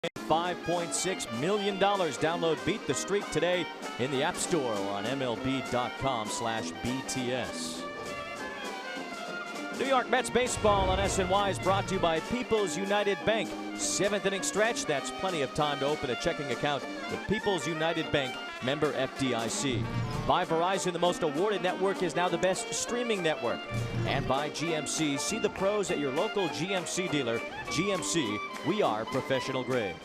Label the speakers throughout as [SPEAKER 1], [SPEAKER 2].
[SPEAKER 1] $5.6 million. Download Beat the Streak today in the App Store or on MLB.com/BTS. New York Mets baseball on SNY is brought to you by People's United Bank. 7th inning stretch. That's plenty of time to open a checking account with People's United Bank, member FDIC. By Verizon, the most awarded network is now the best streaming network. And by GMC, see the pros at your local GMC dealer. GMC, we are professional grade.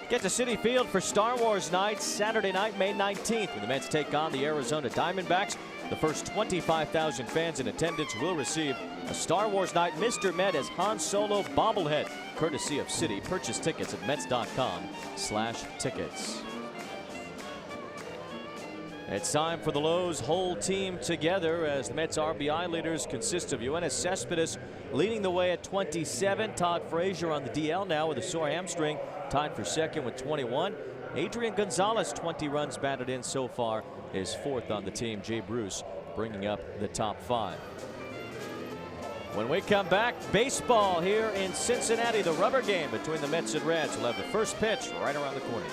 [SPEAKER 1] Get to Citi Field for Star Wars night, Saturday night, May 19th, when the Mets take on the Arizona Diamondbacks. The first 25,000 fans in attendance will receive a Star Wars night Mr. Met as Han Solo bobblehead, courtesy of Citi. Purchase tickets at Mets.com/tickets. It's time for the Lowe's whole team together as the Mets RBI leaders consist of Yoenis Cespedes leading the way at 27. Todd Frazier on the DL now with a sore hamstring, tied for second with 21. Adrian Gonzalez, 20 runs batted in so far, is fourth on the team. Jay Bruce bringing up the top 5. When we come back, baseball here in Cincinnati. The rubber game between the Mets and Reds will have the first pitch right around the corner.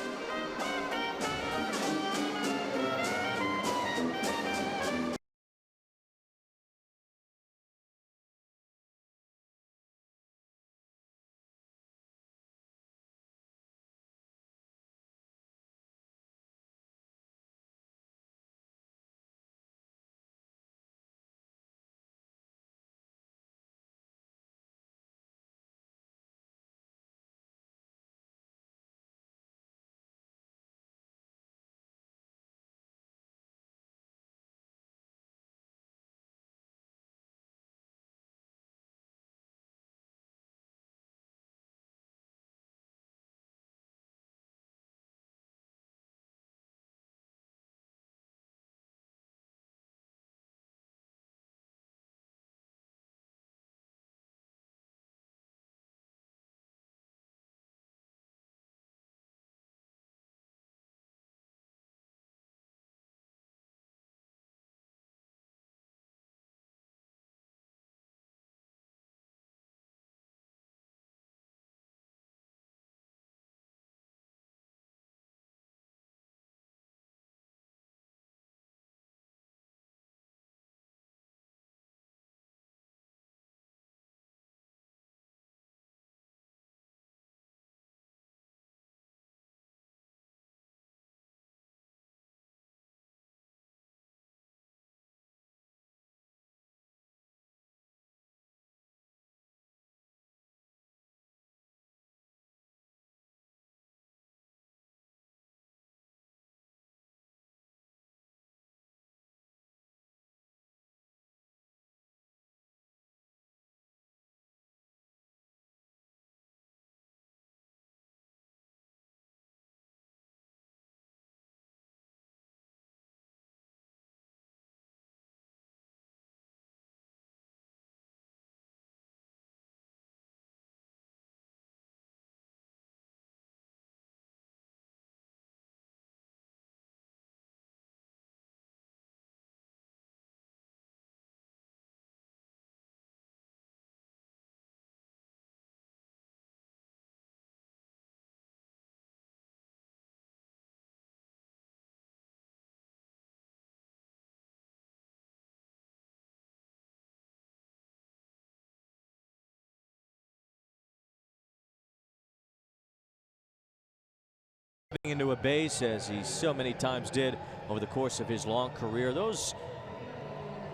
[SPEAKER 1] Into a base as he so many times did over the course of his long career. Those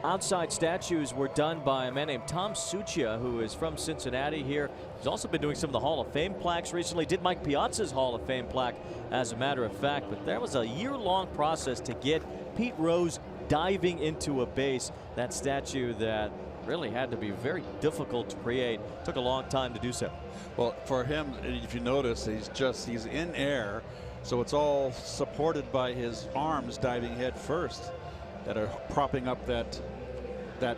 [SPEAKER 1] outside statues were done by a man named Tom Succia, who is from Cincinnati here. He's also been doing some of the Hall of Fame plaques recently. Did Mike Piazza's Hall of Fame plaque, as a matter of fact. But there was a year-long process to get Pete Rose diving into a base. That statue that really had to be very difficult to create. Took a long time to do so.
[SPEAKER 2] Well, for him, if you notice, he's in air, so it's all supported by his arms diving head first that are propping up that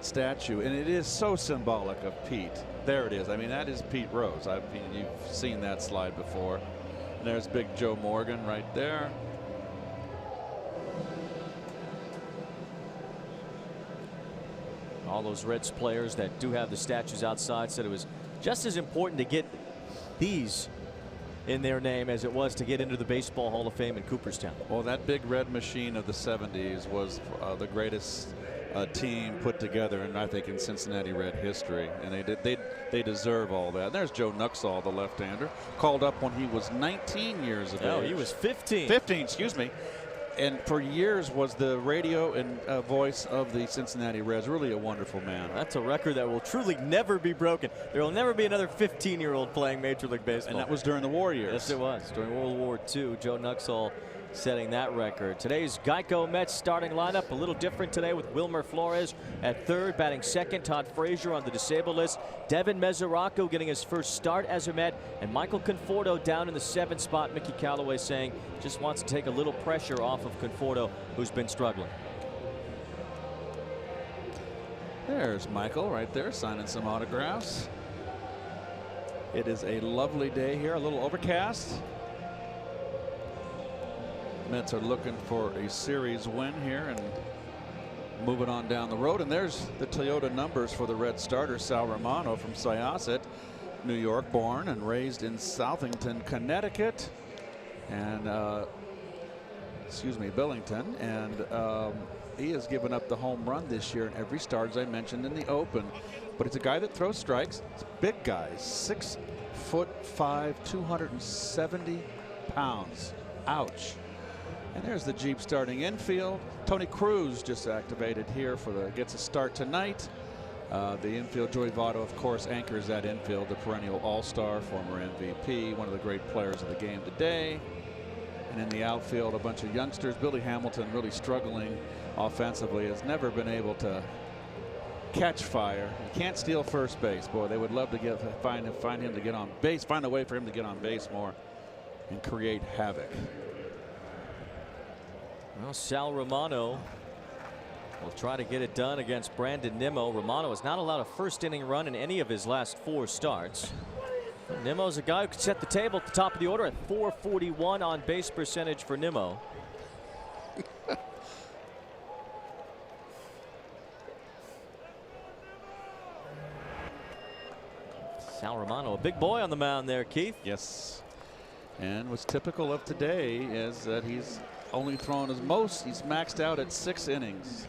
[SPEAKER 2] statue, and it is so symbolic of Pete. There it is. I mean, that is Pete Rose. I mean, you've seen that slide before. And there's Big Joe Morgan right there.
[SPEAKER 1] All those Reds players that do have the statues outside said it was just as important to get these in their name as it was to get into the Baseball Hall of Fame in Cooperstown.
[SPEAKER 2] Well, that big red machine of the 70s was the greatest team put together, and I think in Cincinnati Red history, and they deserve all that. And there's Joe Nuxall, the left-hander, called up when he was 19 years of age.
[SPEAKER 1] No, he was 15.
[SPEAKER 2] 15, excuse me. And for years was the radio and voice of the Cincinnati Reds. Really a wonderful man.
[SPEAKER 1] That's a record that will truly never be broken. There will never be another 15-year-old playing Major League Baseball.
[SPEAKER 2] And that was during the war years.
[SPEAKER 1] Yes, it was. During World War II, Joe Nuxall setting that record. Today's Geico Mets starting lineup a little different today with Wilmer Flores at third, batting second. Todd Frazier on the disabled list. Devin Mesoraco getting his first start as a Met, and Michael Conforto down in the 7th spot. Mickey Callaway saying just wants to take a little pressure off of Conforto, who's been struggling.
[SPEAKER 2] There's Michael right there signing some autographs. It is a lovely day here, a little overcast. Mets are looking for a series win here and moving on down the road. And there's the Toyota numbers for the Red starter, Sal Romano from Syosset, New York, born and raised in Southington, Connecticut, and Billington. And he has given up the home run this year in every start, as I mentioned in the open. But it's a guy that throws strikes. It's a big guy, 6'5", 270 pounds. Ouch. And there's the Jeep starting infield. Tony Cruz just activated here gets a start tonight. The infield, Joey Votto, of course, anchors that infield, the perennial all-star, former MVP, one of the great players of the game today. And in the outfield, a bunch of youngsters. Billy Hamilton really struggling offensively, has never been able to catch fire. He can't steal first base. Boy, they would love to find him to get on base, find a way for him to get on base more and create havoc.
[SPEAKER 1] Well, Sal Romano will try to get it done against Brandon Nimmo. Romano has not allowed a first inning run in any of his last 4 starts. Nimmo's a guy who could set the table at the top of the order at .441 on base percentage for Nimmo. Sal Romano, a big boy on the mound there, Keith.
[SPEAKER 2] Yes. And what's typical of today is that he's only thrown his most. He's maxed out at 6 innings.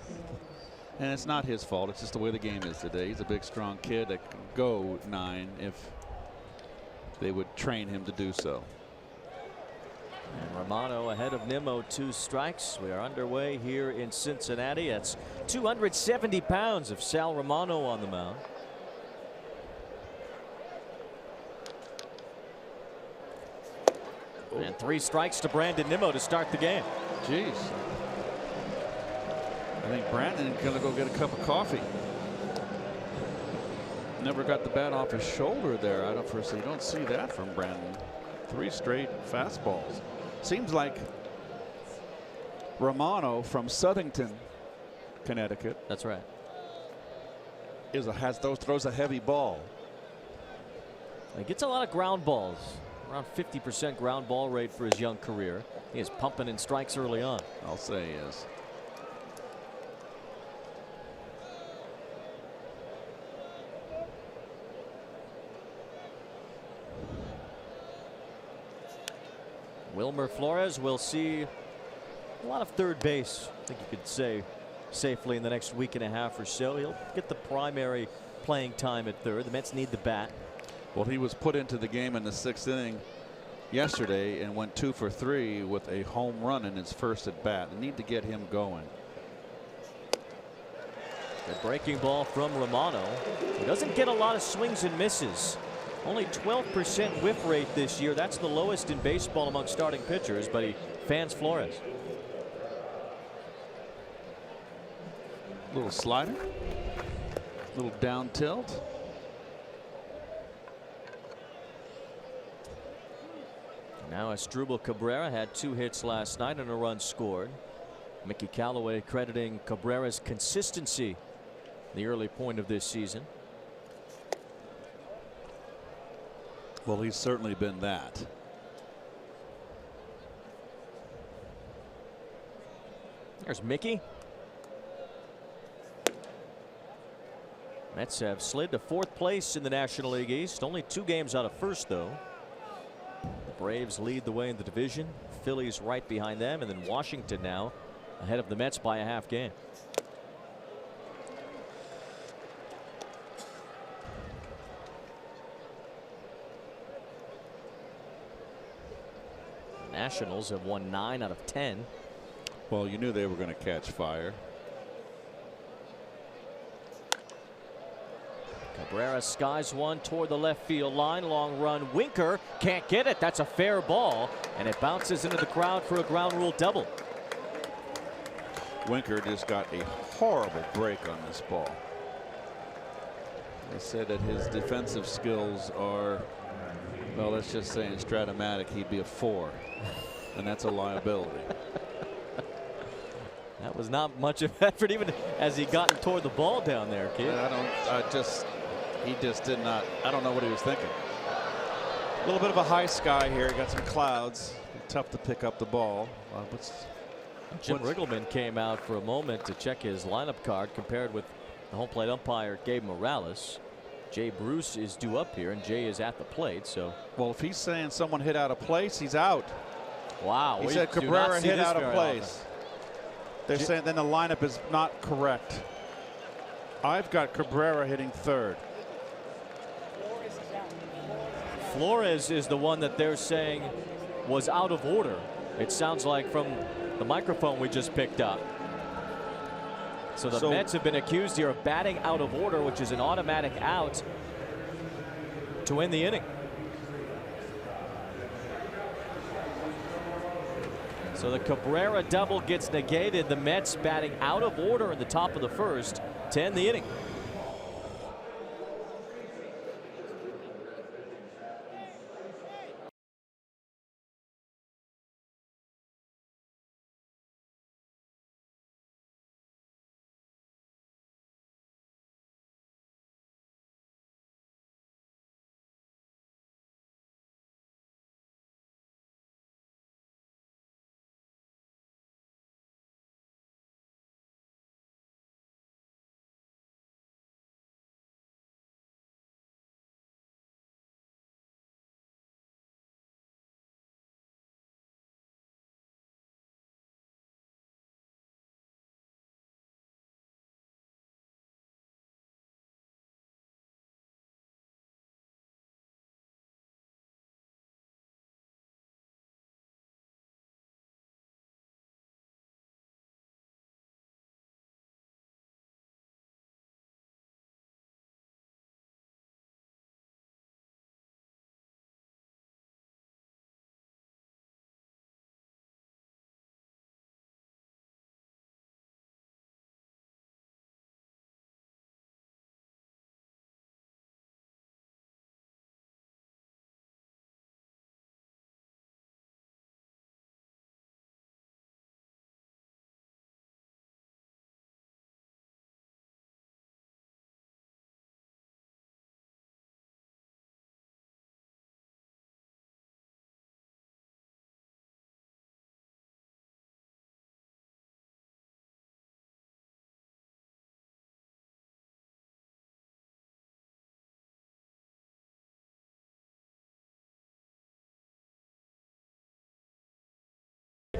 [SPEAKER 2] And it's not his fault. It's just the way the game is today. He's a big, strong kid that can go 9 if they would train him to do so.
[SPEAKER 1] And Romano ahead of Nimmo, 2 strikes. We are underway here in Cincinnati. That's 270 pounds of Sal Romano on the mound. And 3 strikes to Brandon Nimmo to start the game.
[SPEAKER 2] Jeez. I think Brandon is going to go get a cup of coffee. Never got the bat off his shoulder there. You don't see that from Brandon. 3 straight fastballs. Seems like Romano from Southington, Connecticut.
[SPEAKER 1] That's right.
[SPEAKER 2] Throws a heavy ball.
[SPEAKER 1] He gets a lot of ground balls. Around 50% ground ball rate for his young career. He is pumping in strikes early on.
[SPEAKER 2] I'll say he is.
[SPEAKER 1] Wilmer Flores will see a lot of third base, I think you could say safely, in the next week and a half or so. He'll get the primary playing time at third. The Mets need the bat.
[SPEAKER 2] Well, he was put into the game in the 6th inning yesterday and went 2 for 3 with a home run in his first at bat. They need to get him going.
[SPEAKER 1] The breaking ball from Romano. He doesn't get a lot of swings and misses. Only 12% whiff rate this year. That's the lowest in baseball among starting pitchers, but he fans Flores.
[SPEAKER 2] Little slider, little down tilt.
[SPEAKER 1] Now Asdrubal Cabrera had 2 hits last night and a run scored. Mickey Callaway crediting Cabrera's consistency the early point of this season.
[SPEAKER 2] Well, he's certainly been that.
[SPEAKER 1] There's Mickey. Mets have slid to 4th place in the National League East. Only 2 games out of first, though. Braves lead the way in the division. Phillies right behind them, and then Washington now ahead of the Mets by a half game. The Nationals have won 9 out of 10.
[SPEAKER 2] Well, you knew they were going to catch fire.
[SPEAKER 1] Cabrera skies one toward the left field line. Long run. Winker can't get it. That's a fair ball, and it bounces into the crowd for a ground rule double.
[SPEAKER 2] Winker just got a horrible break on this ball. They said that his defensive skills are, well, let's just say in Stratomatic he'd be a 4, and that's a liability.
[SPEAKER 1] That was not much of effort, even as he got toward the ball down there, kid.
[SPEAKER 2] He just did not. I don't know what he was thinking. A little bit of a high sky here. Got some clouds. Tough to pick up the ball.
[SPEAKER 1] Jim Riggleman came out for a moment to check his lineup card, compared with the home plate umpire Gabe Morales. Jay Bruce is due up here, and Jay is at the plate. So,
[SPEAKER 2] well, if he's saying someone hit out of place, he's out.
[SPEAKER 1] Wow.
[SPEAKER 2] He said Cabrera hit out of place. They're saying then the lineup is not correct. I've got Cabrera hitting third.
[SPEAKER 1] Flores is the one that they're saying was out of order. It sounds like from the microphone we just picked up. So the Mets have been accused here of batting out of order, which is an automatic out to end the inning. So the Cabrera double gets negated. The Mets batting out of order in the top of the first to end the inning.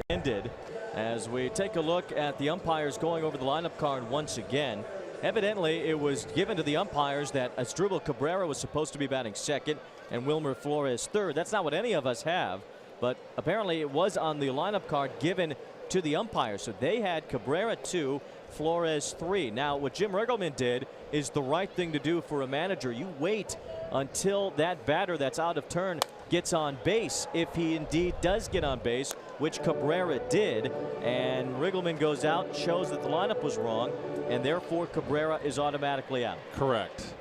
[SPEAKER 1] Ended as we take a look at the umpires going over the lineup card once again. Evidently, it was given to the umpires that Asdrubal Cabrera was supposed to be batting second and Wilmer Flores third. That's not what any of us have, but apparently it was on the lineup card given to the umpires. So they had Cabrera 2, Flores 3. Now, what Jim Riggleman did is the right thing to do for a manager. You wait until that batter that's out of turn gets on base, if he indeed does get on base, which Cabrera did, and Riggleman goes out, shows that the lineup was wrong, and therefore Cabrera is automatically out.
[SPEAKER 2] Correct.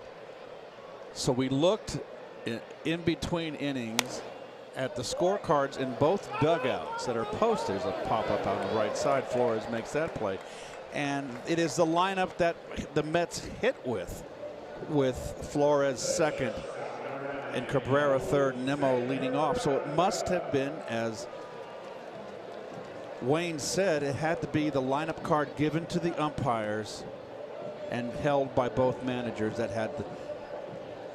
[SPEAKER 2] So we looked in between innings at the scorecards in both dugouts that are posted. There's a pop-up on the right side. Flores makes that play. And it is the lineup that the Mets hit with Flores second and Cabrera third, Nimmo leading off. So it must have been, as Wayne said, it had to be the lineup card given to the umpires and held by both managers that had the,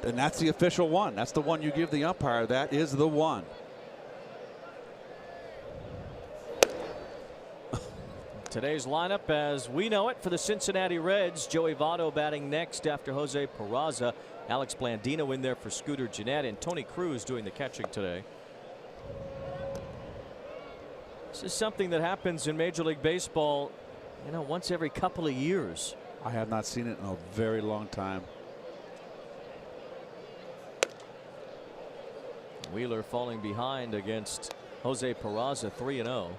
[SPEAKER 2] and that's the official one. That's the one you give the umpire. That is the one.
[SPEAKER 1] Today's lineup as we know it for the Cincinnati Reds. Joey Votto batting next after Jose Peraza. Alex Blandino in there for Scooter Gennett, and Tony Cruz doing the catching today. This is something that happens in Major League Baseball, you know, once every couple of years.
[SPEAKER 2] I have not seen it in a very long time.
[SPEAKER 1] Wheeler falling behind against Jose Peraza, 3-0.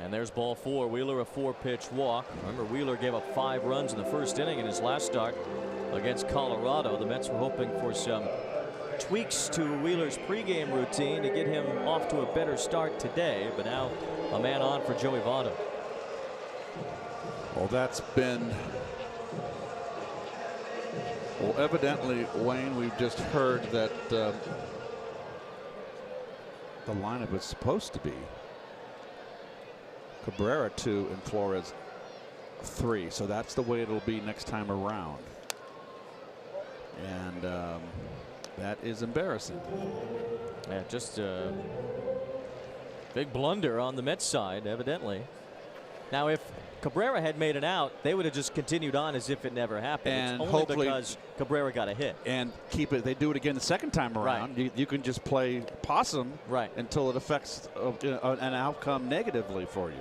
[SPEAKER 1] And there's ball 4. Wheeler a 4-pitch walk. Remember, Wheeler gave up 5 runs in the first inning in his last start against Colorado. The Mets were hoping for some tweaks to Wheeler's pregame routine to get him off to a better start today, but now a man on for Joey Votto.
[SPEAKER 2] Well, that's been, well, evidently, Wayne, we've just heard that the lineup is supposed to be Cabrera 2 and Flores 3, so that's the way it'll be next time around, and that is embarrassing.
[SPEAKER 1] Yeah, just a big blunder on the Mets side, evidently. Now, if Cabrera had made it out, they would have just continued on as if it never happened.
[SPEAKER 2] And
[SPEAKER 1] it's only because Cabrera got a hit.
[SPEAKER 2] And keep it. They do it again the second time around.
[SPEAKER 1] Right.
[SPEAKER 2] You can just play possum
[SPEAKER 1] right
[SPEAKER 2] until it affects an outcome negatively for you.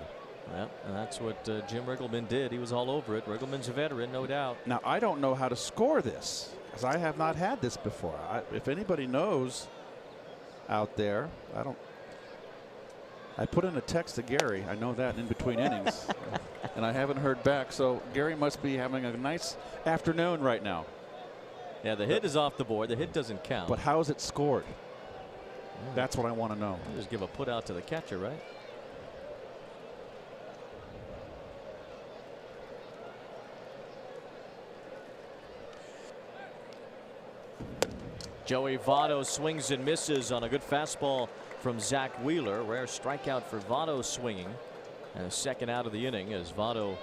[SPEAKER 1] Yeah, and that's what Jim Riggleman did. He was all over it. Riggleman's a veteran, no doubt.
[SPEAKER 2] Now, I don't know how to score this because I have not had this before. If anybody knows out there, I put in a text to Gary. I know that in between innings, and I haven't heard back. So Gary must be having a nice afternoon right now.
[SPEAKER 1] Yeah, the hit is off the board. The hit doesn't count.
[SPEAKER 2] But how is it scored? That's what I want to know.
[SPEAKER 1] Just give a put out to the catcher, right? Joey Votto swings and misses on a good fastball from Zach Wheeler. Rare strikeout for Votto swinging. And a second out of the inning as Votto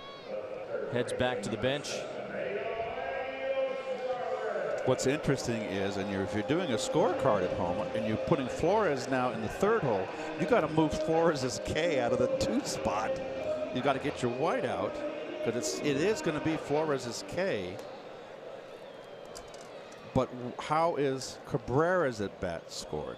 [SPEAKER 1] heads back to the bench.
[SPEAKER 2] What's interesting is, if you're doing a scorecard at home and you're putting Flores now in the third hole, you got to move Flores' K out of the 2 spot. You got to get your white out because it is going to be Flores' K. But how is Cabrera's at bat scored?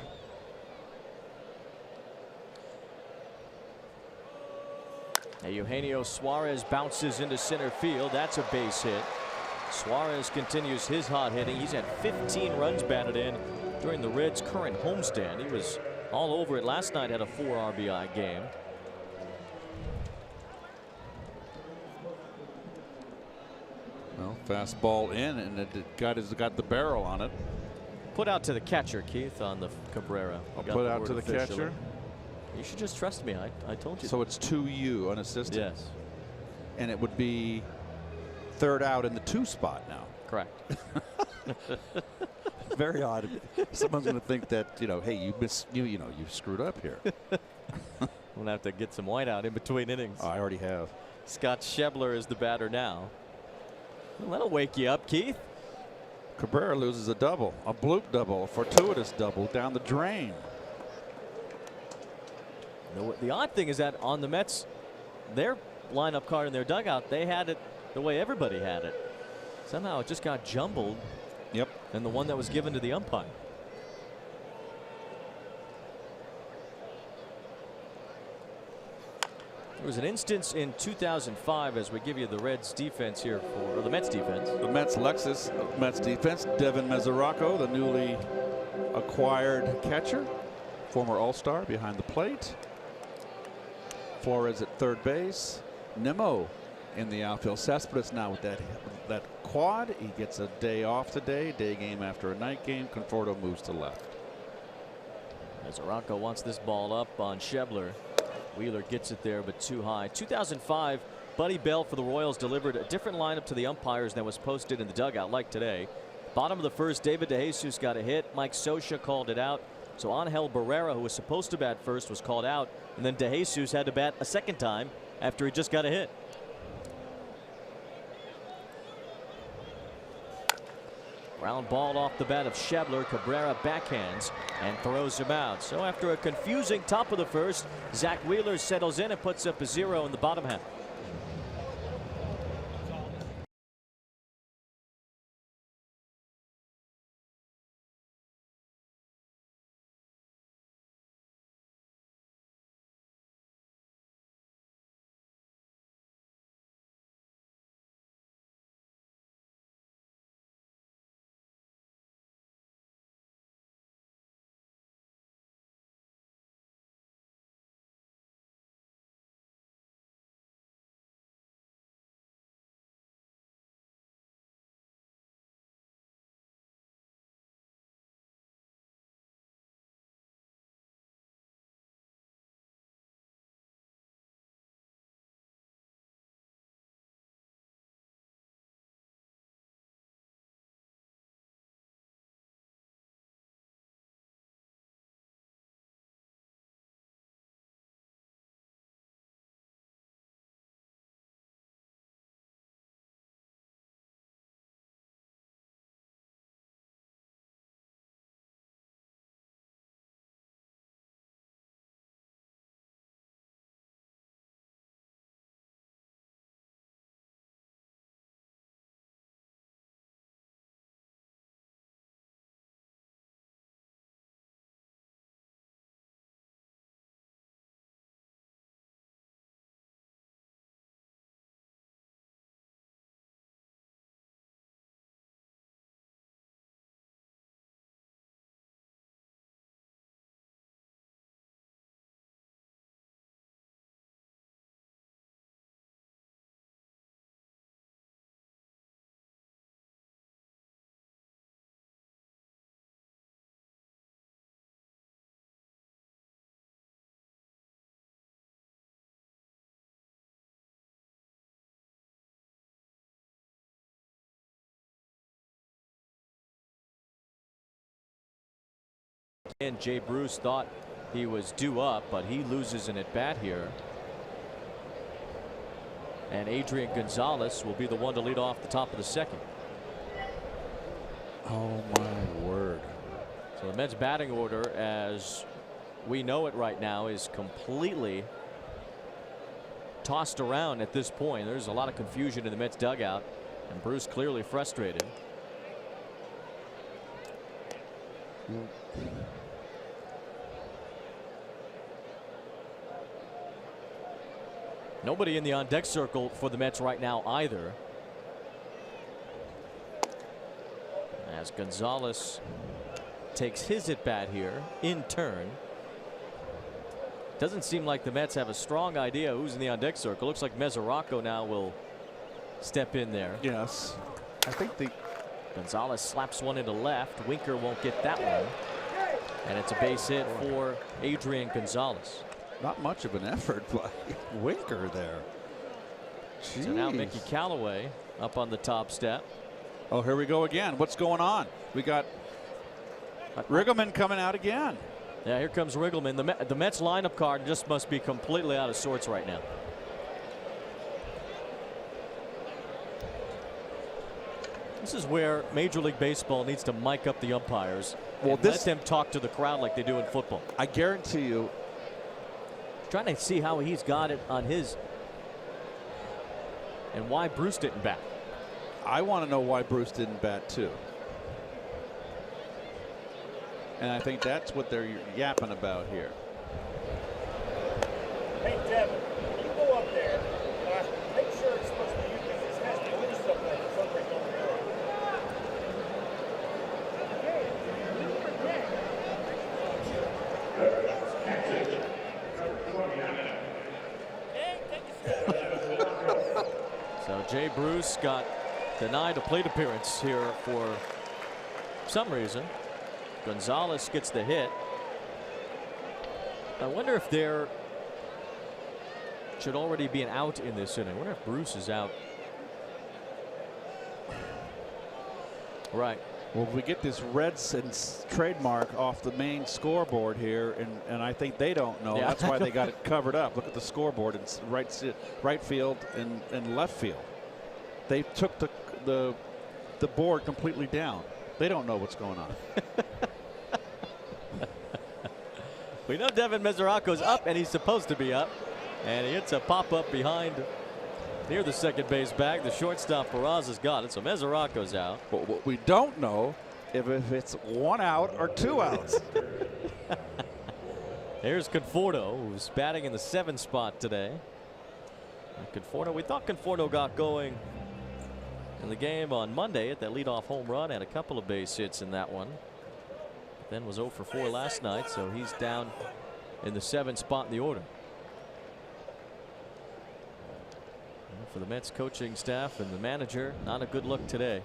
[SPEAKER 1] Now Eugenio Suarez bounces into center field. That's a base hit. Suarez continues his hot hitting. He's had 15 runs batted in during the Reds' current homestand. He was all over it last night, had a 4 RBI game.
[SPEAKER 2] Well, fastball in, and it got the barrel on it.
[SPEAKER 1] Put out to the catcher, Keith, on the Cabrera.
[SPEAKER 2] I'll put out to the catcher.
[SPEAKER 1] You should just trust me. I told you.
[SPEAKER 2] So it's 2-U unassisted.
[SPEAKER 1] Yes.
[SPEAKER 2] And it would be third out in the 2 spot now.
[SPEAKER 1] Correct.
[SPEAKER 2] Very odd. Someone's going to think that, hey, you screwed up here.
[SPEAKER 1] We're going to have to get some white out in between innings.
[SPEAKER 2] Oh, I already have.
[SPEAKER 1] Scott Schebler is the batter now. Well, that'll wake you up, Keith.
[SPEAKER 2] Cabrera loses a double, a bloop double, a fortuitous double down the drain.
[SPEAKER 1] The odd thing is that on the Mets, their lineup card in their dugout, they had it the way everybody had it. Somehow it just got jumbled.
[SPEAKER 2] Yep.
[SPEAKER 1] And the one that was given to the umpire. There was an instance in 2005 as we give you the Reds defense here or the Mets defense.
[SPEAKER 2] The Mets Mets defense. Devin Mesoraco, the newly acquired catcher, former All-Star behind the plate. Flores at third base. Nimmo in the outfield. Cespedes now with that quad. He gets a day off today. Day game after a night game. Conforto moves to left.
[SPEAKER 1] Mesoraco wants this ball up on Schebler. Wheeler gets it there, but too high. 2005, Buddy Bell for the Royals delivered a different lineup to the umpires than was posted in the dugout like today. Bottom of the first, David DeJesus got a hit. Mike Scioscia called it out. So Angel Barrera, who was supposed to bat first, was called out. And then DeJesus had to bat a second time after he just got a hit. Ground ball off the bat of Schebler. Cabrera backhands and throws him out. So after a confusing top of the first, Zach Wheeler settles in and puts up a 0 in the bottom half. And Jay Bruce thought he was due up, but he loses an at bat here. And Adrian Gonzalez will be the one to lead off the top of the second.
[SPEAKER 2] Oh my word.
[SPEAKER 1] So the Mets batting order, as we know it right now, is completely tossed around at this point. There's a lot of confusion in the Mets dugout, and Bruce clearly frustrated. Nobody in the on deck circle for the Mets right now either, as Gonzalez takes his at bat here in turn. Doesn't seem like the Mets have a strong idea who's in the on deck circle. Looks like Mesoraco now will step in there.
[SPEAKER 2] Yes, I think the
[SPEAKER 1] Gonzalez slaps one into left. Winker won't get that one, and it's a base hit for Adrian Gonzalez.
[SPEAKER 2] Not much of an effort by Winker there. Jeez.
[SPEAKER 1] So now Mickey Callaway up on the top step.
[SPEAKER 2] Oh, here we go again. What's going on? We got Riggleman coming out again.
[SPEAKER 1] Yeah, here comes Riggleman. The Mets lineup card just must be completely out of sorts right now. This is where Major League Baseball needs to mic up the umpires. Well, let them talk to the crowd like they do in football.
[SPEAKER 2] I guarantee you.
[SPEAKER 1] Trying to see how he's got it on his, and why Bruce didn't bat.
[SPEAKER 2] I want to know why Bruce didn't bat too. And I think that's what they're yapping about here.
[SPEAKER 3] Hey, Devin, you go up there. Make sure it's supposed to be you, because this has to lose up there. Something over there.
[SPEAKER 1] So Jay Bruce got denied a plate appearance here for some reason. Gonzalez gets the hit. I wonder if there should already be an out in this inning. I wonder if Bruce is out. Right.
[SPEAKER 2] Well, we get this Reds trademark off the main scoreboard here, and I think they don't know. Yeah. That's why they got it covered up. Look at the scoreboard. It's right field and left field. They took the board completely down. They don't know what's going on.
[SPEAKER 1] We know Devin Mesoraco's up, and he's supposed to be up. And he hits a pop-up behind near the second base bag. The shortstop, Faraz, has got it, so Mesoraco's out.
[SPEAKER 2] But what we don't know if it's 1 out or 2 outs.
[SPEAKER 1] Here's Conforto, who's batting in the 7th spot today. And Conforto, we thought Conforto got going in the game on Monday at that leadoff home run, had a couple of base hits in that one. Then was 0 for 4 last night, so he's down in the 7th spot in the order. And for the Mets coaching staff and the manager, not a good look today.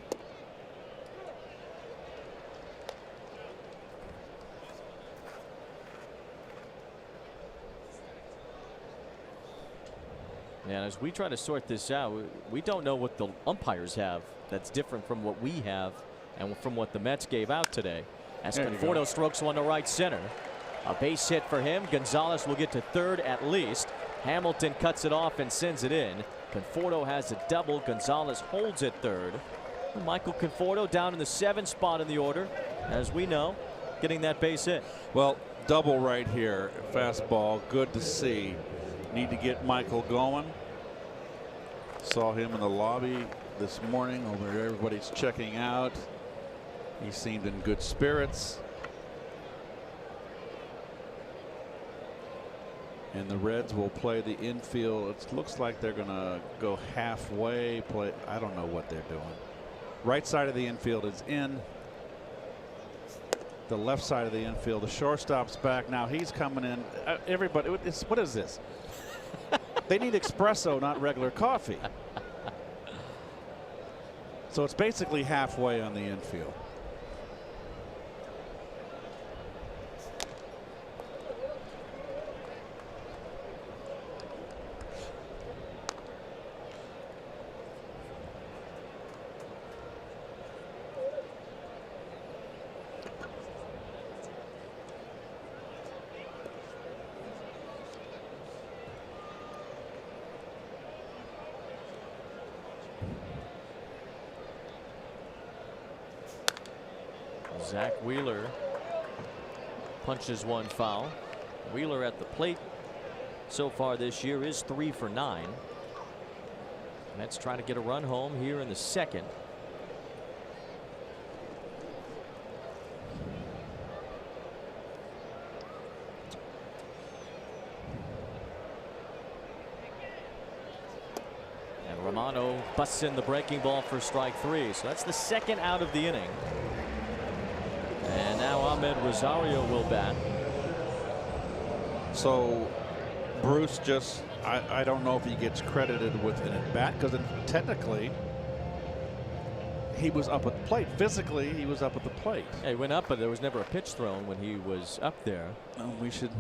[SPEAKER 1] And as we try to sort this out, we don't know what the umpires have that's different from what we have and from what the Mets gave out today. As Conforto strokes one to right center. A base hit for him. Gonzalez will get to third at least. Hamilton cuts it off and sends it in. Conforto has a double. Gonzalez holds at third. Michael Conforto down in the 7th spot in the order, as we know, getting that base hit.
[SPEAKER 2] Well, double right here. Fastball. Good to see. Need to get Michael going. Saw him in the lobby this morning over there. Everybody's checking out. He seemed in good spirits. And the Reds will play the infield. It looks like they're going to go halfway. Play. I don't know what they're doing. Right side of the infield is in. The left side of the infield. The shortstop's back now. He's coming in. Everybody, what is this? They need espresso, not regular coffee. So it's basically halfway on the infield.
[SPEAKER 1] Zach Wheeler punches one foul. Wheeler at the plate so far this year is 3 for 9. Mets trying to get a run home here in the 2nd. And Romano busts in the breaking ball for strike 3. So that's the 2nd out of the inning. And now Ahmed Rosario will bat.
[SPEAKER 2] So Bruce just, I don't know if he gets credited with an at bat, because technically he was up at the plate. Physically, he was up at the plate.
[SPEAKER 1] Yeah, he went up, but there was never a pitch thrown when he was up there.
[SPEAKER 2] We should.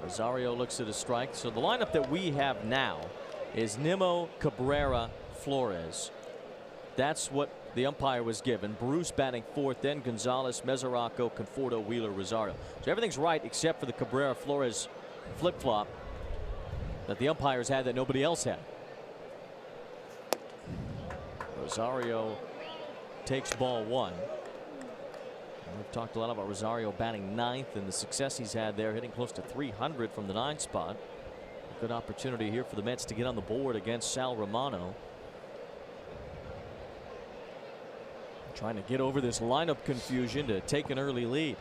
[SPEAKER 1] Rosario looks at a strike. So the lineup that we have now is Nimmo, Cabrera, Flores. That's what the umpire was given. Bruce batting 4th, then Gonzalez, Mesoraco, Conforto, Wheeler, Rosario. So everything's right except for the Cabrera Flores flip-flop that the umpires had that nobody else had. Rosario takes ball 1. We've talked a lot about Rosario batting 9th and the success he's had there, hitting close to 300 from the 9th spot. A good opportunity here for the Mets to get on the board against Sal Romano. Trying to get over this lineup confusion to take an early lead.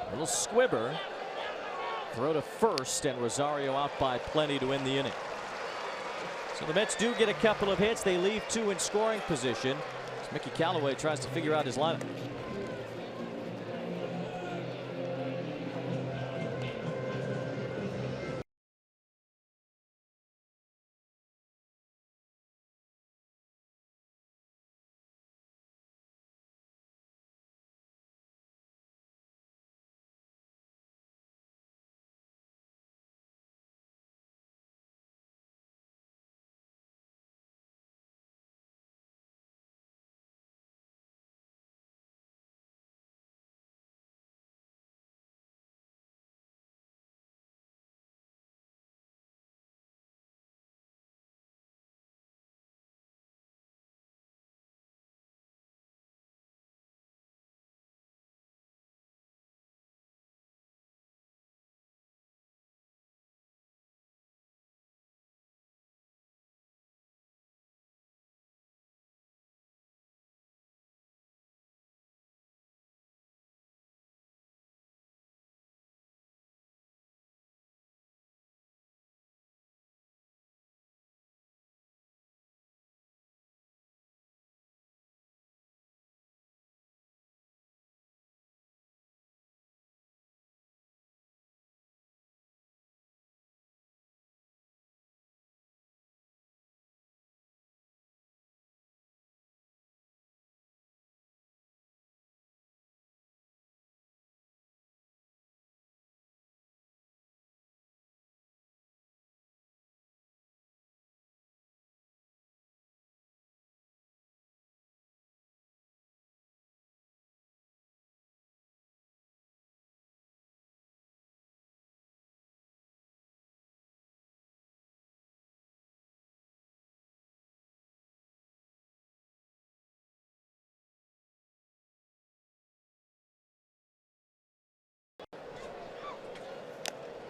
[SPEAKER 1] A little squibber. Throw to first, and Rosario out by plenty to end the inning. So the Mets do get a couple of hits. They leave 2 in scoring position. Mickey Callaway tries to figure out his lineup.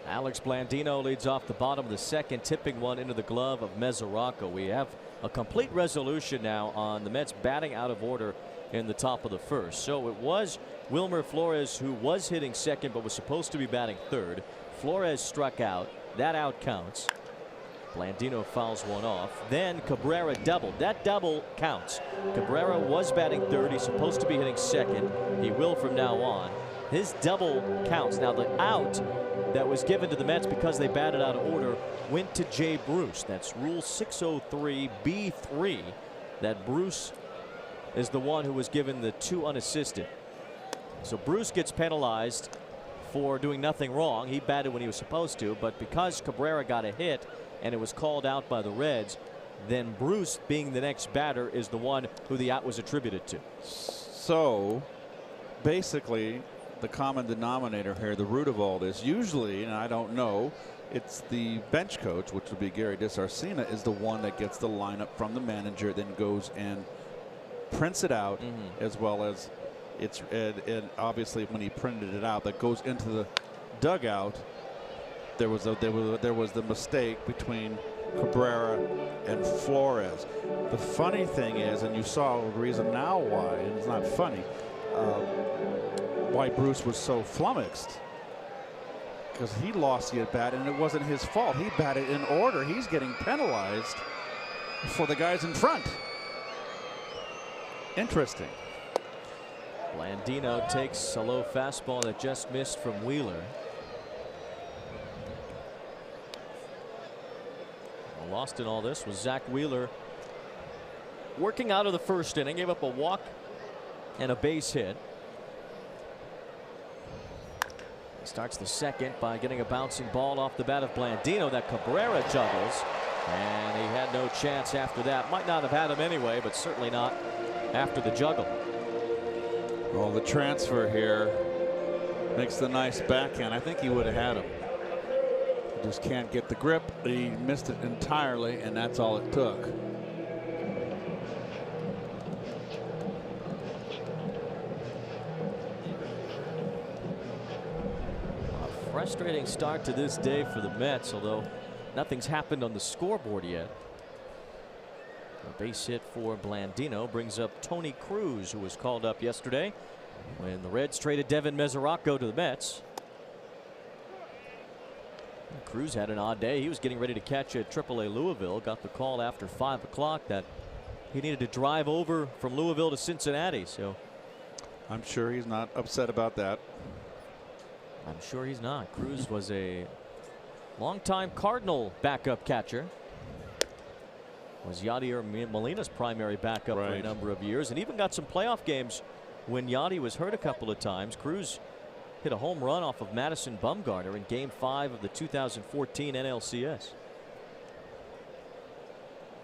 [SPEAKER 1] Alex Blandino leads off the bottom of the second, tipping one into the glove of Mesoraco. We have a complete resolution now on the Mets batting out of order in the top of the first. So it was Wilmer Flores who was hitting second but was supposed to be batting third. Flores struck out. That out counts. Blandino fouls one off. Then Cabrera doubled. That double counts. Cabrera was batting third. He's supposed to be hitting second. He will from now on. His double counts. Now the out that was given to the Mets because they batted out of order went to Jay Bruce. That's Rule 603(b)(3. That Bruce is the one who was given the 2 unassisted. So Bruce gets penalized for doing nothing wrong. He batted when he was supposed to, but because Cabrera got a hit and it was called out by the Reds, then Bruce, being the next batter, is the one who the out was attributed to.
[SPEAKER 2] So basically, the common denominator here, the root of all this, usually, and I don't know, it's the bench coach, which would be Gary DeSarcina, is the one that gets the lineup from the manager, then goes and prints it out, as well as it's and obviously when he printed it out, that goes into the dugout. There was the mistake between Cabrera and Flores. The funny thing is, and you saw the reason now why, and it's not funny, why Bruce was so flummoxed, because he lost the at bat and it wasn't his fault. He batted in order. He's getting penalized for the guys in front. Interesting.
[SPEAKER 1] Blandino takes a low fastball that just missed from Wheeler. Lost in all this was Zach Wheeler, working out of the first inning, gave up a walk and a base hit. He starts the second by getting a bouncing ball off the bat of Blandino that Cabrera juggles, and he had no chance after that. Might not have had him anyway, but certainly not after the juggle.
[SPEAKER 2] Well, the transfer here makes the nice backhand. I think he would have had him. He just can't get the grip. He missed it entirely, and that's all it took.
[SPEAKER 1] A frustrating start to this day for the Mets, although nothing's happened on the scoreboard yet. A base hit for Blandino brings up Tony Cruz, who was called up yesterday when the Reds traded Devin Mesoraco to the Mets. Cruz had an odd day. He was getting ready to catch at AAA Louisville. Got the call after 5 o'clock that he needed to drive over from Louisville to Cincinnati. So
[SPEAKER 2] I'm sure he's not upset about that.
[SPEAKER 1] I'm sure he's not. Cruz was a longtime Cardinal backup catcher. Was Yadier Molina's primary backup for a number of years, and even got some playoff games when Yadi was hurt a couple of times. Cruz hit a home run off of Madison Bumgarner in Game 5 of the 2014 NLCS.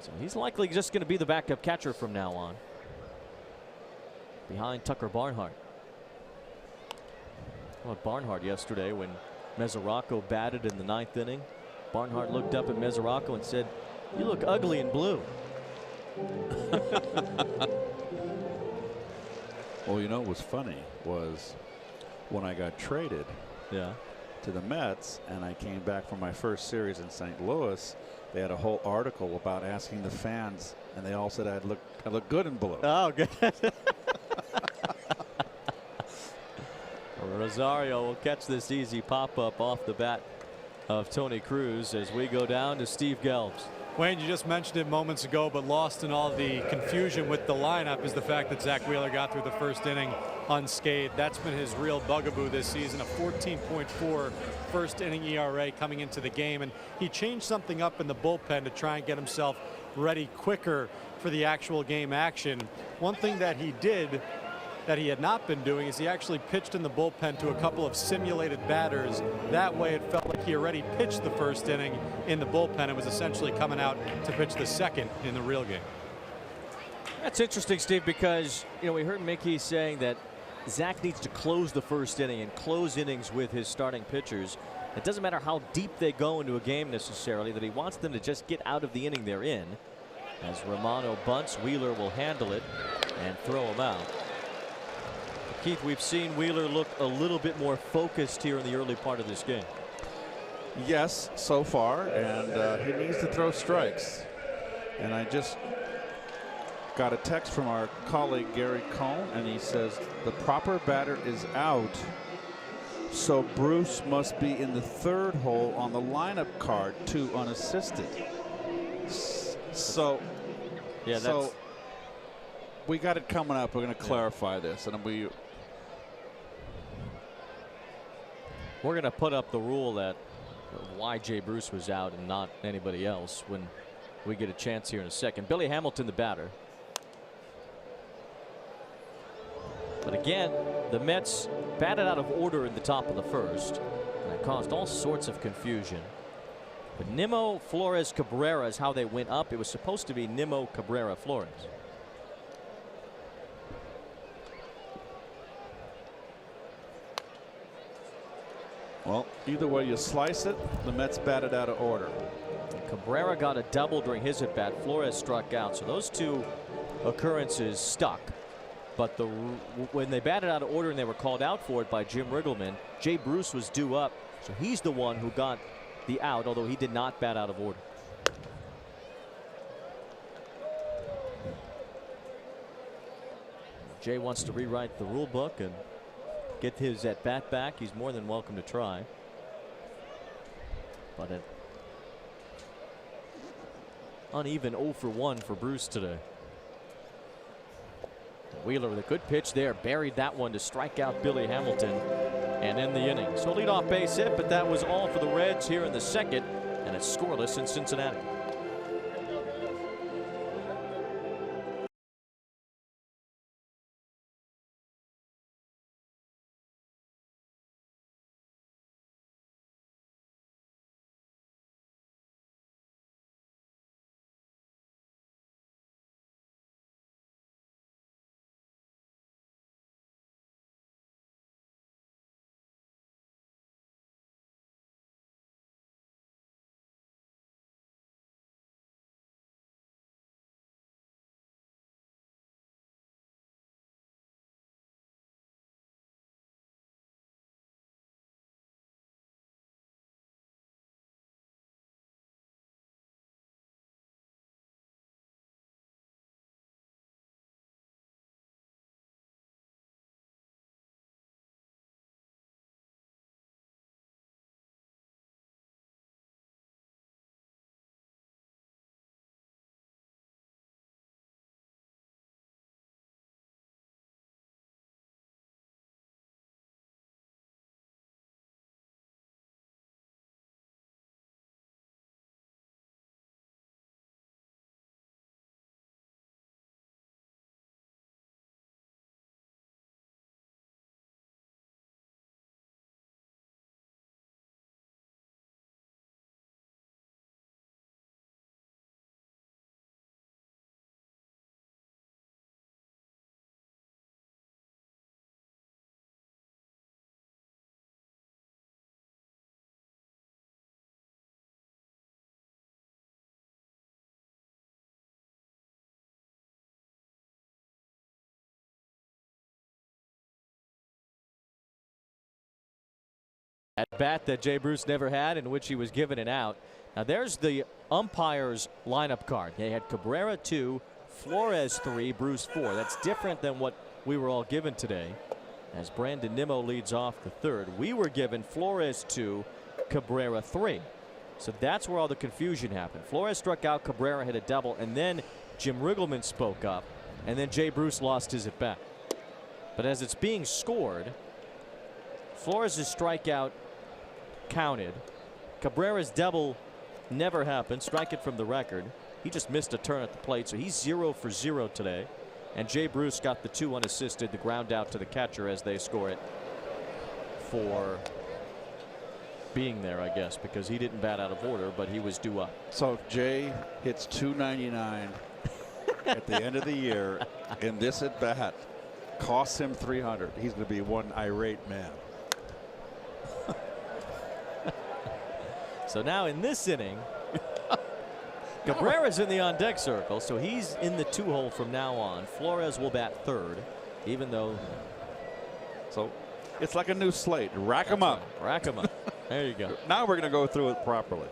[SPEAKER 1] So he's likely just going to be the backup catcher from now on, behind Tucker Barnhart. Well, Barnhart yesterday when Mesoraco batted in the 9th inning. Barnhart looked up at Mesoraco and said, "You look ugly in blue."
[SPEAKER 2] Well, you know what was funny was when I got traded to the Mets and I came back from my first series in St. Louis, they had a whole article about asking the fans, and they all said I look good in blue.
[SPEAKER 1] Oh, good. Rosario will catch this easy pop-up off the bat of Tony Cruz as we go down to Steve Gelbs.
[SPEAKER 4] Wayne, you just mentioned it moments ago, but lost in all the confusion with the lineup is the fact that Zach Wheeler got through the first inning unscathed. That's been his real bugaboo this season, a 14.4 first inning ERA coming into the game, and he changed something up in the bullpen to try and get himself ready quicker for the actual game action. One thing that he did that he had not been doing is he actually pitched in the bullpen to a couple of simulated batters. That way it felt like he already pitched the first inning in the bullpen and was essentially coming out to pitch the second in the real game.
[SPEAKER 1] That's interesting, Steve, because we heard Mickey saying that Zach needs to close the first inning and close innings with his starting pitchers. It doesn't matter how deep they go into a game necessarily, that he wants them to just get out of the inning they're in. As Romano bunts, Wheeler will handle it and throw him out. Keith, we've seen Wheeler look a little bit more focused here in the early part of this game.
[SPEAKER 2] Yes, so far, and he needs to throw strikes. And I just got a text from our colleague Gary Cohn, and he says the proper batter is out, so Bruce must be in the 3rd hole on the lineup card, 2 unassisted. So,
[SPEAKER 1] yeah,
[SPEAKER 2] so we got it coming up. We're going to clarify this, and we're
[SPEAKER 1] going to put up the rule that why Jay Bruce was out and not anybody else when we get a chance here in a second. Billy Hamilton, the batter. But again, the Mets batted out of order in the top of the 1st, and it caused all sorts of confusion. But Nimmo, Flores, Cabrera is how they went up. It was supposed to be Nimmo, Cabrera, Flores.
[SPEAKER 2] well, either way you slice it, the Mets batted out of order.
[SPEAKER 1] Cabrera got a double during his at bat. Flores struck out, so those 2 occurrences stuck. But when they batted out of order and they were called out for it by Jim Riggleman, Jay Bruce was due up, so he's the one who got the out, although he did not bat out of order. Jay wants to rewrite the rule book and get his at bat back. He's more than welcome to try. But an uneven 0 for 1 for Bruce today. Wheeler with a good pitch there, buried that one to strike out Billy Hamilton and end the inning. So leadoff base hit, but that was all for the Reds here in the 2nd, and it's scoreless in Cincinnati. At bat that Jay Bruce never had, in which he was given an out. Now there's the umpire's lineup card. They had Cabrera 2, Flores 3, Bruce 4. That's different than what we were all given today. As Brandon Nimmo leads off the 3rd, we were given Flores 2, Cabrera 3. So that's where all the confusion happened. Flores struck out, Cabrera hit a double, and then Jim Riggleman spoke up, and then Jay Bruce lost his at bat. But as it's being scored, Flores' strikeout counted. Cabrera's double never happened. Strike it from the record. He just missed a turn at the plate, so he's 0 for 0 today. And Jay Bruce got the 2 unassisted, the ground out to the catcher as they score it for being there, I guess, because he didn't bat out of order, but he was due up.
[SPEAKER 2] So if Jay hits 299 at the end of the year in this at bat, costs him 300, he's going to be one irate man.
[SPEAKER 1] So now in this inning, Cabrera's in the on-deck circle, so he's in the 2-hole from now on. Flores will bat 3rd, even though.
[SPEAKER 2] So it's like a new slate. Rack them up.
[SPEAKER 1] Rack them up. There you go.
[SPEAKER 2] Now we're going to go through it properly.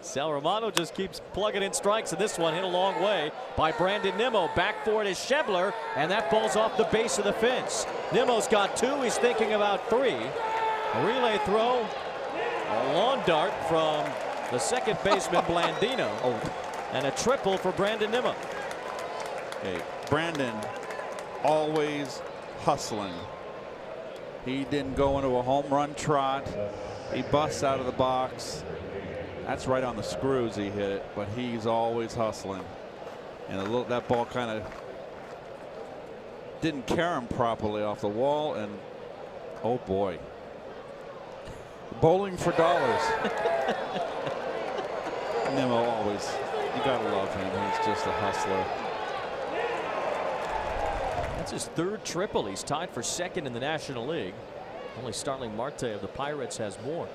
[SPEAKER 1] Sal Romano just keeps plugging in strikes, and this one hit a long way by Brandon Nimmo. Back for it is Schebler, and that ball's off the base of the fence. Nimmo's got 2. He's thinking about 3. A relay throw, a lawn dart from the second baseman Blandino, and a triple for Brandon Nimmo.
[SPEAKER 2] Hey, Brandon always hustling. He didn't go into a home run trot. He busts out of the box. That's right on the screws he hit it, but he's always hustling. And that ball kind of didn't carry him properly off the wall, and oh boy. Bowling for dollars. Nimmo always, you gotta love him. He's just a hustler.
[SPEAKER 1] That's his 3rd triple. He's tied for 2nd in the National League. Only Starling Marte of the Pirates has more.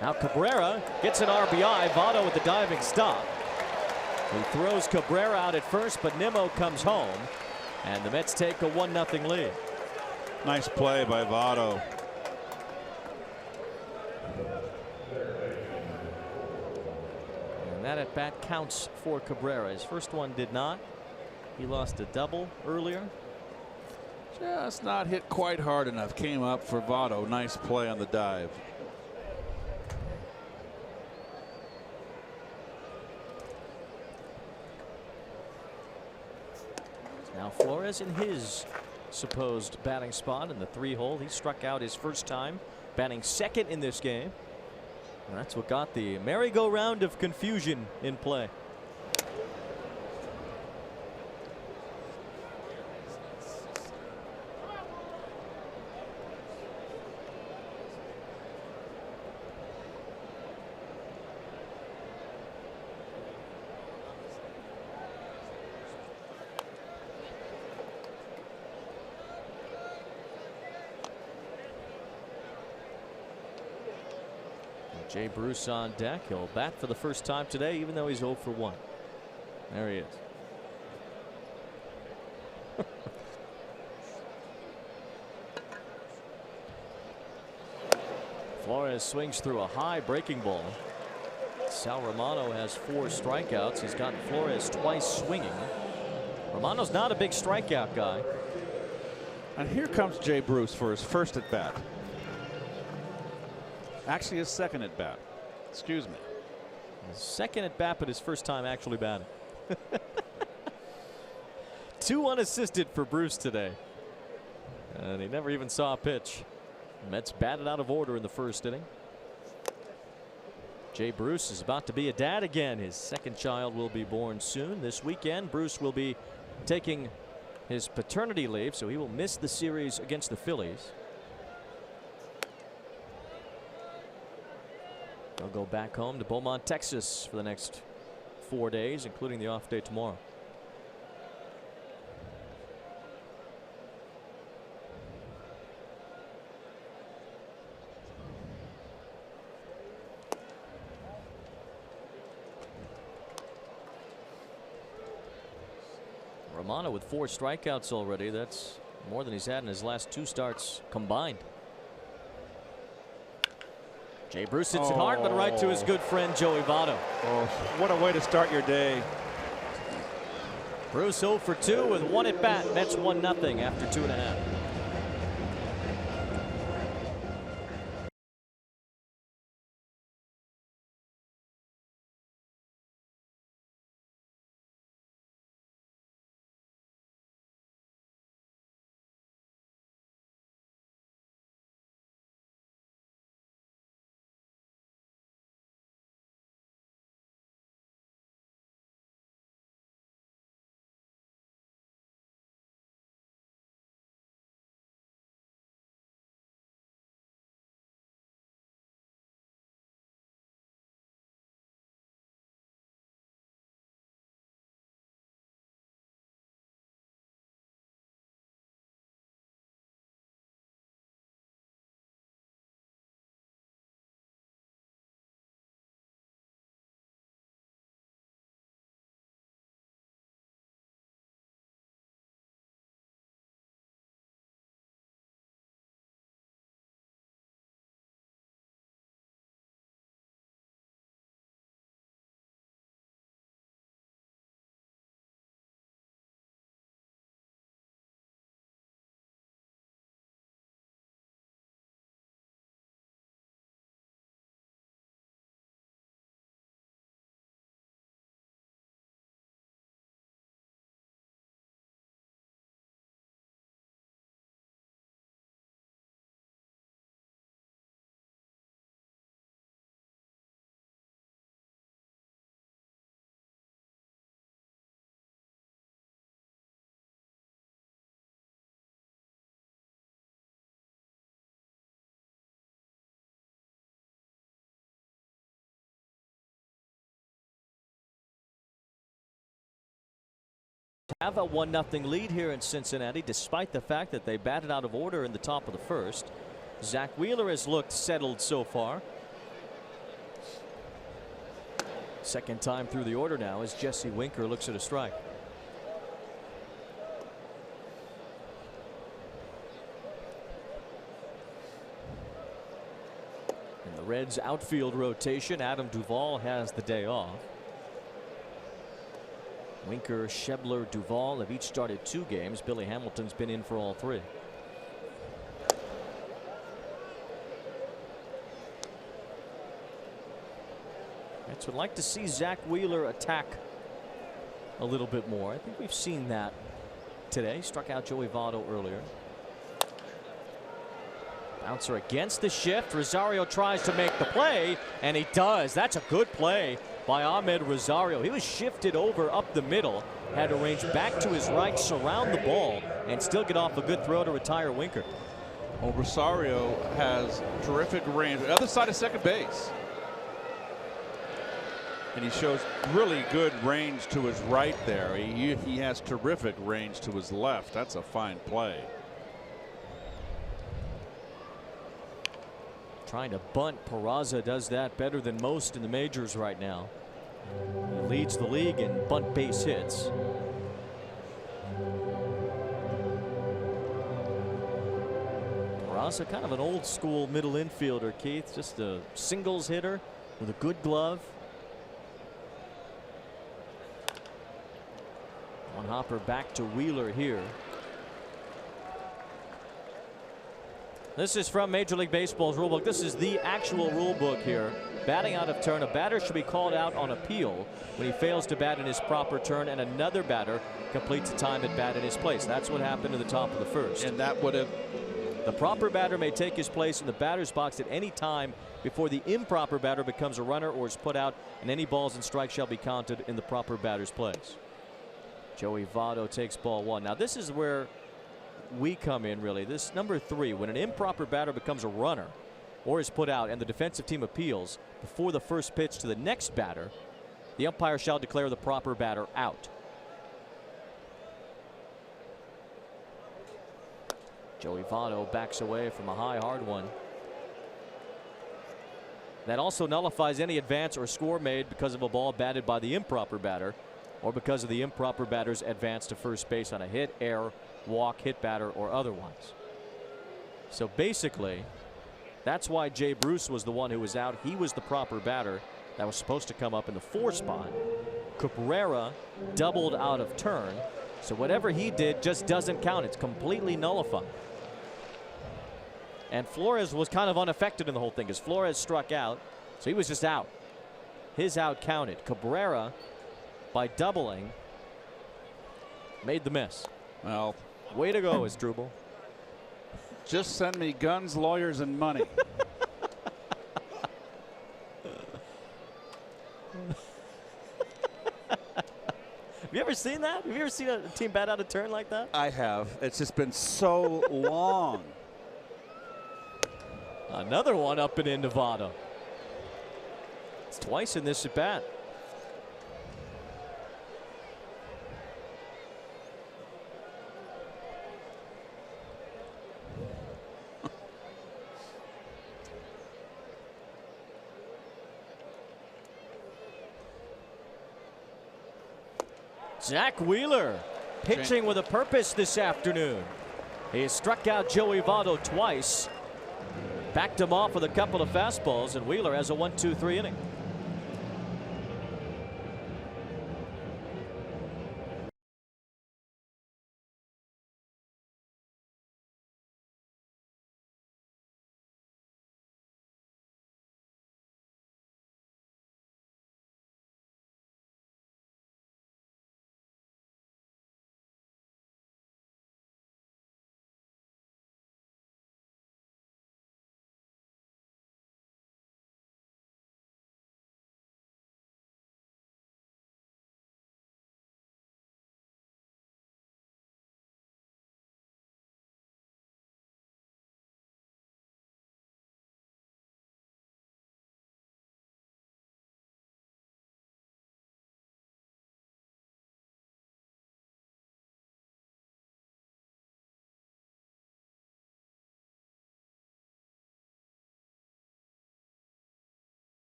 [SPEAKER 1] Now Cabrera gets an RBI. Votto with the diving stop. He throws Cabrera out at first, but Nimmo comes home, and the Mets take a 1-0 lead.
[SPEAKER 2] Nice play by Votto.
[SPEAKER 1] And that at bat counts for Cabrera. His first one did not. He lost a double earlier.
[SPEAKER 2] Just not hit quite hard enough. Came up for Votto. Nice play on the dive.
[SPEAKER 1] Now Flores in his supposed batting spot in the 3-hole. He struck out his first time, batting 2nd in this game. And that's what got the merry-go-round of confusion in play. Jay Bruce on deck. He'll bat for the first time today, even though he's 0 for 1. There he is. Flores swings through a high breaking ball. Sal Romano has 4 strikeouts. He's gotten Flores twice swinging. Romano's not a big strikeout guy.
[SPEAKER 2] And here comes Jay Bruce for his first at bat. Actually, his 2nd at bat. Excuse me.
[SPEAKER 1] His 2nd at bat, but his first time actually batting. 2 unassisted for Bruce today. And he never even saw a pitch. Mets batted out of order in the first inning. Jay Bruce is about to be a dad again. His 2nd child will be born soon. This weekend, Bruce will be taking his paternity leave, so he will miss the series against the Phillies. They'll go back home to Beaumont, Texas for the next 4 days, including the off day tomorrow. Romano with 4 strikeouts already. That's more than he's had in his last 2 starts combined. Jay Bruce hits it hard, but right to his good friend Joey Votto.
[SPEAKER 2] Oh, what a way to start your day.
[SPEAKER 1] Bruce 0 for 2 with 1 at bat. Mets 1-0 after 2.5. have a 1-0 lead here in Cincinnati, despite the fact that they batted out of order in the top of the first. Zach Wheeler has looked settled so far. Second time through the order now as Jesse Winker looks at a strike. In the Reds outfield rotation, Adam Duvall has the day off. Winker, Schebler, Duvall have each started 2 games. Billy Hamilton's been in for all 3. Mets would like to see Zach Wheeler attack a little bit more. I think we've seen that today. Struck out Joey Votto earlier. Bouncer against the shift. Rosario tries to make the play, and he does. That's a good play by Ahmed Rosario. He was shifted over up the middle, had to range back to his right, surround the ball, and still get off a good throw to retire Winker.
[SPEAKER 2] Well, Rosario has terrific range. The other side of second base. And he shows really good range to his right there. He has terrific range to his left. That's a fine play.
[SPEAKER 1] Trying to bunt. Peraza does that better than most in the majors right now. He leads the league in bunt base hits. Peraza, kind of an old school middle infielder, Keith. Just a singles hitter with a good glove. One hopper back to Wheeler here. This is from Major League Baseball's rulebook. This is the actual rulebook here. Batting out of turn. A batter should be called out on appeal when he fails to bat in his proper turn, and another batter completes a time at bat in his place. That's what happened in the top of the first.
[SPEAKER 2] And that would have.
[SPEAKER 1] The proper batter may take his place in the batter's box at any time before the improper batter becomes a runner or is put out, and any balls and strikes shall be counted in the proper batter's place. Joey Votto takes ball 1. Now this is where we come in, really. This number 3, when an improper batter becomes a runner or is put out and the defensive team appeals before the first pitch to the next batter, the umpire shall declare the proper batter out. Joey Votto backs away from a high, hard one. That also nullifies any advance or score made because of a ball batted by the improper batter, or because of the improper batter's advance to first base on a hit, error, walk, hit batter, or otherwise. So basically, that's why Jay Bruce was the one who was out. He was the proper batter that was supposed to come up in the 4 spot. Cabrera doubled out of turn, so whatever he did just doesn't count. It's completely nullified. And Flores was kind of unaffected in the whole thing because Flores struck out, so he was just out. His out counted. Cabrera, by doubling, made the miss.
[SPEAKER 2] Well,
[SPEAKER 1] way to go, Asdrubal.
[SPEAKER 2] Just send me guns, lawyers, and money.
[SPEAKER 1] Have you ever seen that? Have you ever seen a team bat out of turn like that?
[SPEAKER 2] I have. It's just been so long.
[SPEAKER 1] Another one up and in Nevada. It's twice in this at bat. Zach Wheeler pitching with a purpose this afternoon. He has struck out Joey Votto twice, backed him off with a couple of fastballs, and Wheeler has a 1-2-3 inning.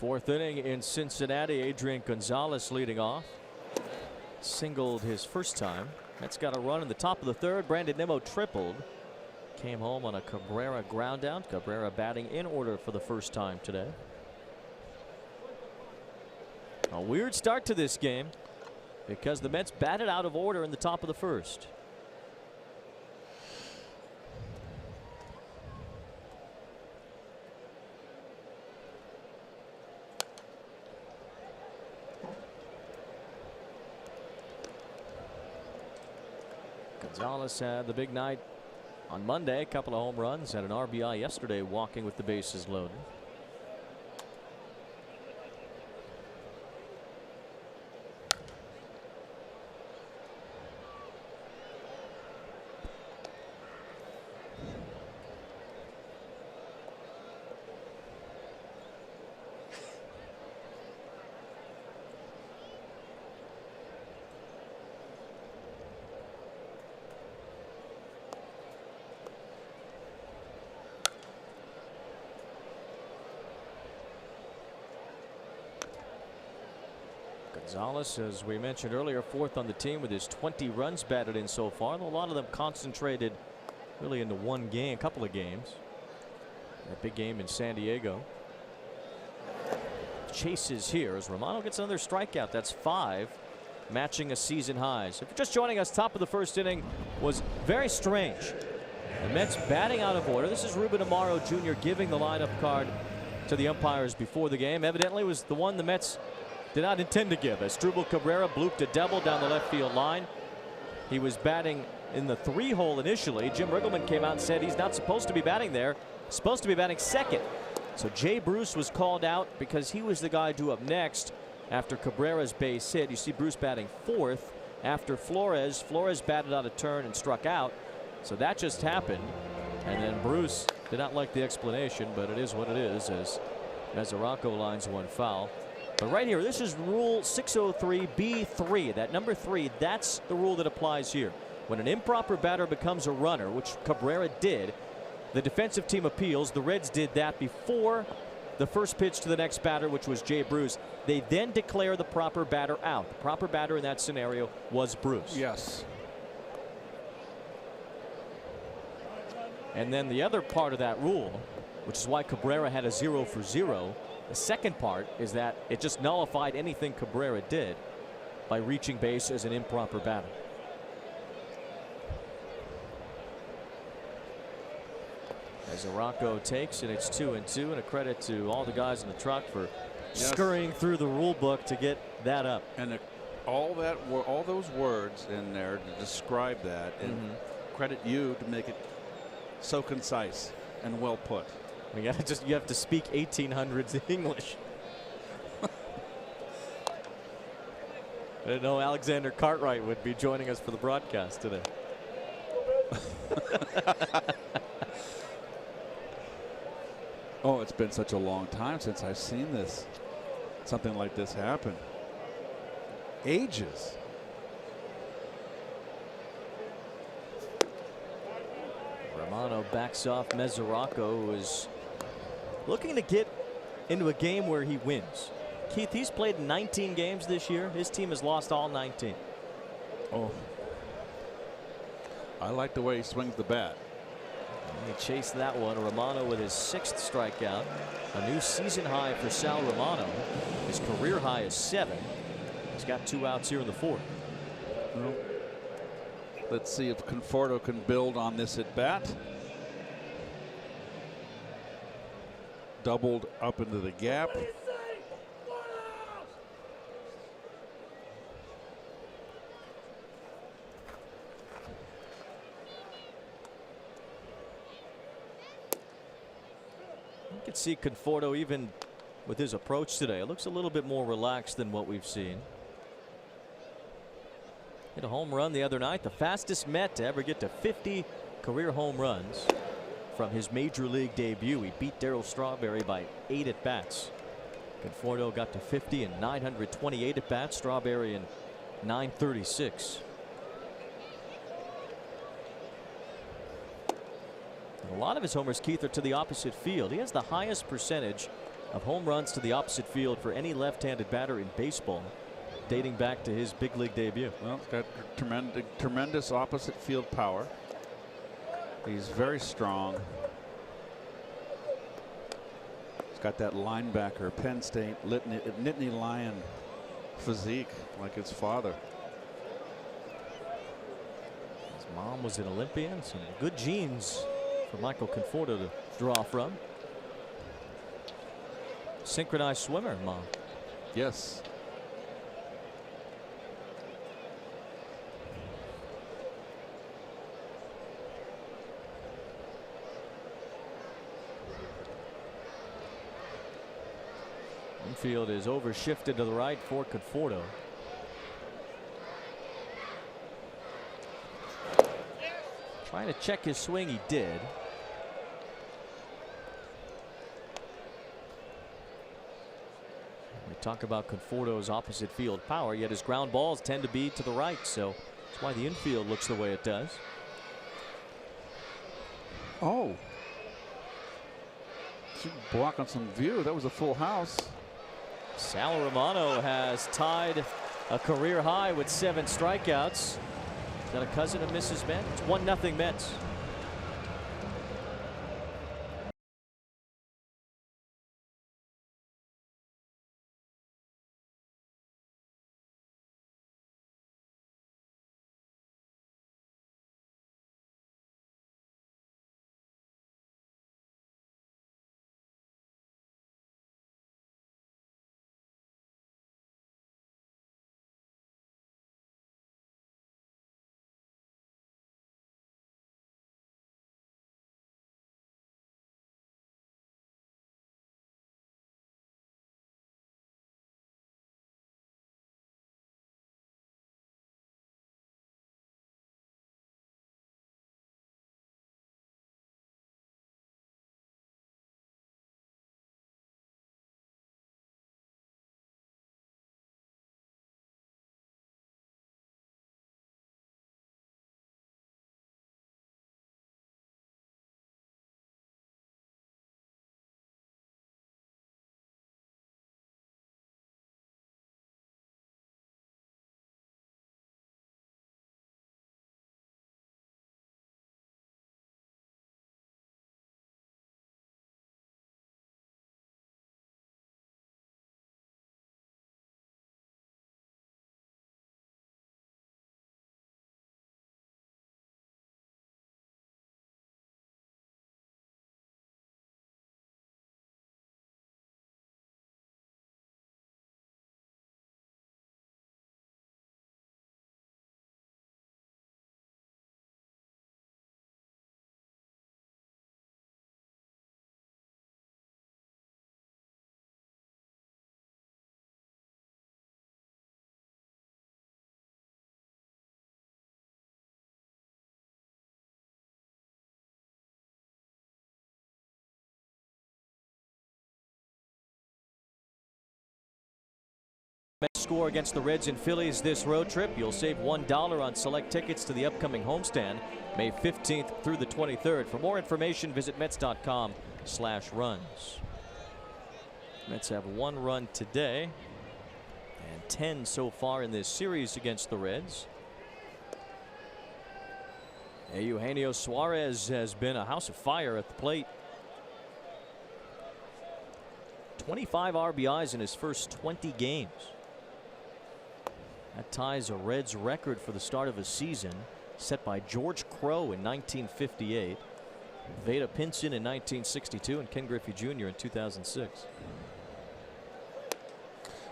[SPEAKER 1] Fourth inning in Cincinnati. Adrian Gonzalez leading off. Singled his first time. Mets got a run in the top of the third. Brandon Nimmo tripled. Came home on a Cabrera ground out. Cabrera batting in order for the first time today. A weird start to this game because the Mets batted out of order in the top of the first. Gonzalez had the big night on Monday. A couple of home runs, had an RBI yesterday, walking with the bases loaded. Gonzalez, as we mentioned earlier, fourth on the team with his 20 runs batted in so far. A lot of them concentrated really into one game, couple of games. That big game in San Diego. Chases here as Romano gets another strikeout. That's 5, matching a season high. So if you're just joining us, top of the first inning was very strange. The Mets batting out of order. This is Ruben Amaro Jr. giving the lineup card to the umpires before the game. Evidently was the one the Mets did not intend to give, as Asdrubal Cabrera blooped a double down the left field line. He was batting in the 3-hole initially. Jim Riggleman came out and said he's not supposed to be batting there, supposed to be batting second. So Jay Bruce was called out because he was the guy due up next after Cabrera's base hit. You see Bruce batting fourth after Flores. Flores batted out of turn and struck out. So that just happened. And then Bruce did not like the explanation, but it is what it is, as Mesoraco lines one foul. But right here, this is Rule 603B3. That number 3, that's the rule that applies here. When an improper batter becomes a runner, which Cabrera did, the defensive team appeals. The Reds did that before the first pitch to the next batter, which was Jay Bruce. They then declare the proper batter out. The proper batter in that scenario was Bruce.
[SPEAKER 2] Yes.
[SPEAKER 1] And then the other part of that rule, which is why Cabrera had a 0 for 0. The second part is that it just nullified anything Cabrera did by reaching base as an improper batter. As Mesoraco takes, and it's 2-2, and a credit to all the guys in the truck for scurrying through the rule book to get that up.
[SPEAKER 2] And all those words in there to describe that, and credit you to make it so concise and well put.
[SPEAKER 1] You have to speak 1800s English. I didn't know Alexander Cartwright would be joining us for the broadcast today.
[SPEAKER 2] Oh, it's been such a long time since I've seen something like this happen. Ages.
[SPEAKER 1] Romano backs off Mesoraco, who is looking to get into a game where he wins. Keith, he's played 19 games this year. His team has lost all 19.
[SPEAKER 2] Oh, I like the way he swings the bat.
[SPEAKER 1] He chased that one. Romano with his 6th strikeout. A new season high for Sal Romano. His career high is 7. He's got 2 outs here in the 4th.
[SPEAKER 2] Well, let's see if Conforto can build on this at bat. Doubled up into the gap.
[SPEAKER 1] You can see Conforto even with his approach today. It looks a little bit more relaxed than what we've seen. Hit a home run the other night, the fastest Met to ever get to 50 career home runs from his major league debut. He beat Darryl Strawberry by 8 at bats. Conforto got to 50 in 928 at bats. Strawberry in 936. And a lot of his homers, Keith, are to the opposite field. He has the highest percentage of home runs to the opposite field for any left-handed batter in baseball, dating back to his big league debut.
[SPEAKER 2] Well, he's got tremendous opposite field power. He's very strong. He's got that linebacker, Penn State, Nittany Lion physique like his father.
[SPEAKER 1] His mom was an Olympian, some good genes for Michael Conforto to draw from. Synchronized swimmer, mom.
[SPEAKER 2] Yes.
[SPEAKER 1] Infield is overshifted to the right for Conforto. Trying to check his swing, he did. We talk about Conforto's opposite field power, yet his ground balls tend to be to the right, so that's why the infield looks the way it does.
[SPEAKER 2] Oh. Blocking some view. That was a full house.
[SPEAKER 1] Sal Romano has tied a career high with 7 strikeouts. Got a cousin of Mrs. Met. It's 1-0 Mets. Mets score against the Reds and Phillies this road trip. You'll save $1 on select tickets to the upcoming homestand May 15th through the 23rd. For more information, visit Mets.com/runs. Mets have 1 run today and 10 so far in this series against the Reds. Eugenio Suarez has been a house of fire at the plate. 25 RBIs in his first 20 games. That ties a Reds record for the start of a season set by George Crowe in 1958, Veda Pinson in 1962, and Ken Griffey Jr. in 2006.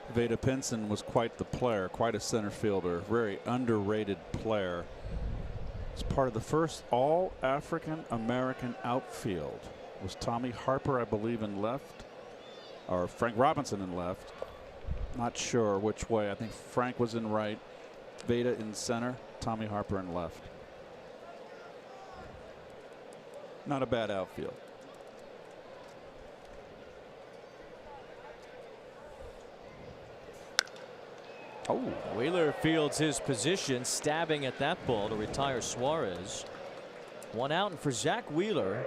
[SPEAKER 2] Veda Pinson was quite the player, quite a center fielder, very underrated player. He's part of the first all African American outfield. It was Tommy Harper, I believe, in left, or Frank Robinson in left. Not sure which way. I think Frank was in right, Veda in center, Tommy Harper in left. Not a bad outfield.
[SPEAKER 1] Oh, Wheeler fields his position, stabbing at that ball to retire Suarez. 1 out, and for Zach Wheeler,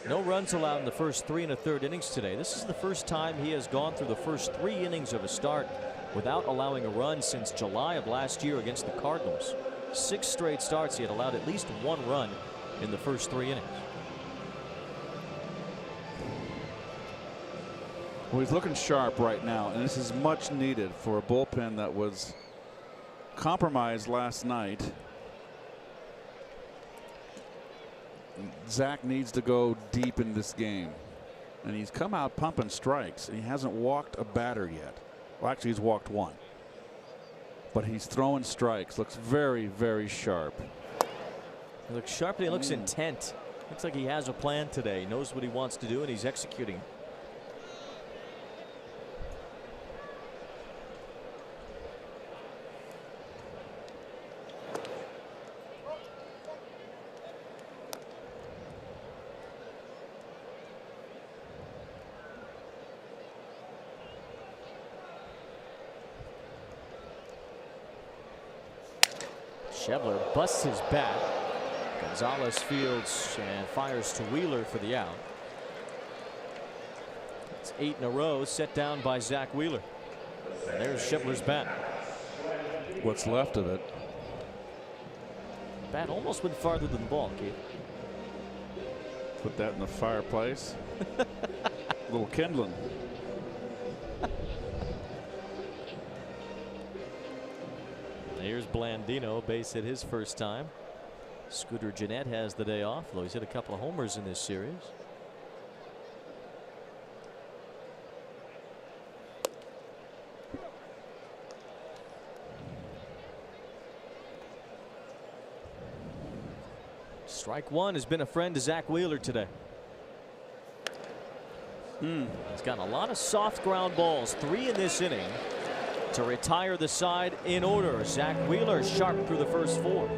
[SPEAKER 1] No runs allowed in the first 3 1/3 innings today. This is the first time he has gone through the first 3 innings of a start without allowing a run since July of last year against the Cardinals. 6 straight starts he had allowed at least 1 run in the first 3 innings.
[SPEAKER 2] Well, he's looking sharp right now, and this is much needed for a bullpen that was compromised last night. Zach needs to go deep in this game, and he's come out pumping strikes, and he hasn't walked a batter yet. Well, actually, he's walked 1, but he's throwing strikes. Looks very, very sharp.
[SPEAKER 1] He looks sharp and he looks intent. Looks like he has a plan today. He knows what he wants to do, and he's executing. Schebler busts his bat. Gonzalez fields and fires to Wheeler for the out. It's 8 in a row set down by Zach Wheeler. And there's Schebler's bat.
[SPEAKER 2] What's left of it.
[SPEAKER 1] Bat almost went farther than the ball, Keith.
[SPEAKER 2] Put that in the fireplace. A little kindling.
[SPEAKER 1] Here's Blandino, base hit his first time. Scooter Gennett has the day off, though he's hit a couple of homers in this series. Strike 1 has been a friend to Zach Wheeler today. He's gotten a lot of soft ground balls, 3 in this inning, to retire the side in order. Zach Wheeler sharp through the first 4.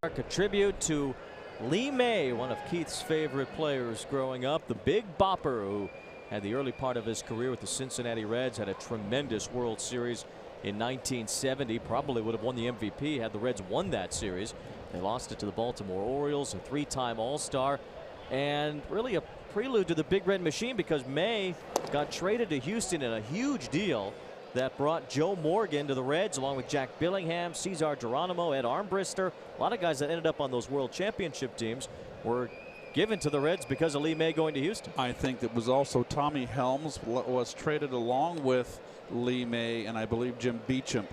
[SPEAKER 1] A tribute to Lee May, one of Keith's favorite players growing up, the Big Bopper, who had the early part of his career with the Cincinnati Reds, had a tremendous World Series in 1970. Probably would have won the MVP had the Reds won that series. They lost it to the Baltimore Orioles, a 3-time All-Star, and really a prelude to the Big Red Machine, because May got traded to Houston in a huge deal that brought Joe Morgan to the Reds, along with Jack Billingham, Cesar Geronimo, Ed Armbrister. A lot of guys that ended up on those World Championship teams were given to the Reds because of Lee May going to Houston.
[SPEAKER 2] I think it was also Tommy Helms was traded along with Lee May and I believe Jim Beecham.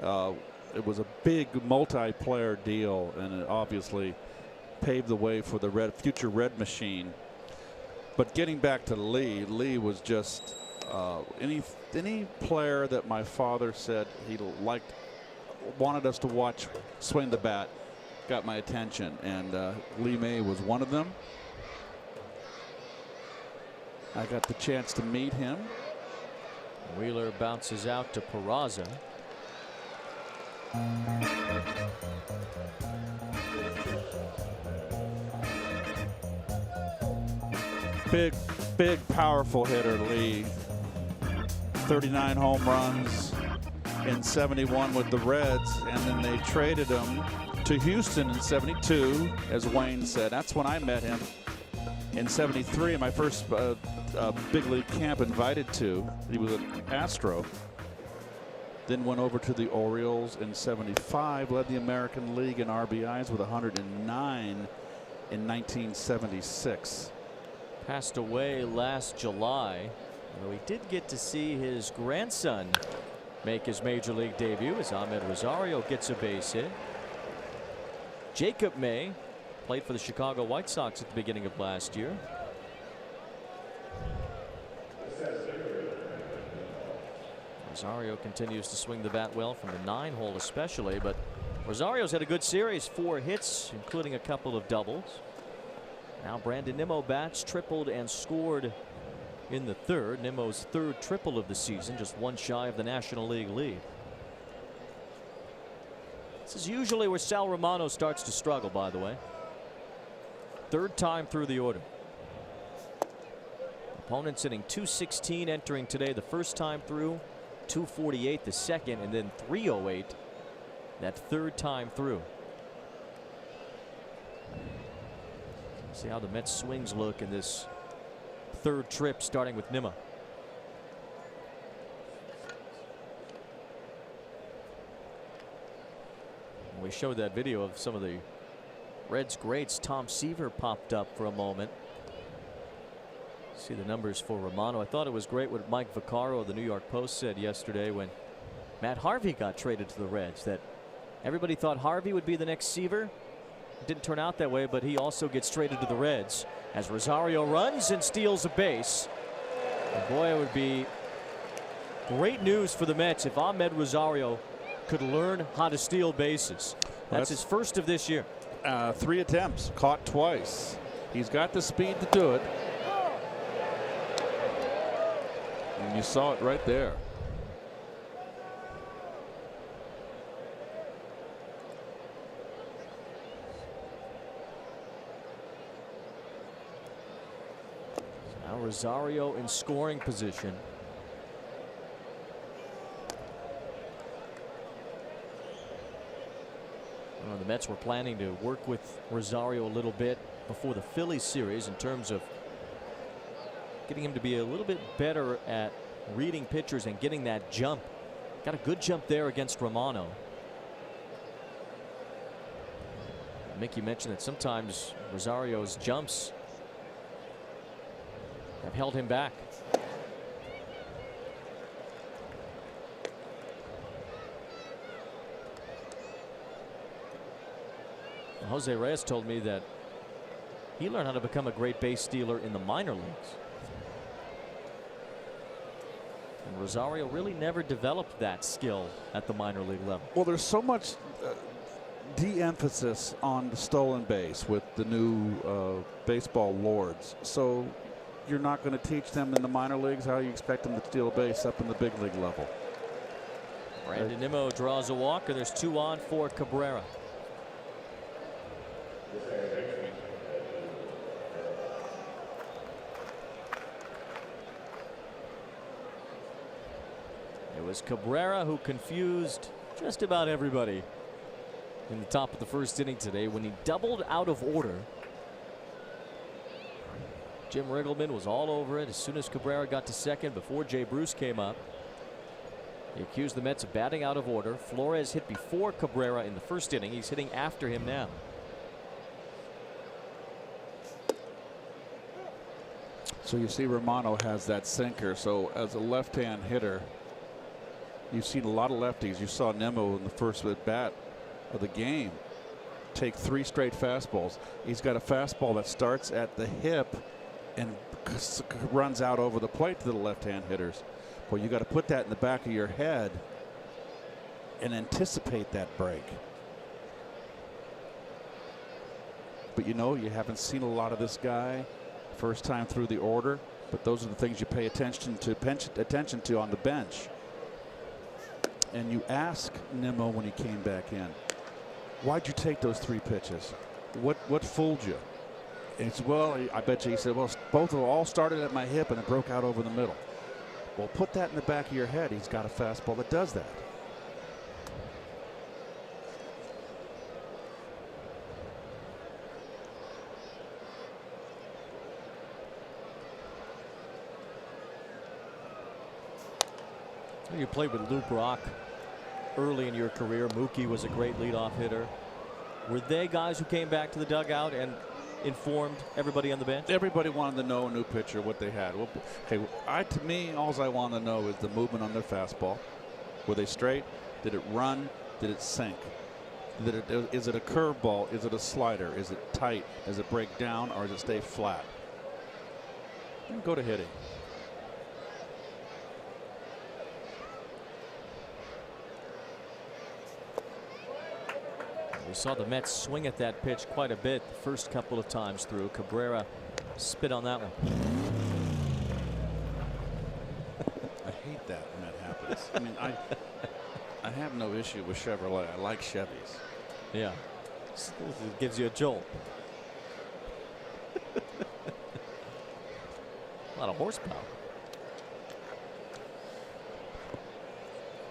[SPEAKER 2] It was a big multi-player deal, and it obviously paved the way for the future Red Machine. But getting back to Lee was just Any player that my father said he wanted us to watch swing the bat got my attention, and Lee May was one of them. I got the chance to meet him.
[SPEAKER 1] Wheeler bounces out to Peraza.
[SPEAKER 2] Big, powerful hitter, Lee. 39 home runs in 71 with the Reds, and then they traded him to Houston in 72, as Wayne said. That's when I met him in 73, my first big league camp invited to. He was an Astro. Then went over to the Orioles in 75, led the American League in RBIs with 109 in 1976.
[SPEAKER 1] Passed away last July, although he did get to see his grandson make his major league debut as Ahmed Rosario gets a base hit. Jacob May played for the Chicago White Sox at the beginning of last year. Rosario continues to swing the bat well from the 9-hole especially, but Rosario's had a good series, 4 hits, including a couple of doubles. Now Brandon Nimmo bats, tripled and scored in the 3rd. Nimmo's 3rd triple of the season, just one shy of the National League lead. This is usually where Sal Romano starts to struggle, by the way. 3rd time through the order. Opponents hitting .216 entering today the first time through, .248 the second, and then .308 that 3rd time through. See how the Mets swings look in this 3rd trip, starting with Nimmo. We showed that video of some of the Reds greats. Tom Seaver popped up for a moment. See the numbers for Romano. I thought it was great what Mike Vaccaro of the New York Post said yesterday when Matt Harvey got traded to the Reds, that everybody thought Harvey would be the next Seaver. It didn't turn out that way, but he also gets traded to the Reds as Rosario runs and steals a base. And boy, it would be great news for the Mets if Ahmed Rosario could learn how to steal bases. That's his first of this year.
[SPEAKER 2] 3 attempts, caught twice. He's got the speed to do it. And you saw it right there.
[SPEAKER 1] Now Rosario in scoring position. Well, the Mets were planning to work with Rosario a little bit before the Phillies series in terms of getting him to be a little bit better at reading pitchers and getting that jump. Got a good jump there against Romano. Mickey mentioned that sometimes Rosario's jumps have held him back. Jose Reyes told me that he learned how to become a great base stealer in the minor leagues. And Rosario really never developed that skill at the minor league level.
[SPEAKER 2] Well, there's so much de-emphasis on the stolen base with the new baseball lords. So you're not going to teach them in the minor leagues how you expect them to steal a base up in the big league level.
[SPEAKER 1] Brandon Nimmo draws a walk, and there's 2 on for Cabrera. It was Cabrera who confused just about everybody in the top of the first inning today when he doubled out of order. Jim Riggleman was all over it as soon as Cabrera got to second before Jay Bruce came up. He accused the Mets of batting out of order. Flores hit before Cabrera in the first inning. He's hitting after him now.
[SPEAKER 2] So you see Romano has that sinker. So as a left-hand hitter, you've seen a lot of lefties. You saw Nimmo in the first at bat of the game take 3 straight fastballs. He's got a fastball that starts at the hip and runs out over the plate to the left-hand hitters. Well, you got to put that in the back of your head and anticipate that break. But you know, you haven't seen a lot of this guy first time through the order, but those are the things you pay attention to on the bench. And you ask Nimmo when he came back in, why'd you take those 3 pitches? What fooled you? And he said, well, I bet you, he said, well, both of them all started at my hip and it broke out over the middle. Well, put that in the back of your head. He's got a fastball that does that.
[SPEAKER 1] You played with Luke Rock early in your career. Mookie was a great leadoff hitter. Were they guys who came back to the dugout and informed everybody on the bench?
[SPEAKER 2] Everybody wanted to know, a new pitcher, what they had. Well, hey, to me, all I want to know is the movement on their fastball. Were they straight? Did it run? Did it sink? Is it a curveball? Is it a slider? Is it tight? Does it break down, or does it stay flat? And go to hitting.
[SPEAKER 1] We saw the Mets swing at that pitch quite a bit the first couple of times through. Cabrera spit on that one.
[SPEAKER 2] I hate that when that happens. I mean, I have no issue with Chevrolet. I like Chevys.
[SPEAKER 1] Yeah. It gives you a jolt. A lot of horsepower.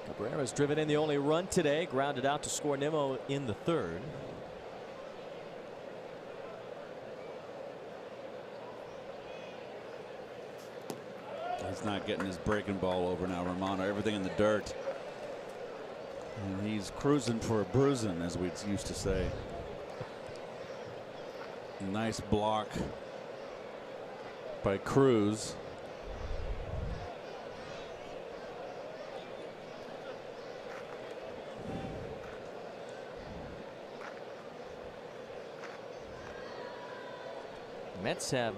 [SPEAKER 1] Cabrera's driven in the only run today, grounded out to score Nimmo in the 3rd.
[SPEAKER 2] He's not getting his breaking ball over now, Romano. Everything in the dirt. And he's cruising for a bruising, as we used to say. Nice block by Cruz.
[SPEAKER 1] Mets have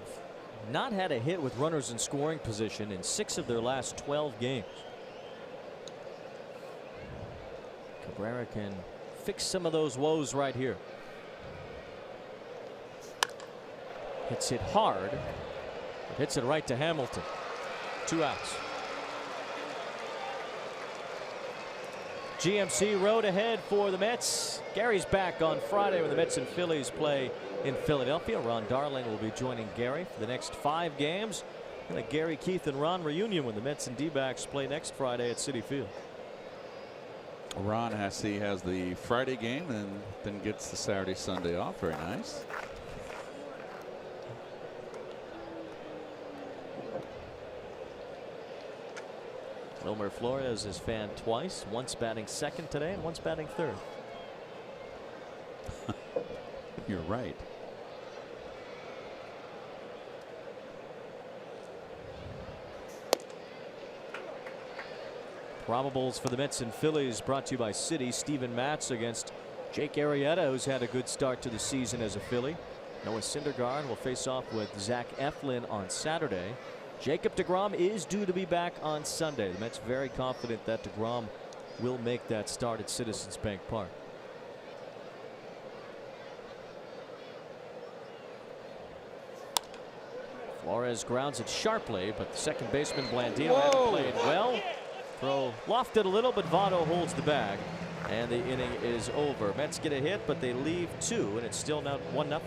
[SPEAKER 1] not had a hit with runners in scoring position in 6 of their last 12 games. Cabrera can fix some of those woes right here. Hits it hard, but hits it right to Hamilton. 2 outs. GMC road ahead for the Mets. Gary's back on Friday when the Mets and Phillies play in Philadelphia. Ron Darling will be joining Gary for the next 5 games. And a Gary, Keith, and Ron reunion when the Mets and D-backs play next Friday at Citi Field.
[SPEAKER 2] Ron has the Friday game and then gets the Saturday, Sunday off. Very nice.
[SPEAKER 1] Wilmer Flores is fanned twice, once batting 2nd today and once batting 3rd.
[SPEAKER 2] You're right.
[SPEAKER 1] Probables for the Mets and Phillies brought to you by Citi. Steven Matz against Jake Arrieta, who's had a good start to the season as a Philly. Noah Syndergaard will face off with Zach Eflin on Saturday. Jacob deGrom is due to be back on Sunday. The Mets very confident that deGrom will make that start at Citizens Bank Park. Flores grounds it sharply, but the second baseman Blandino hadn't played well. Throw lofted a little, but Votto holds the bag, and the inning is over. Mets get a hit, but they leave 2, and it's still now 1-0.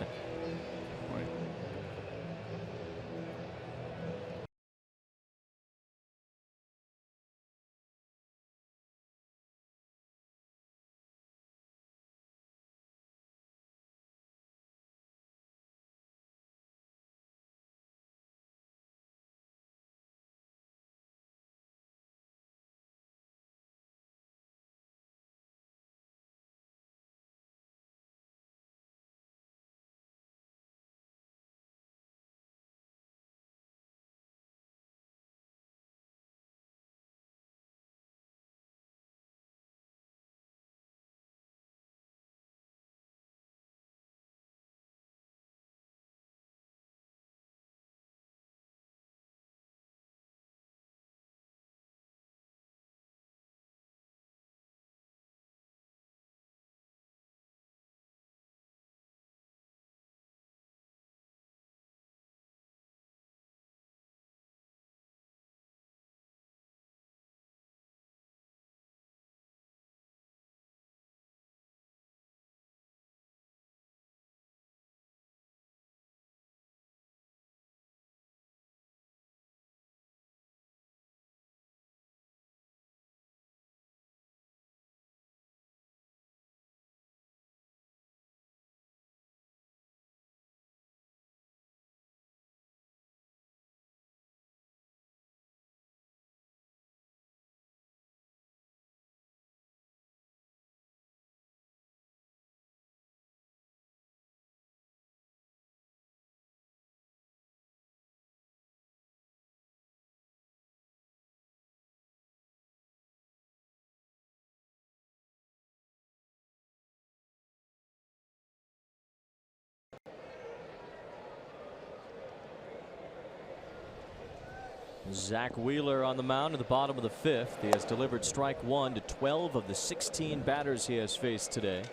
[SPEAKER 1] Zach Wheeler on the mound in the bottom of the 5th. He has delivered strike 1 to 12 of the 16 batters he has faced today.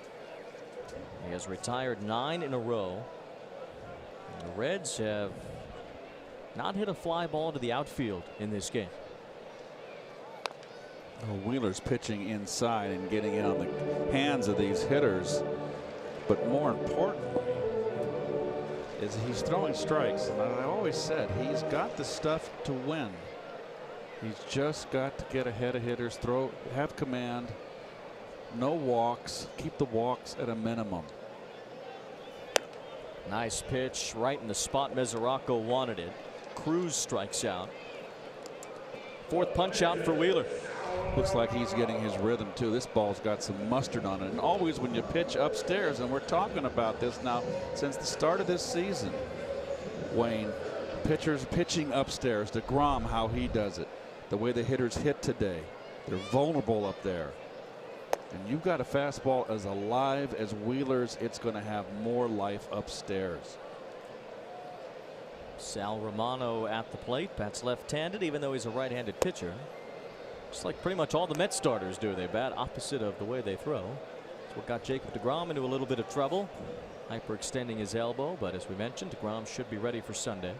[SPEAKER 1] He has retired 9 in a row. And the Reds have not hit a fly ball to the outfield in this game.
[SPEAKER 2] Wheeler's pitching inside and getting in on the hands of these hitters. But more importantly is he's throwing strikes. And I always said he's got the stuff to win. He's just got to get ahead of hitters, have command, no walks, keep the walks at a minimum.
[SPEAKER 1] Nice pitch right in the spot Mesoraco wanted it. Cruz strikes out. 4th punch out for Wheeler.
[SPEAKER 2] Looks like he's getting his rhythm too. This ball's got some mustard on it. And always when you pitch upstairs, and we're talking about this now since the start of this season, Wayne, pitchers pitching upstairs, DeGrom, how he does it, the way the hitters hit today, they're vulnerable up there. And you've got a fastball as alive as Wheeler's, it's going to have more life upstairs.
[SPEAKER 1] Sal Romano at the plate. Bats left-handed, even though he's a right-handed pitcher. Just like pretty much all the Mets starters do. They bat opposite of the way they throw. That's what got Jacob deGrom into a little bit of trouble. Hyperextending his elbow, but as we mentioned, deGrom should be ready for Sunday.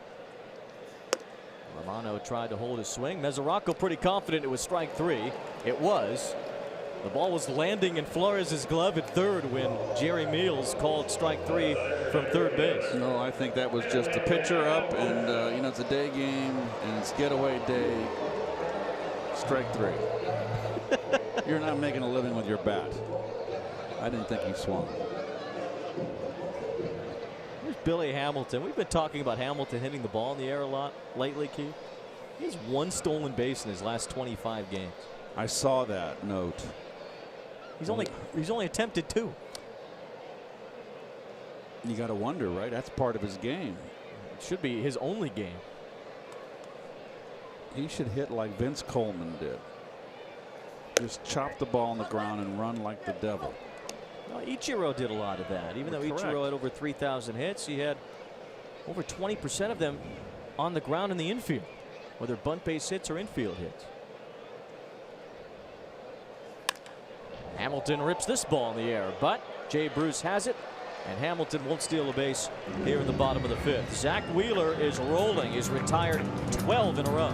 [SPEAKER 1] Romano tried to hold his swing. Mesoraco pretty confident it was strike 3. It was. The ball was landing in Flores' glove at third when Jerry Meals called strike 3 from third base.
[SPEAKER 2] No, I think that was just the pitcher up, and you know, it's a day game and it's getaway day. Strike 3. You're not making a living with your bat. I didn't think he swung.
[SPEAKER 1] Here's Billy Hamilton. We've been talking about Hamilton hitting the ball in the air a lot lately, Keith. He has 1 stolen base in his last 25 games.
[SPEAKER 2] I saw that note.
[SPEAKER 1] He's only attempted 2.
[SPEAKER 2] You got to wonder, right? That's part of his game.
[SPEAKER 1] It should be his only game.
[SPEAKER 2] He should hit like Vince Coleman did. Just chop the ball on the ground and run like the devil.
[SPEAKER 1] Well, Ichiro did a lot of that. Even though Ichiro had over 3,000 hits, he had over 20% of them on the ground in the infield, whether bunt base hits or infield hits. Hamilton rips this ball in the air, but Jay Bruce has it, and Hamilton won't steal a base here in the bottom of the 5th. Zach Wheeler is rolling. He's retired 12 in a row.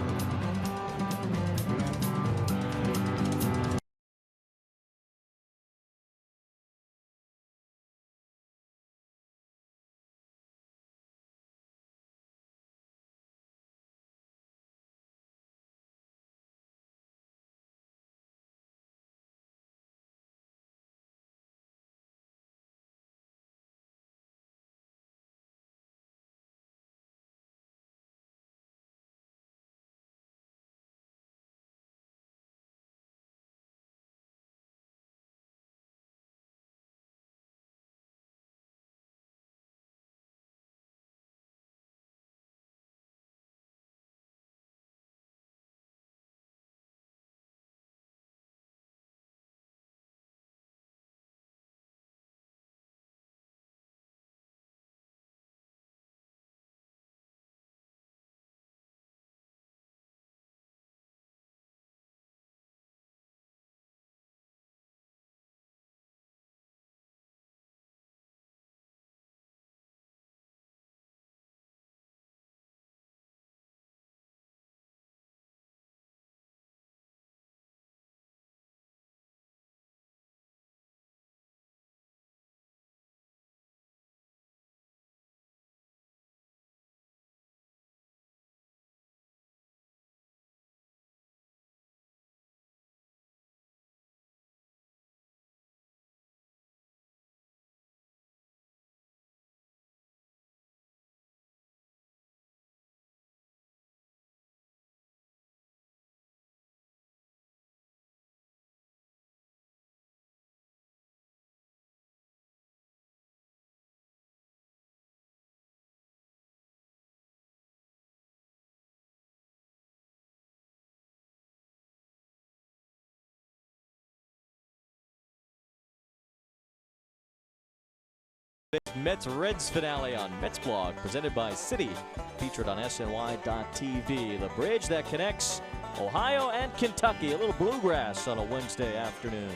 [SPEAKER 1] Mets Reds finale on Mets Blog, presented by Citi, featured on SNY.TV. The bridge that connects Ohio and Kentucky. A little bluegrass on a Wednesday afternoon.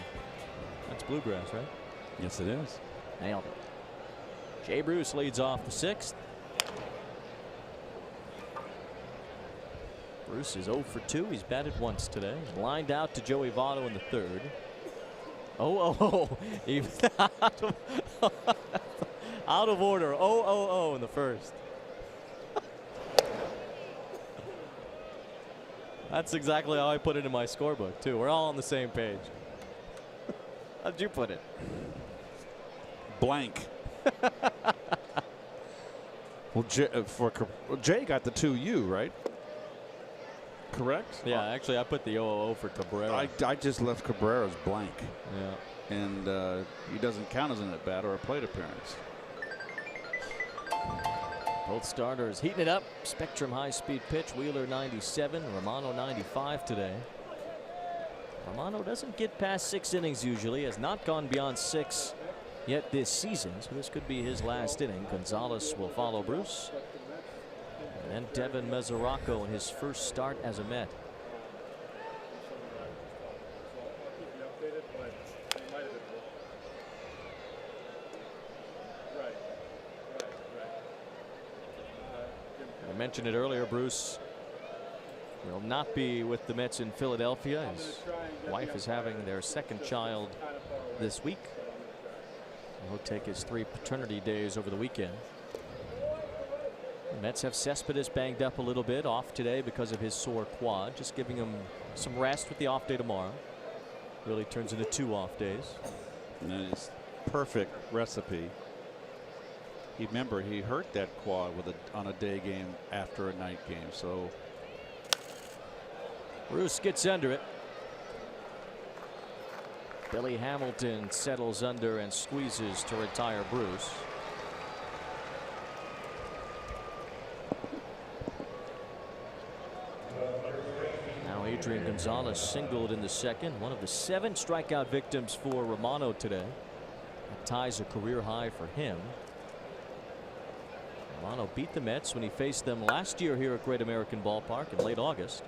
[SPEAKER 1] That's bluegrass, right?
[SPEAKER 2] Yes, it is.
[SPEAKER 1] Nailed it. Jay Bruce leads off the 6th. Bruce is 0 for 2. He's batted once today. Lined out to Joey Votto in the 3rd. Even out of order. 0-0-0 in the 1st. That's exactly how I put it in my scorebook, too. We're all on the same page. How'd you put it?
[SPEAKER 2] Blank. Well, Jay got the 2U, right? Correct?
[SPEAKER 1] Yeah, actually, I put the 0-0 for Cabrera.
[SPEAKER 2] I just left Cabrera's blank.
[SPEAKER 1] Yeah.
[SPEAKER 2] And he doesn't count as an at-bat or a plate appearance.
[SPEAKER 1] Both starters heating it up. Spectrum high-speed pitch. Wheeler 97, Romano 95 today. Romano doesn't get past 6 innings usually. Has not gone beyond 6 yet this season, so this could be his last inning. Gonzalez will follow Bruce. And then Devin Mesoraco in his first start as a Met. I mentioned it earlier, Bruce will not be with the Mets in Philadelphia. His wife is having their 2nd child this week. He'll take his 3 paternity days over the weekend. The Mets have Cespedes banged up a little bit, off today because of his sore quad. Just giving him some rest with the off day tomorrow. Really turns into 2 off days.
[SPEAKER 2] And that is perfect recipe. Remember, he hurt that quad on a day game after a night game. So
[SPEAKER 1] Bruce gets under it. Billy Hamilton settles under and squeezes to retire Bruce. Now Adrian Gonzalez singled in the 2nd. One of the 7 strikeout victims for Romano today. That ties a career high for him. Romano beat the Mets when he faced them last year here at Great American Ballpark in late August.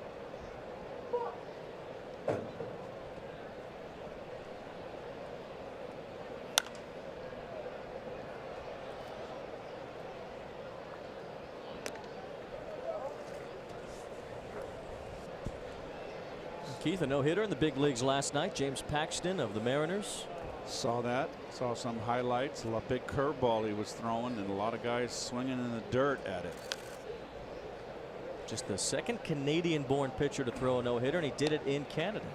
[SPEAKER 1] Keith, a no-hitter in the big leagues last night. James Paxton of the Mariners.
[SPEAKER 2] saw that. Saw some highlights. A big curveball he was throwing, and a lot of guys swinging in the dirt at it.
[SPEAKER 1] Just the 2nd Canadian-born pitcher to throw a no-hitter, and he did it in Canada.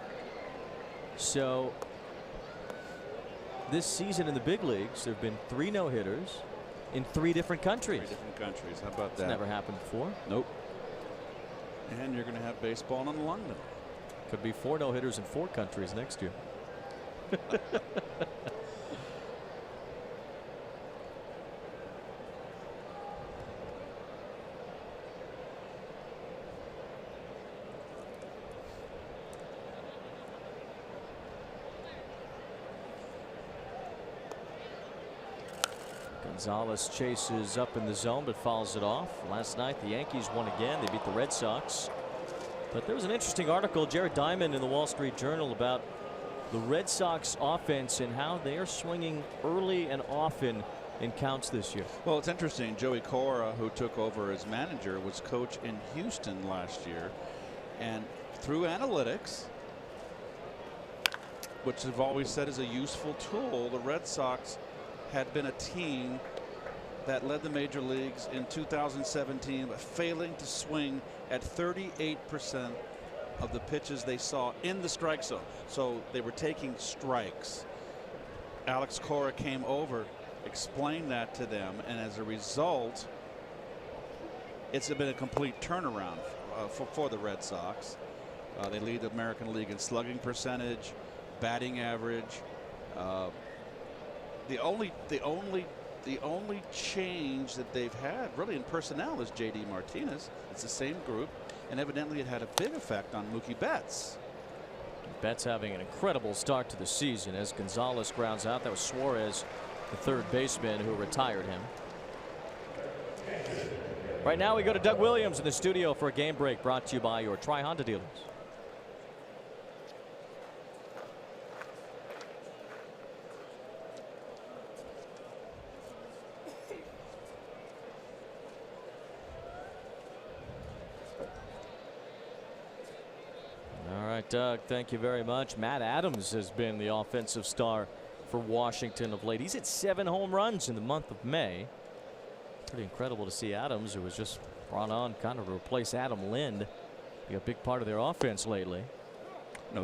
[SPEAKER 1] So this season in the big leagues, there have been 3 no-hitters in 3 different countries.
[SPEAKER 2] 3 different countries. How about that?
[SPEAKER 1] It's never happened before.
[SPEAKER 2] Nope. And you're going to have baseball in London.
[SPEAKER 1] Could be 4 no-hitters in 4 countries next year. Gonzalez chases up in the zone but fouls it off. Last night the Yankees won again. They beat the Red Sox. But there was an interesting article, Jared Diamond in the Wall Street Journal, about the Red Sox offense and how they are swinging early and often in counts this year.
[SPEAKER 2] Well, it's interesting. Joey Cora, who took over as manager, was coach in Houston last year. And through analytics, which I've always said is a useful tool, the Red Sox had been a team that led the major leagues in 2017, but failing to swing at 38% of the pitches they saw in the strike zone. So they were taking strikes. Alex Cora came over, explained that to them, and as a result, it's been a complete turnaround for the Red Sox. They lead the American League in slugging percentage, batting average. The only change that they've had really in personnel is J.D. Martinez. It's the same group, and evidently it had a big effect on Mookie Betts.
[SPEAKER 1] Betts having an incredible start to the season as Gonzalez grounds out. That was Suarez the third baseman who retired him. Right now we go to Doug Williams in the studio for a game break brought to you by your Tri-Honda dealers. All right, Doug, thank you very much. Matt Adams has been the offensive star for Washington of late. He's hit 7 home runs in the month of May. Pretty incredible to see Adams, who was just brought on kind of to replace Adam Lind, be a big part of their offense lately.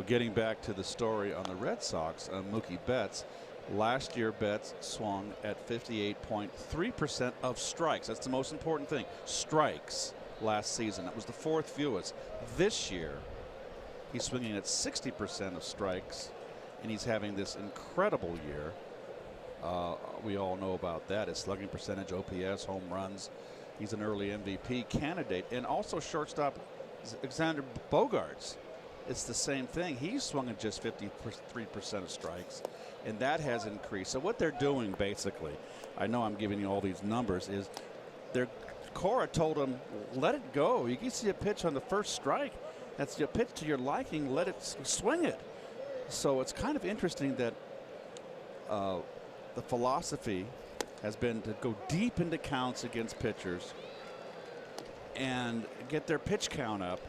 [SPEAKER 2] Getting back to the story on the Red Sox, Mookie Betts. Last year, Betts swung at 58.3% of strikes. That's the most important thing. Strikes last season. That was the 4th fewest. This year, he's swinging at 60% of strikes, and he's having this incredible year. We all know about that. His slugging percentage, OPS, home runs. He's an early MVP candidate. And also shortstop Alexander Bogaerts. It's the same thing. He's swung at just 53% of strikes, and that has increased. So what they're doing, basically, I know I'm giving you all these numbers, is Cora told him, let it go. You can see a pitch on the first strike. That's your pitch to your liking. Let it swing it. So it's kind of interesting that the philosophy has been to go deep into counts against pitchers and get their pitch count up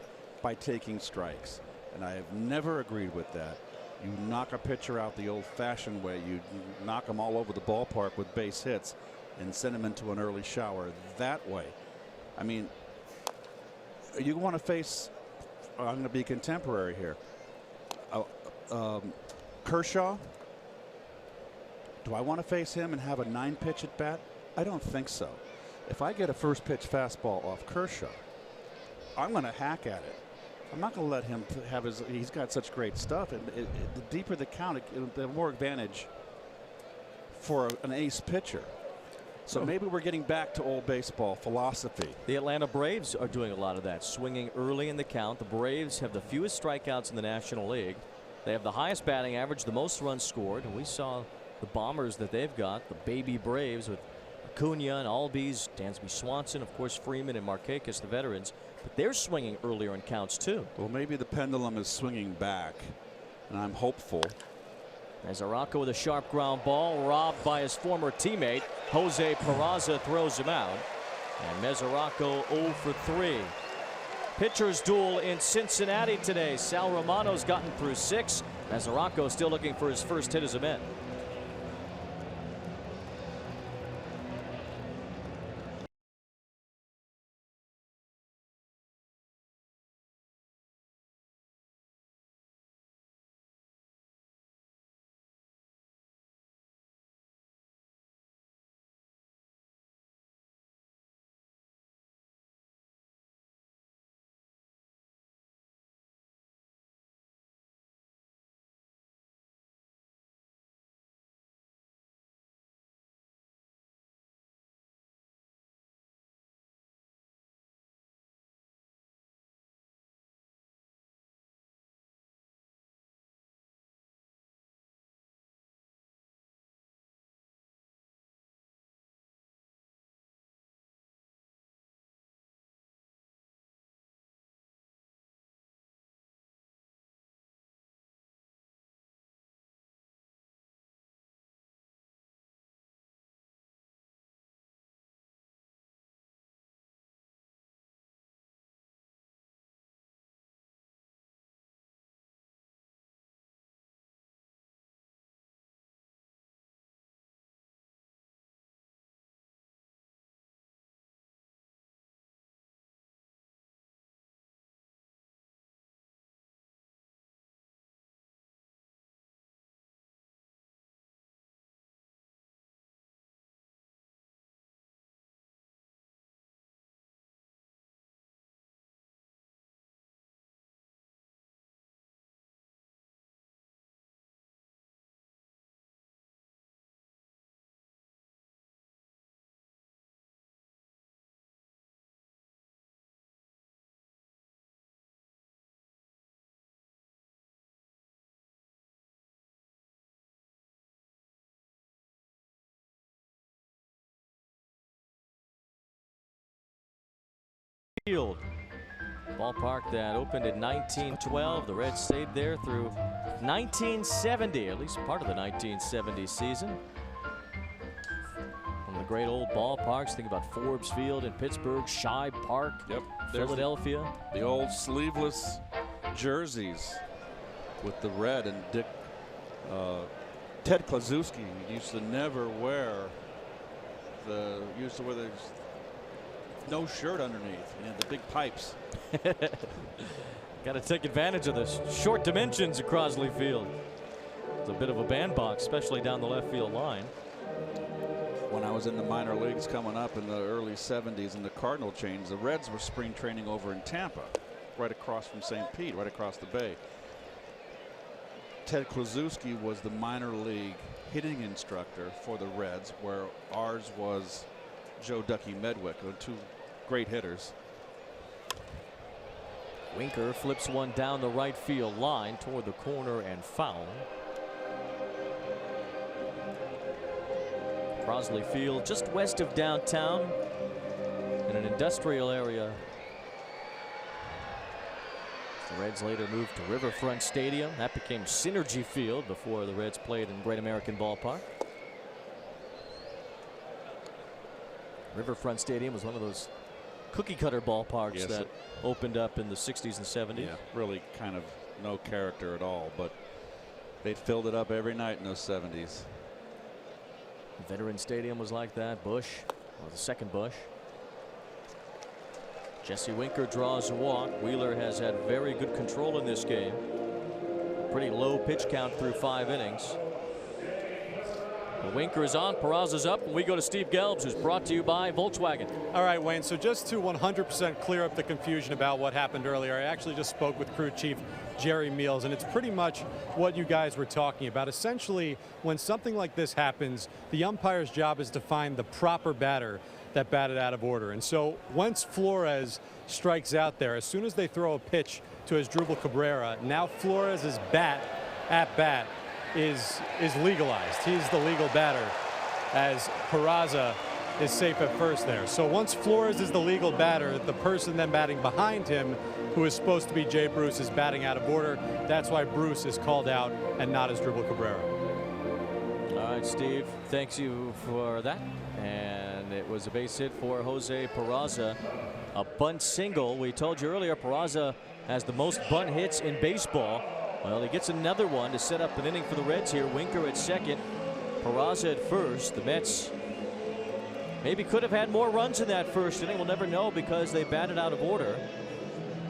[SPEAKER 2] by taking strikes. And I have never agreed with that. You knock a pitcher out the old-fashioned way. You knock them all over the ballpark with base hits and send them into an early shower that way. I mean, you want to face, I'm going to be contemporary here. Kershaw, do I want to face him and have a 9-pitch at bat? I don't think so. If I get a first pitch fastball off Kershaw, I'm going to hack at it. I'm not going to let him have his, he's got such great stuff. And the deeper the count, the more advantage for an ace pitcher. So maybe we're getting back to old baseball philosophy.
[SPEAKER 1] The Atlanta Braves are doing a lot of that, swinging early in the count. The Braves have the fewest strikeouts in the National League. They have the highest batting average, the most runs scored, and we saw the bombers that they've got, the baby Braves with Acuna and Albies, Dansby Swanson, of course Freeman and Markakis, the veterans, but they're swinging earlier in counts too.
[SPEAKER 2] Well, maybe the pendulum is swinging back, and I'm hopeful.
[SPEAKER 1] Mesoraco with a sharp ground ball, robbed by his former teammate. Jose Peraza throws him out, and Mesoraco 0 for 3. Pitchers duel in Cincinnati today. Sal Romano's gotten through 6. Mesoraco still looking for his first hit as a Met. Field. Ballpark that opened in 1912. The Reds stayed there through 1970, at least part of the 1970 season. One of the great old ballparks. Think about Forbes Field in Pittsburgh, Shibe Park,
[SPEAKER 2] Yep.
[SPEAKER 1] Philadelphia.
[SPEAKER 2] The old sleeveless jerseys with the red, and Ted Klaczewski used to never wear used to wear the no shirt underneath. He had the big pipes.
[SPEAKER 1] Got to take advantage of the short dimensions of Crosley Field. It's a bit of a bandbox, especially down the left field line.
[SPEAKER 2] When I was in the minor leagues coming up in the early 70s in the Cardinal chains, the Reds were spring training over in Tampa, right across from St. Pete, right across the bay. Ted Klaczewski was the minor league hitting instructor for the Reds, where ours was Joe Ducky Medwick, two great hitters.
[SPEAKER 1] Winker flips one down the right field line toward the corner and foul. Crosley Field just west of downtown in an industrial area. The Reds later moved to Riverfront Stadium. That became Synergy Field before the Reds played in Great American Ballpark. Riverfront Stadium was one of those cookie cutter ballparks that opened up in the 60s and 70s.
[SPEAKER 2] Yeah, really kind of no character at all, but they filled it up every night in those 70s.
[SPEAKER 1] Veteran Stadium was like that. Bush, or the second Bush. Jesse Winker draws a walk. Wheeler has had very good control in this game. Pretty low pitch count through 5 innings. Winker is on, Peraza's up, and we go to Steve Gelbs, who's brought to you by Volkswagen.
[SPEAKER 4] All right, Wayne, so just to 100% clear up the confusion about what happened earlier, I actually just spoke with crew chief Jerry Meals, and it's pretty much what you guys were talking about. Essentially, when something like this happens, the umpire's job is to find the proper batter that batted out of order. And so once Flores strikes out there, as soon as they throw a pitch to Asdrubal Cabrera, now Flores' at bat is legalized. He's the legal batter, as Peraza is safe at first there. So once Flores is the legal batter, the person then batting behind him, who is supposed to be Jay Bruce, is batting out of order. That's why Bruce is called out and not Asdrubal Cabrera.
[SPEAKER 1] All right, Steve, thanks you for that. And it was a base hit for Jose Peraza. A bunt single. We told you earlier, Peraza has the most bunt hits in baseball. Well, he gets another one to set up an inning for the Reds here. Winker at second, Peraza at first. The Mets maybe could have had more runs in that first inning. We'll never know because they batted out of order.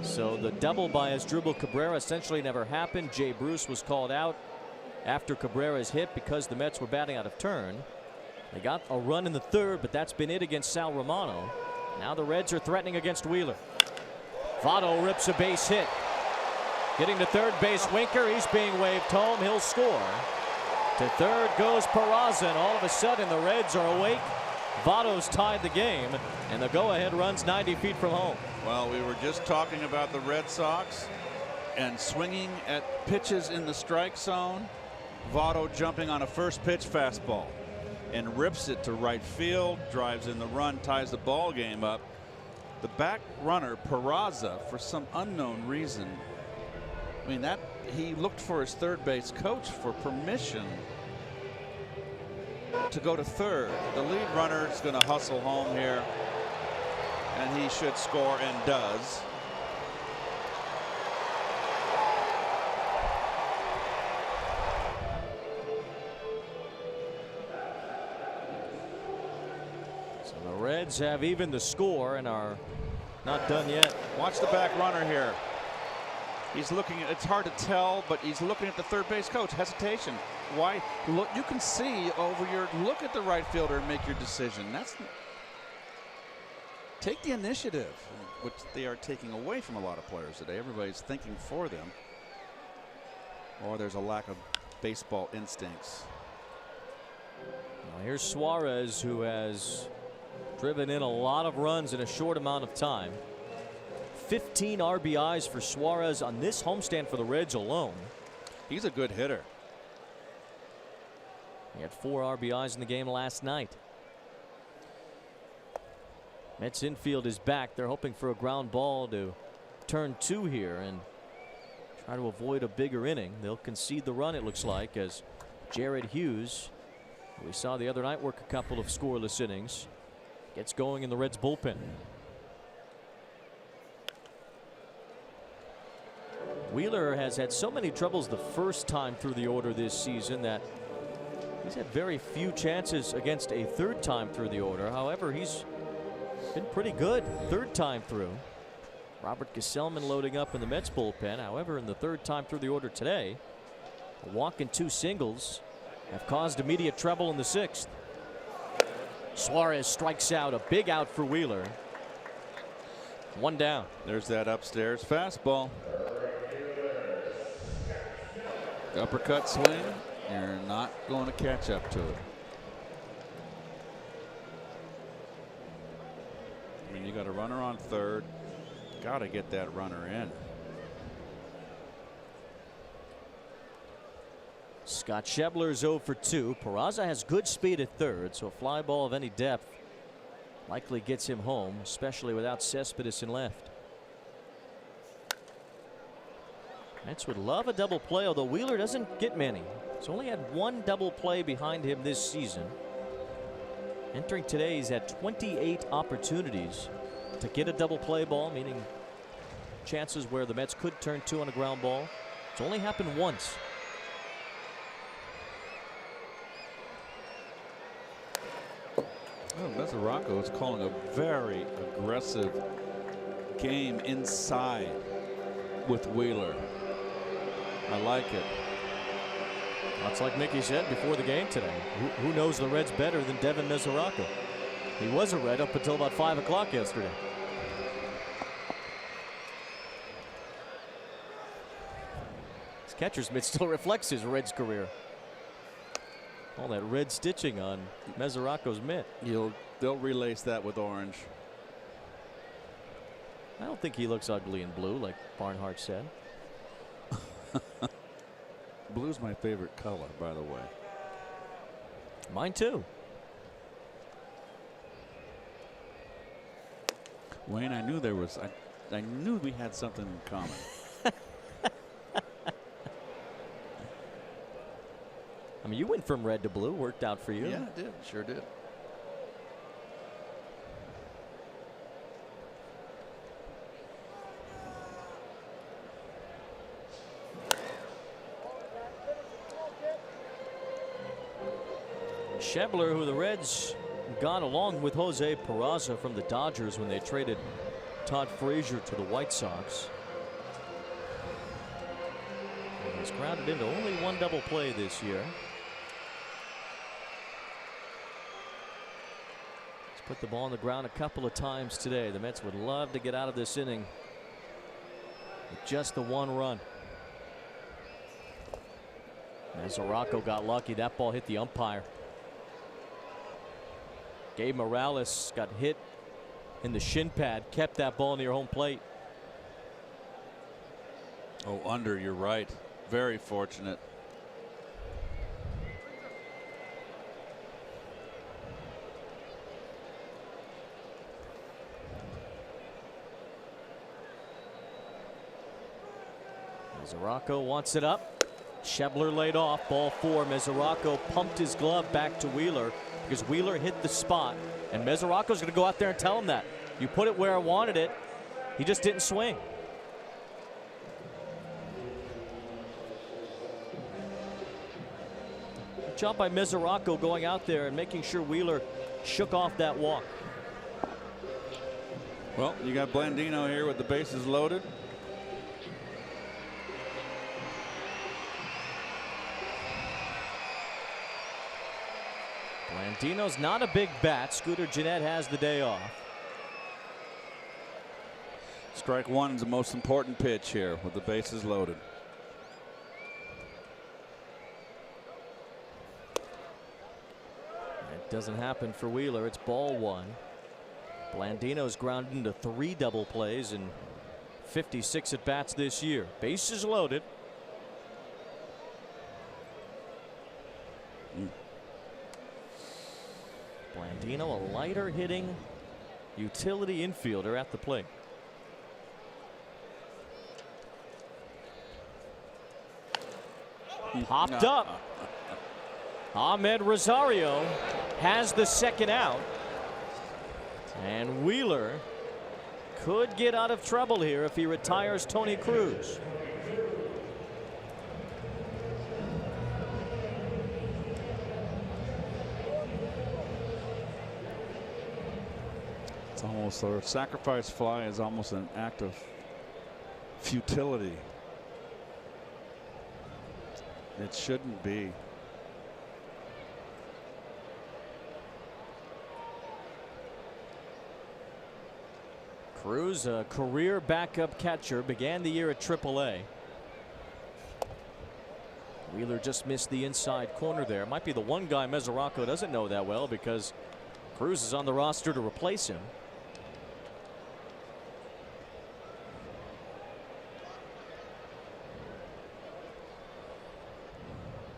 [SPEAKER 1] So the double by Asdrubal Cabrera essentially never happened. Jay Bruce was called out after Cabrera's hit because the Mets were batting out of turn. They got a run in the third, but that's been it against Sal Romano. Now the Reds are threatening against Wheeler. Votto rips a base hit. Getting to third base, Winker, he's being waved home. He'll score. To third goes Peraza, and all of a sudden the Reds are awake. Votto's tied the game, and the go-ahead runs 90 feet from home.
[SPEAKER 2] Well, we were just talking about the Red Sox and swinging at pitches in the strike zone. Votto jumping on a first pitch fastball and rips it to right field, drives in the run, ties the ball game up. The back runner, Peraza, for some unknown reason, I mean, that he looked for his third base coach for permission to go to third. The lead runner is going to hustle home here, and he should score, and does.
[SPEAKER 1] So the Reds have even the score and are not done yet.
[SPEAKER 2] Watch the back runner here. He's looking, it's hard to tell, but he's looking at the third base coach. Hesitation. Why? Look, you can see over your, look at the right fielder and make your decision. That's, take the initiative, which they are taking away from a lot of players today. Everybody's thinking for them. Or there's a lack of baseball instincts.
[SPEAKER 1] Well, here's Suarez, who has driven in a lot of runs in a short amount of time. 15 RBIs for Suarez on this homestand for the Reds alone.
[SPEAKER 2] He's a good hitter.
[SPEAKER 1] He had 4 RBIs in the game last night. Mets infield is back. They're hoping for a ground ball to turn 2 here and try to avoid a bigger inning. They'll concede the run, it looks like, as Jared Hughes, who we saw the other night work a couple of scoreless innings, gets going in the Reds bullpen. Wheeler has had so many troubles the first time through the order this season that he's had very few chances against a third time through the order. However, he's been pretty good third time through. Robert Gesellman loading up in the Mets bullpen. However, in the third time through the order today, a walk and 2 singles have caused immediate trouble in the 6th. Suarez strikes out, a big out for Wheeler. 1 down.
[SPEAKER 2] There's that upstairs fastball. Uppercut swing. You're not going to catch up to it. I mean, you got a runner on third. Got to get that runner in.
[SPEAKER 1] Scott Schebler's 0 for 2. Peraza has good speed at third, so a fly ball of any depth likely gets him home, especially without Cespedes in left. Mets would love a double play, although Wheeler doesn't get many. He's only had 1 double play behind him this season. Entering today, he's had 28 opportunities to get a double play ball, meaning chances where the Mets could turn 2 on a ground ball. It's only happened once.
[SPEAKER 2] Oh, Mesoraco is calling a very aggressive game inside with Wheeler. I like it.
[SPEAKER 1] That's like Mickey said before the game today. Who knows the Reds better than Devin Mesoraco? He was a Red up until about 5 o'clock yesterday. His catcher's mitt still reflects his Reds career. All that red stitching on Mesoraco's mitt.
[SPEAKER 2] They'll relace that with orange.
[SPEAKER 1] I don't think he looks ugly in blue, like Barnhart said.
[SPEAKER 2] Blue's my favorite color, by the way.
[SPEAKER 1] Mine too.
[SPEAKER 2] Wayne, I knew there was. I knew we had something in common.
[SPEAKER 1] I mean, you went from red to blue. Worked out for you.
[SPEAKER 2] Yeah, it did. Sure did.
[SPEAKER 1] Schebler, who the Reds got along with Jose Peraza from the Dodgers when they traded Todd Frazier to the White Sox. And he's grounded into only 1 double play this year. He's put the ball on the ground a couple of times today. The Mets would love to get out of this inning with just the 1 run. Mesoraco got lucky. That ball hit the umpire. Gabe Morales got hit in the shin pad, kept that ball near home plate.
[SPEAKER 2] Oh, under, you're right. Very fortunate.
[SPEAKER 1] Mesoraco wants it up. Schebler laid off. Ball 4. Mesoraco pumped his glove back to Wheeler because Wheeler hit the spot. And Mesoraco's going to go out there and tell him that. You put it where I wanted it. He just didn't swing. Good job by Mesoraco going out there and making sure Wheeler shook off that walk.
[SPEAKER 2] Well, you got Blandino here with the bases loaded.
[SPEAKER 1] Blandino's not a big bat. Scooter Gennett has the day off.
[SPEAKER 2] Strike 1 is the most important pitch here with the bases loaded.
[SPEAKER 1] It doesn't happen for Wheeler. It's ball 1. Blandino's grounded into 3 double plays in 56 at bats this year. Bases loaded. Blandino, a lighter hitting utility infielder at the plate. Popped up. Ahmed Rosario has the second out. And Wheeler could get out of trouble here if he retires Tony Cruz.
[SPEAKER 2] It's almost a sacrifice fly is almost an act of futility. It shouldn't be.
[SPEAKER 1] Cruz, a career backup catcher, began the year at AAA. Wheeler just missed the inside corner there. Might be the one guy Mesoraco doesn't know that well, because Cruz is on the roster to replace him.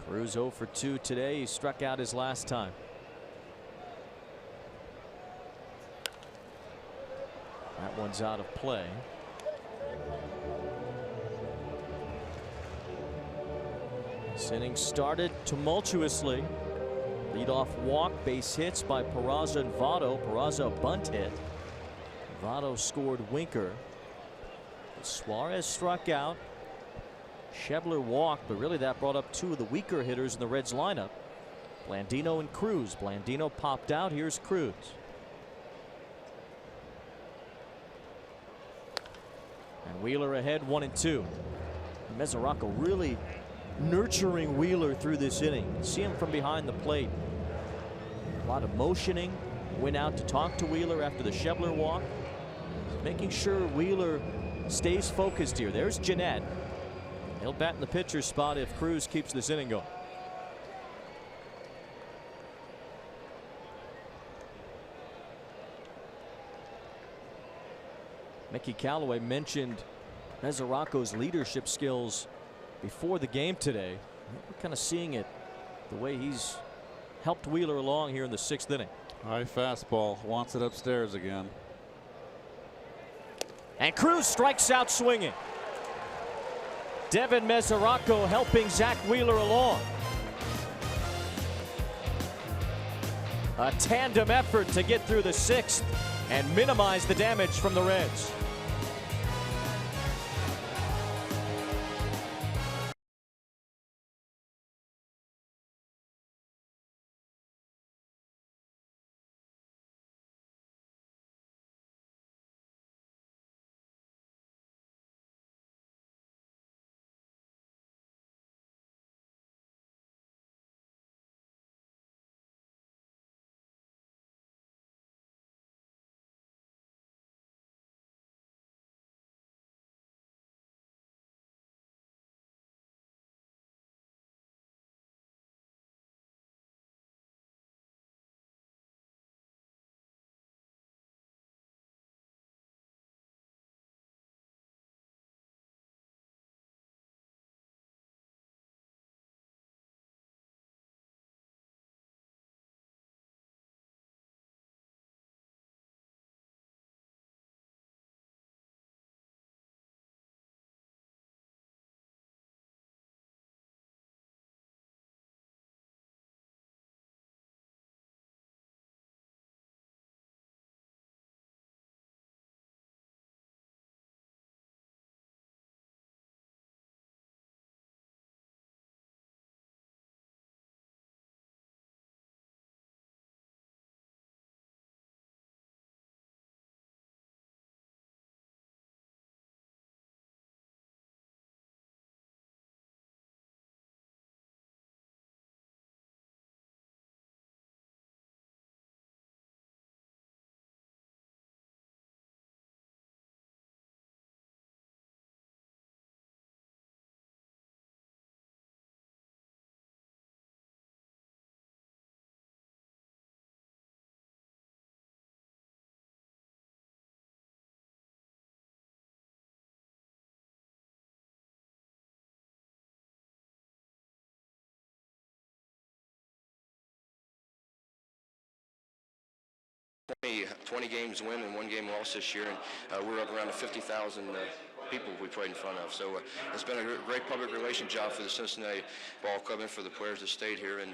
[SPEAKER 1] Cruz 0 for 2 today. He struck out his last time. That one's out of play. This inning started tumultuously. Leadoff walk, base hits by Peraza and Votto. Peraza a bunt hit. Votto scored Winker. Suarez struck out. Schebler walked, but really that brought up two of the weaker hitters in the Reds lineup, Blandino and Cruz. Blandino popped out. Here's Cruz. And Wheeler ahead 1-2. Mesoraco really nurturing Wheeler through this inning. See him from behind the plate. A lot of motioning. Went out to talk to Wheeler after the Schebler walk. Making sure Wheeler stays focused here. There's Jeanette. He'll bat in the pitcher's spot if Cruz keeps this inning going. Mickey Callaway mentioned Mesoraco's leadership skills before the game today. We're kind of seeing it the way he's helped Wheeler along here in the 6th inning.
[SPEAKER 2] High fastball, wants it upstairs again.
[SPEAKER 1] And Cruz strikes out swinging. Devin Mesoraco helping Zach Wheeler along. A tandem effort to get through the 6th and minimize the damage from the Reds.
[SPEAKER 5] 20 games win and 1 game loss this year, and we're up around the 50,000 people we played in front of. So it's been a great public relations job for the Cincinnati Ball Club and for the players that stayed here, and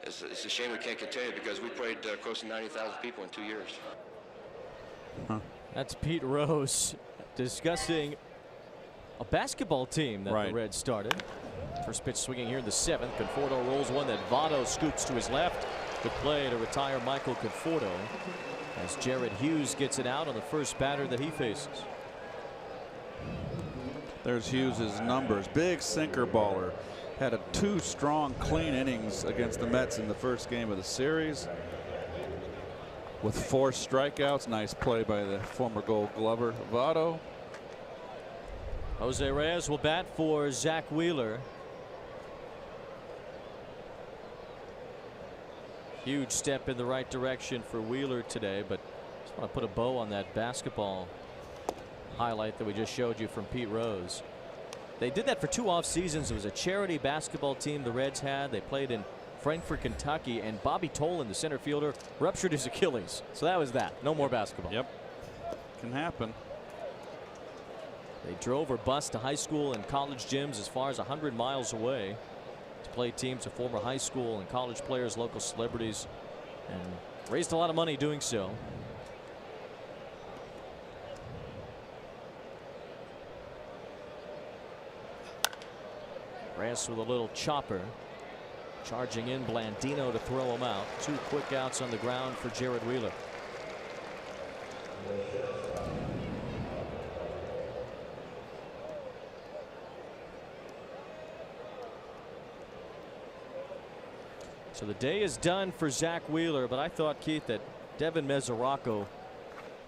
[SPEAKER 5] it's a shame we can't continue because we played close to 90,000 people in 2 years.
[SPEAKER 1] That's Pete Rose discussing a basketball team that the Reds started. First pitch swinging here in the 7th. Conforto rolls one that Votto scoops to his left. Good play to retire Michael Conforto as Jared Hughes gets it out on the first batter that he faces.
[SPEAKER 2] There's Hughes' numbers. Big sinker baller. Had 2 strong, clean innings against the Mets in the first game of the series, with 4 strikeouts. Nice play by the former Gold Glover Votto.
[SPEAKER 1] Jose Reyes will bat for Zach Wheeler. Huge step in the right direction for Wheeler today, but just want to put a bow on that basketball highlight that we just showed you from Pete Rose. They did that for 2 off seasons. It was a charity basketball team the Reds had. They played in Frankfort, Kentucky, and Bobby Tolan, the center fielder, ruptured his Achilles. So that was that. No more basketball.
[SPEAKER 2] Yep. Can happen.
[SPEAKER 1] They drove or bus to high school and college gyms as far as 100 miles away to play teams of former high school and college players, local celebrities, and raised a lot of money doing so. Reyes with a little chopper. Charging in Blandino to throw him out. 2 quick outs on the ground for Jared Wheeler. So the day is done for Zach Wheeler, but I thought, Keith, that Devin Mesoraco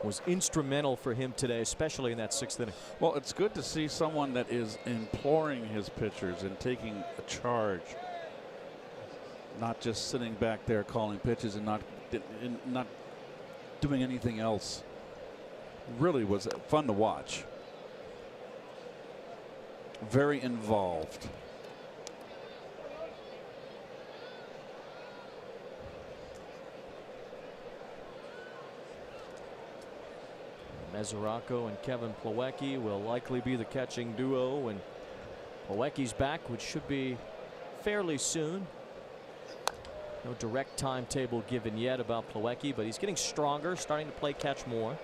[SPEAKER 1] was instrumental for him today, especially in that 6th inning.
[SPEAKER 2] Well, it's good to see someone that is imploring his pitchers and taking a charge, not just sitting back there calling pitches and not doing anything else. Really was fun to watch. Very involved.
[SPEAKER 1] Mesoraco and Kevin Plawecki will likely be the catching duo when Plawecki's back, which should be fairly soon. No direct timetable given yet about Plawecki, but he's getting stronger, starting to play catch more.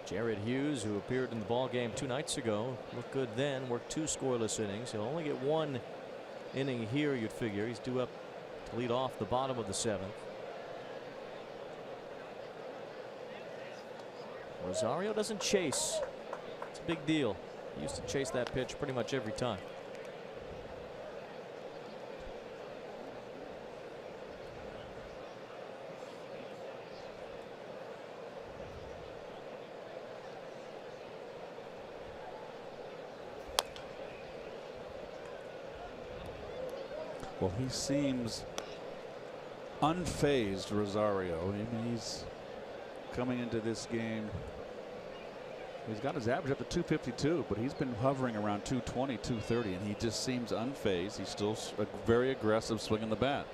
[SPEAKER 1] Jared Hughes, who appeared in the ball game 2 nights ago, looked good then, worked 2 scoreless innings. He'll only get 1 inning here, you'd figure. He's due up to lead off the bottom of the 7th. Rosario doesn't chase. It's a big deal. He used to chase that pitch pretty much every time.
[SPEAKER 2] Well, he seems unfazed, Rosario. I mean, he's coming into this game. He's got his average up to 252, but he's been hovering around 220, 230, and he just seems unfazed. He's still a very aggressive swinging the bat.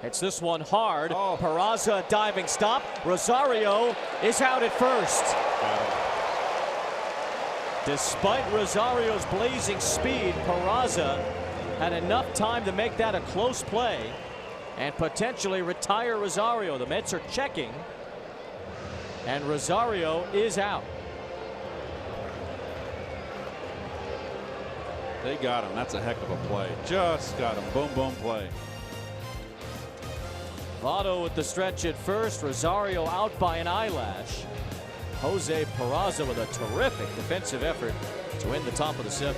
[SPEAKER 1] Hits this one hard. Peraza diving stop. Rosario is out at first. Despite Rosario's blazing speed, Peraza had enough time to make that a close play and potentially retire Rosario. The Mets are checking, and Rosario is out.
[SPEAKER 2] They got him. That's a heck of a play. Just got him. Boom, boom play.
[SPEAKER 1] Votto with the stretch at first. Rosario out by an eyelash. Jose Peraza with a terrific defensive effort to end the top of the 7th.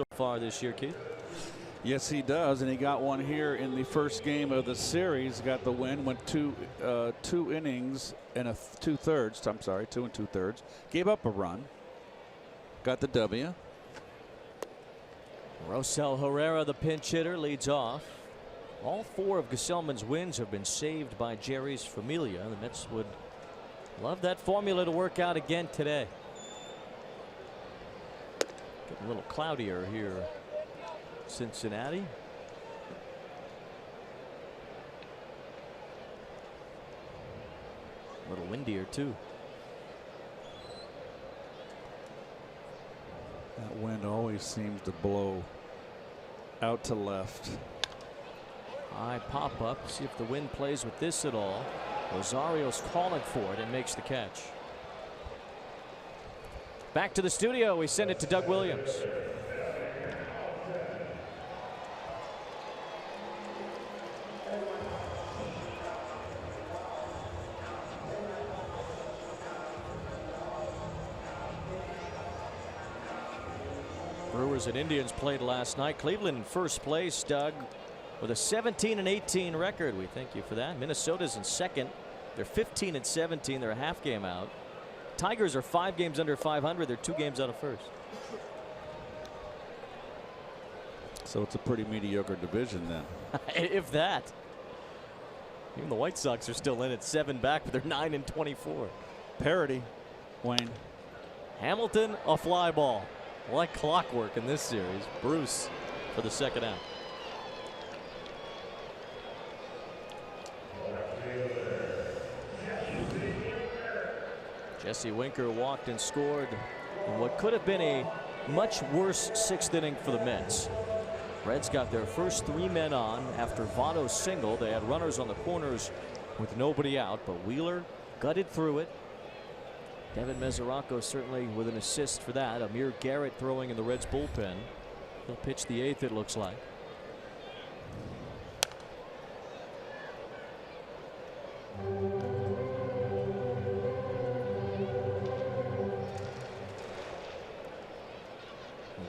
[SPEAKER 1] so far this year, Keith.
[SPEAKER 2] Yes, he does, and he got one here in the first game of the series. Got the win, went two innings and 2/3. I'm sorry, 2 2/3. Gave up a run. Got the W.
[SPEAKER 1] Rosell Herrera, the pinch hitter, leads off. All 4 of Gesellman's wins have been saved by Jerry's Familia. The Mets would love that formula to work out again today. Getting a little cloudier here, Cincinnati. A little windier too.
[SPEAKER 2] That wind always seems to blow out to left.
[SPEAKER 1] High pop up. See if the wind plays with this at all. Rosario's calling for it and makes the catch. Back to the studio. We send it to Doug Williams. Brewers and Indians played last night. Cleveland in first place, Doug, with a 17-18 record. We thank you for that. Minnesota's in second. They're 15-17. They're a half game out. Tigers are 5 games under 500. They're 2 games out of first.
[SPEAKER 2] So it's a pretty mediocre division then.
[SPEAKER 1] If that. Even the White Sox are still in at 7 back, but they're 9-24.
[SPEAKER 2] Parity, Wayne.
[SPEAKER 1] Hamilton, a fly ball. Like clockwork in this series. Bruce for the second out. Jesse Winker walked and scored in what could have been a much worse 6th inning for the Mets. Reds got their first 3 men on after Votto's single. They had runners on the corners with nobody out, but Wheeler gutted through it. Devin Mesoraco certainly with an assist for that. Amir Garrett throwing in the Reds bullpen. He'll pitch the 8th, it looks like.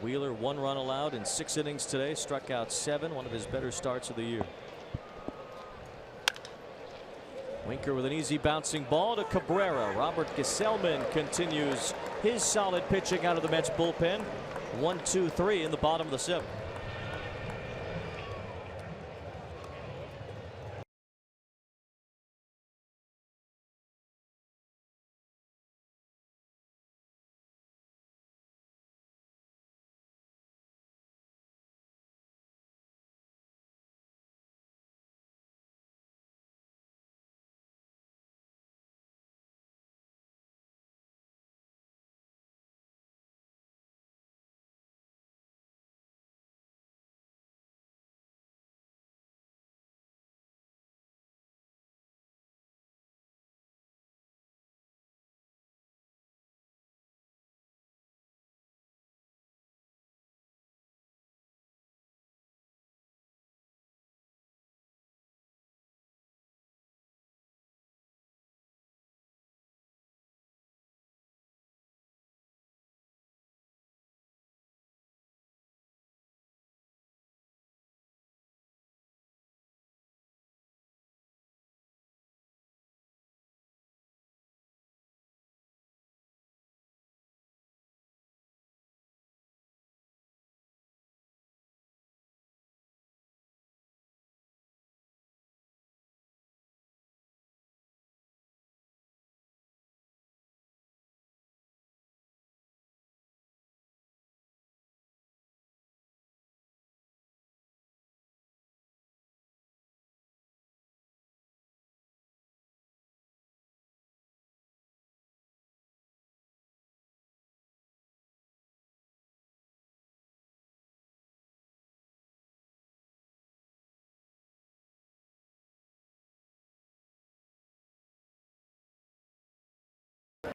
[SPEAKER 1] Wheeler 1 run allowed in 6 innings today. Struck out 7. One of his better starts of the year. Winker with an easy bouncing ball to Cabrera. Robert Gesellman continues his solid pitching out of the Mets bullpen. 1-2-3 in the bottom of the 7th.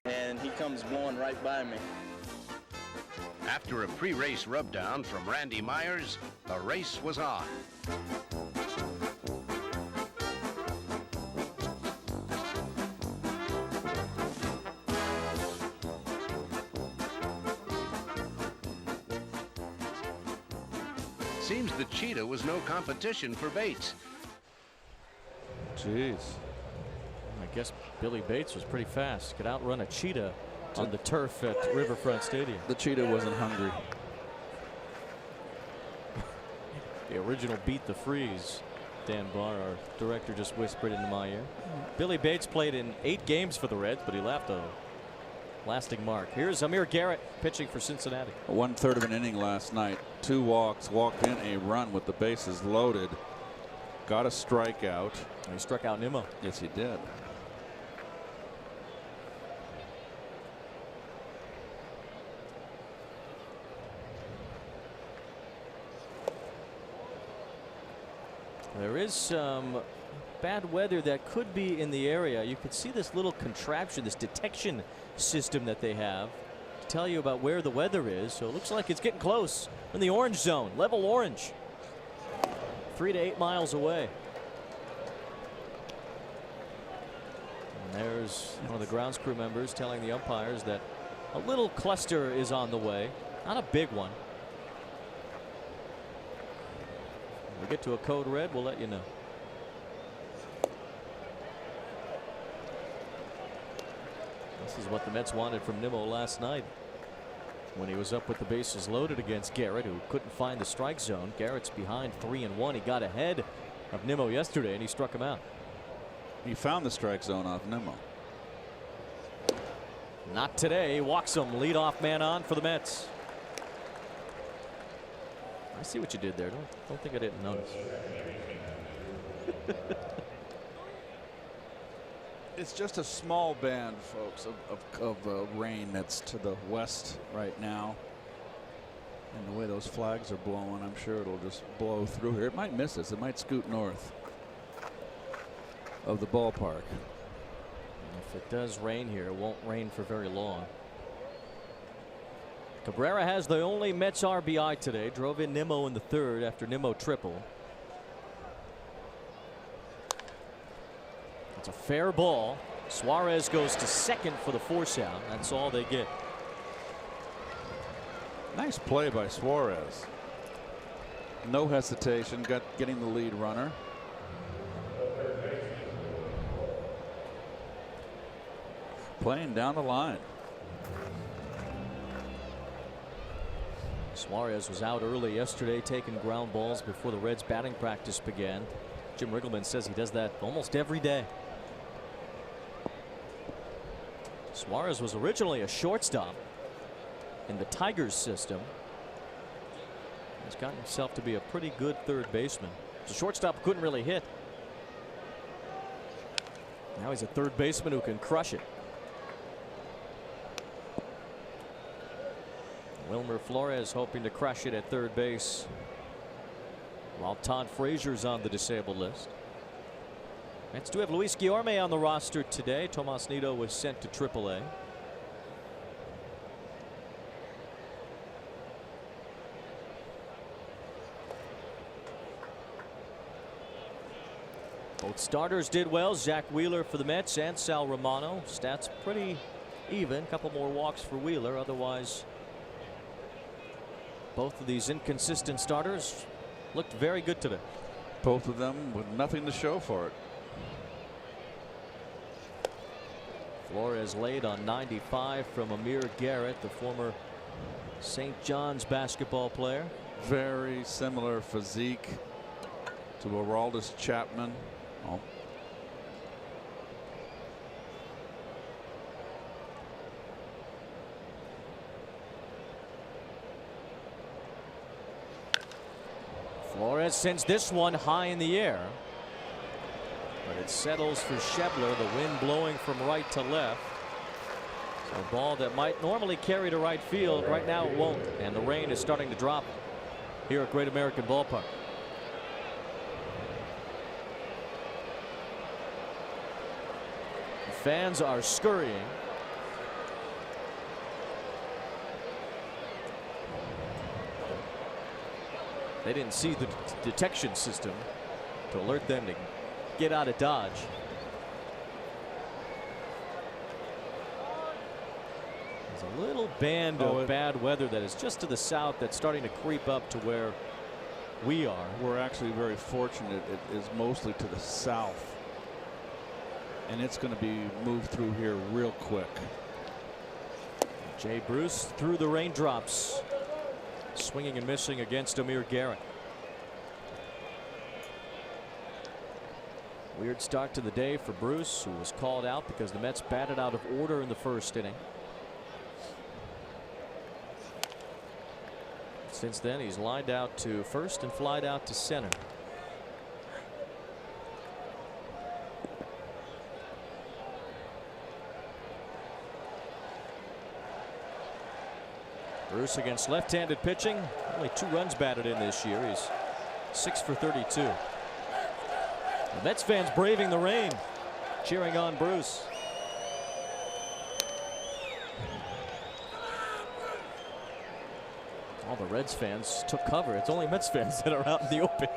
[SPEAKER 6] And he comes blowing right by me.
[SPEAKER 7] After a pre-race rubdown from Randy Myers, the race was on. Seems the cheetah was no competition for Bates.
[SPEAKER 2] Jeez.
[SPEAKER 1] I guess Billy Bates was pretty fast. Could outrun a cheetah on the turf at Riverfront Stadium.
[SPEAKER 2] The cheetah wasn't hungry.
[SPEAKER 1] The original Beat the Freeze. Dan Barr, our director, just whispered into my ear. Billy Bates played in 8 games for the Reds, but he left a lasting mark. Here's Amir Garrett pitching for Cincinnati.
[SPEAKER 2] 1/3 of an inning last night. 2 walks, walked in a run with the bases loaded. Got a strikeout.
[SPEAKER 1] He struck out Nimmo.
[SPEAKER 2] Yes, he did.
[SPEAKER 1] There is some bad weather that could be in the area. You can see this little contraption, this detection system that they have to tell you about where the weather is. So it looks like it's getting close in the orange zone, level orange, 3 to 8 miles away. And there's one of the grounds crew members telling the umpires that a little cluster is on the way, not a big one. When we get to a code red, we'll let you know. This is what the Mets wanted from Nimmo last night when he was up with the bases loaded against Garrett, who couldn't find the strike zone. Garrett's behind 3-1. He got ahead of Nimmo yesterday and he struck him out.
[SPEAKER 2] He found the strike zone off Nimmo.
[SPEAKER 1] Not today. Walks him. Leadoff man on for the Mets. I see what you did there. Don't think I didn't notice.
[SPEAKER 2] It's just a small band, folks, of rain that's to the west right now. And the way those flags are blowing, I'm sure it'll just blow through here. It might miss us. It might scoot north of the ballpark.
[SPEAKER 1] And if it does rain here, it won't rain for very long. Cabrera has the only Mets RBI today. Drove in Nimmo in the 3rd after Nimmo triple. It's a fair ball. Suarez goes to 2nd for the force out. That's all they get.
[SPEAKER 2] Nice play by Suarez. No hesitation, getting the lead runner. Playing down the line.
[SPEAKER 1] Suarez was out early yesterday taking ground balls before the Reds batting practice began. Jim Riggleman says he does that almost every day. Suarez was originally a shortstop in the Tigers system. He's gotten himself to be a pretty good 3rd baseman. The shortstop couldn't really hit. Now he's a 3rd baseman who can crush it. Wilmer Flores hoping to crush it at 3rd base, while Todd Frazier's on the disabled list. Mets do have Luis Guillorme on the roster today. Tomas Nido was sent to AAA. Both starters did well. Zach Wheeler for the Mets and Sal Romano. Stats pretty even. Couple more walks for Wheeler. Otherwise, both of these inconsistent starters looked very good today.
[SPEAKER 2] Both of them with nothing to show for it.
[SPEAKER 1] Flores laid on 95 from Amir Garrett, the former St. John's basketball player.
[SPEAKER 2] Very similar physique to Aroldis Chapman. Oh.
[SPEAKER 1] Flores sends this one high in the air, but it settles for Schebler, the wind blowing from right to left. So a ball that might normally carry to right field, right now it won't, and the rain is starting to drop here at Great American Ballpark. The fans are scurrying. They didn't see the detection system to alert them to get out of Dodge. There's a little band of bad weather that is just to the south that's starting to creep up to where we are.
[SPEAKER 2] We're actually very fortunate. It is mostly to the south, and it's going to be moved through here real quick.
[SPEAKER 1] Jay Bruce through the raindrops, swinging and missing against Amir Garrett. Weird start to the day for Bruce, who was called out because the Mets batted out of order in the first inning. Since then, he's lined out to first and flied out to center. Bruce against left-handed pitching. Only 2 runs batted in this year. He's 6 for 32. The Mets fans braving the rain, cheering on Bruce. All the Reds fans took cover. It's only Mets fans that are out in the open.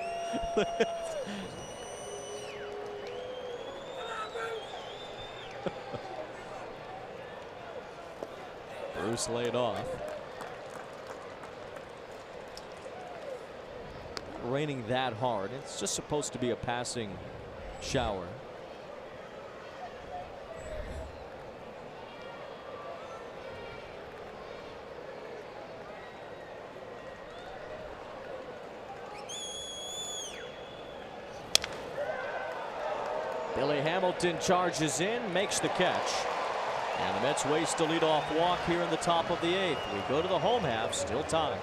[SPEAKER 1] Bruce laid off. Raining that hard. It's just supposed to be a passing shower. Billy Hamilton charges in, makes the catch. And the Mets waste a leadoff walk here in the top of the 8th. We go to the home half, still tied.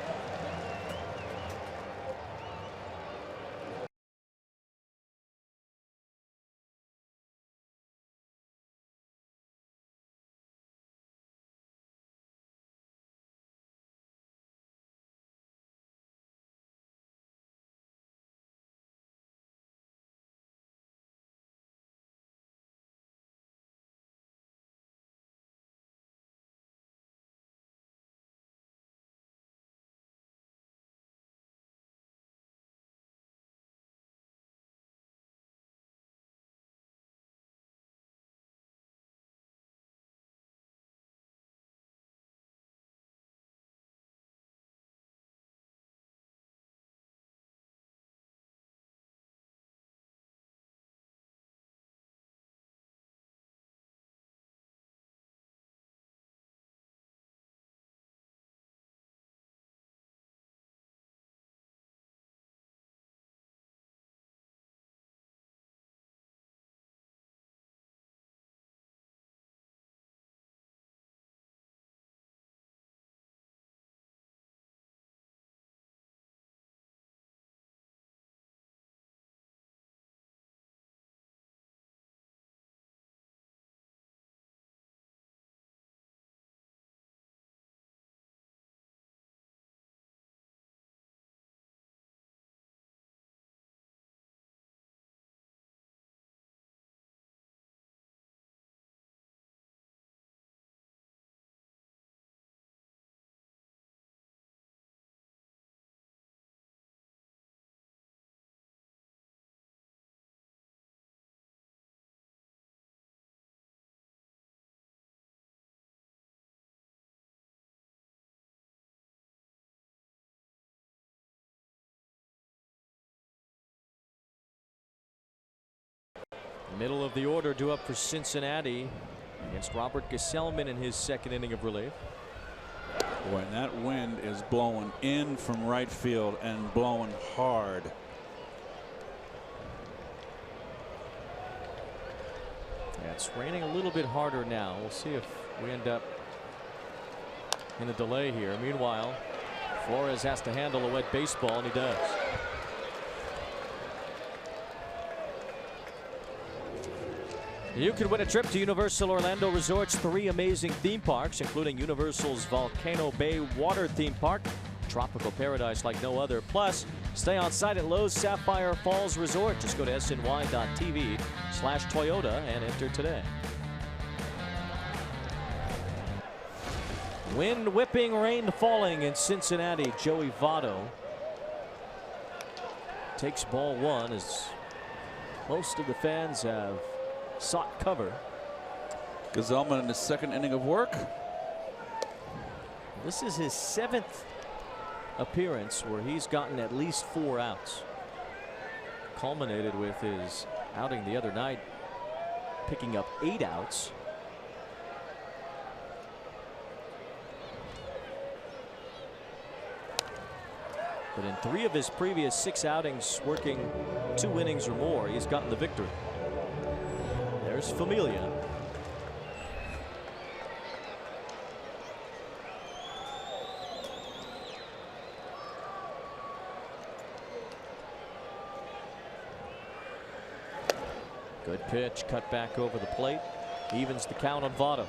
[SPEAKER 1] Middle of the order due up for Cincinnati against Robert Gesellman in his 2nd inning of relief.
[SPEAKER 2] Boy, and that wind is blowing in from right field and blowing hard.
[SPEAKER 1] Yeah, it's raining a little bit harder now. We'll see if we end up in a delay here. Meanwhile, Flores has to handle a wet baseball, and he does. You could win a trip to Universal Orlando Resort's 3 amazing theme parks, including Universal's Volcano Bay Water Theme Park, tropical paradise like no other. Plus, stay on site at Lowe's Sapphire Falls Resort. Just go to sny.tv/Toyota and enter today. Wind whipping, rain falling in Cincinnati. Joey Votto takes ball 1 as most of the fans have sought cover.
[SPEAKER 2] Gesellman in his 2nd inning of work.
[SPEAKER 1] This is his 7th appearance where he's gotten at least 4 outs. Culminated with his outing the other night, picking up 8 outs. But in 3 of his previous 6 outings, working 2 innings or more, he's gotten the victory. There's Familia. Good pitch, cut back over the plate, evens the count on Votto.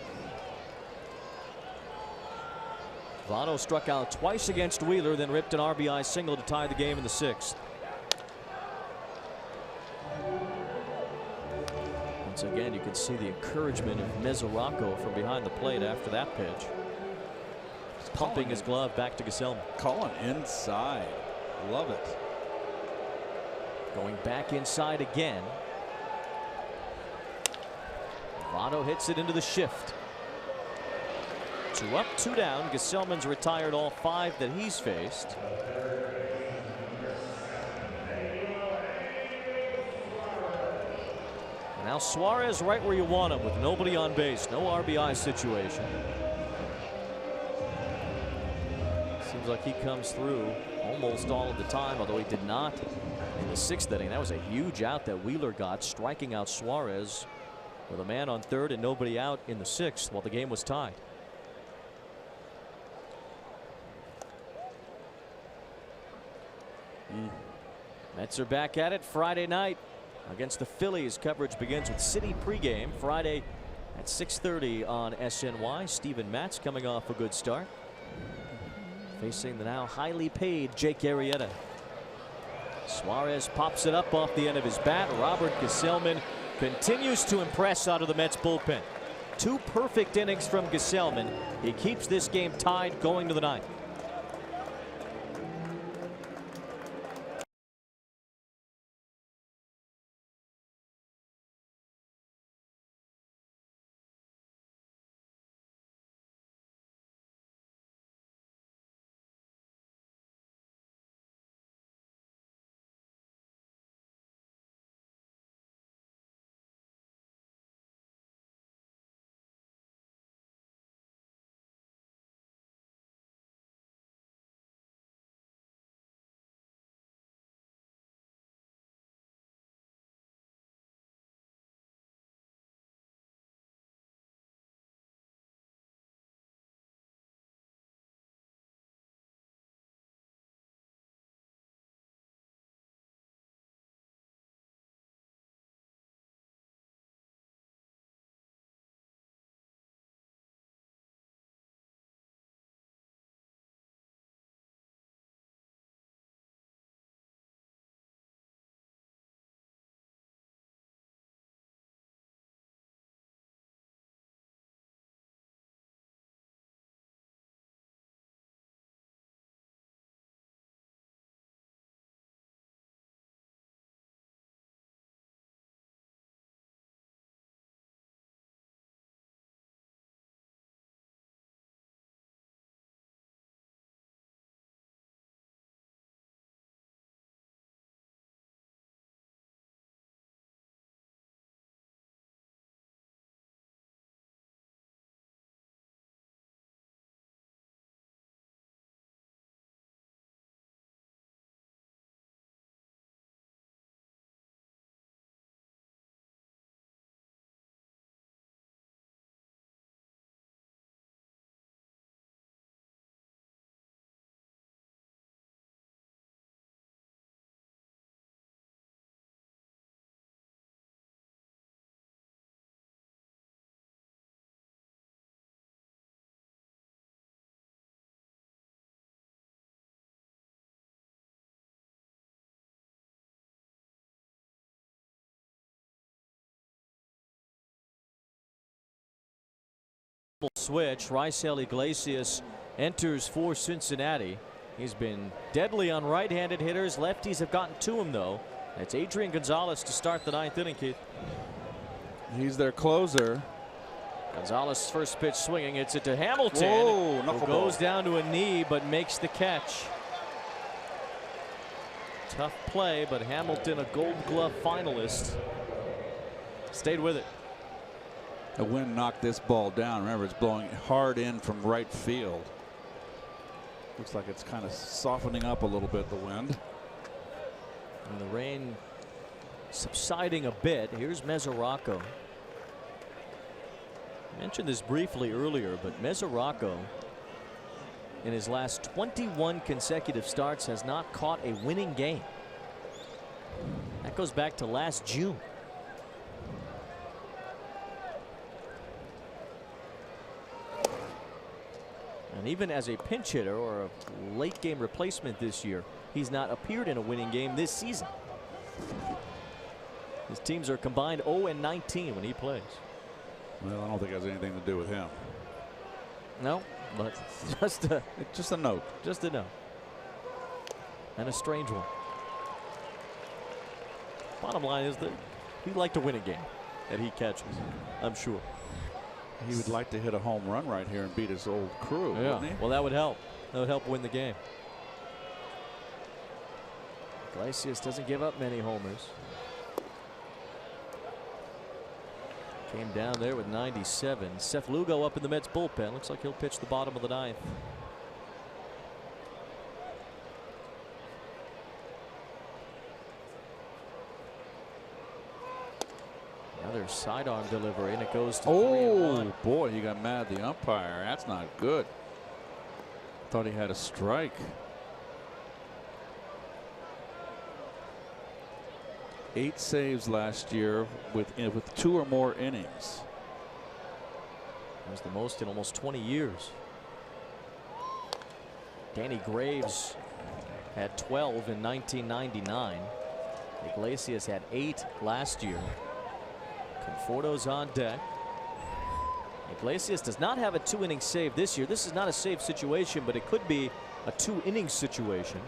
[SPEAKER 1] Votto struck out twice against Wheeler, then ripped an RBI single to tie the game in the 6th. Once again, you can see the encouragement of Mesoraco from behind the plate after that pitch. Pumping his glove back to Gesellman.
[SPEAKER 2] Calling inside. Love it.
[SPEAKER 1] Going back inside again. Votto hits it into the shift. 2 up, 2 down. Gesellman's retired all 5 that he's faced. And now Suarez right where you want him with nobody on base. No RBI situation. Seems like he comes through almost all of the time, although he did not in the 6th inning. That was a huge out that Wheeler got, striking out Suarez with a man on 3rd and nobody out in the 6th while the game was tied. Mets are back at it Friday night against the Phillies. Coverage begins with City pregame Friday at 6:30 on SNY. Steven Matz coming off a good start, facing the now highly paid Jake Arrieta. Suarez pops it up off the end of his bat. Robert Gesellman continues to impress out of the Mets bullpen. 2 perfect innings from Gesellman. He keeps this game tied going to the 9th. Switch. Raisel Iglesias enters for Cincinnati. He's been deadly on right-handed hitters. Lefties have gotten to him, though. It's Adrian Gonzalez to start the 9th inning, Keith.
[SPEAKER 2] He's their closer.
[SPEAKER 1] Gonzalez first pitch swinging. It's it to Hamilton.
[SPEAKER 2] Whoa,
[SPEAKER 1] who goes down to a knee but makes the catch. Tough play, but Hamilton, a Gold Glove finalist, stayed with it.
[SPEAKER 2] The wind knocked this ball down. Remember, it's blowing hard in from right field. Looks like it's kind of softening up a little bit, the wind.
[SPEAKER 1] And the rain subsiding a bit. Here's Mesoraco. I mentioned this briefly earlier, but Mesoraco, in his last 21 consecutive starts, has not caught a winning game. That goes back to last June. And even as a pinch hitter or a late game replacement this year, he's not appeared in a winning game this season. His teams are combined 0-19 when he plays.
[SPEAKER 2] Well, I don't think it has anything to do with him.
[SPEAKER 1] No, but just a note. Just a note. And a strange one. Bottom line is that he'd like to win a game that he catches, I'm sure.
[SPEAKER 2] He would like to hit a home run right here and beat his old crew, wouldn't he?
[SPEAKER 1] Well, that would help. That would help win the game. Iglesias doesn't give up many homers. Came down there with 97. Seth Lugo up in the Mets bullpen. Looks like he'll pitch the bottom of the ninth. Another sidearm delivery, and it goes to 3-1.
[SPEAKER 2] Boy, he got mad at the umpire. That's not good. Thought he had a strike. Eight saves last year with 2 or more innings.
[SPEAKER 1] That was the most in almost 20 years. Danny Graves had 12 in 1999. Iglesias had 8 last year. Conforto's on deck. Iglesias does not have a 2-inning save this year. This is not a save situation, but it could be a 2-inning situation.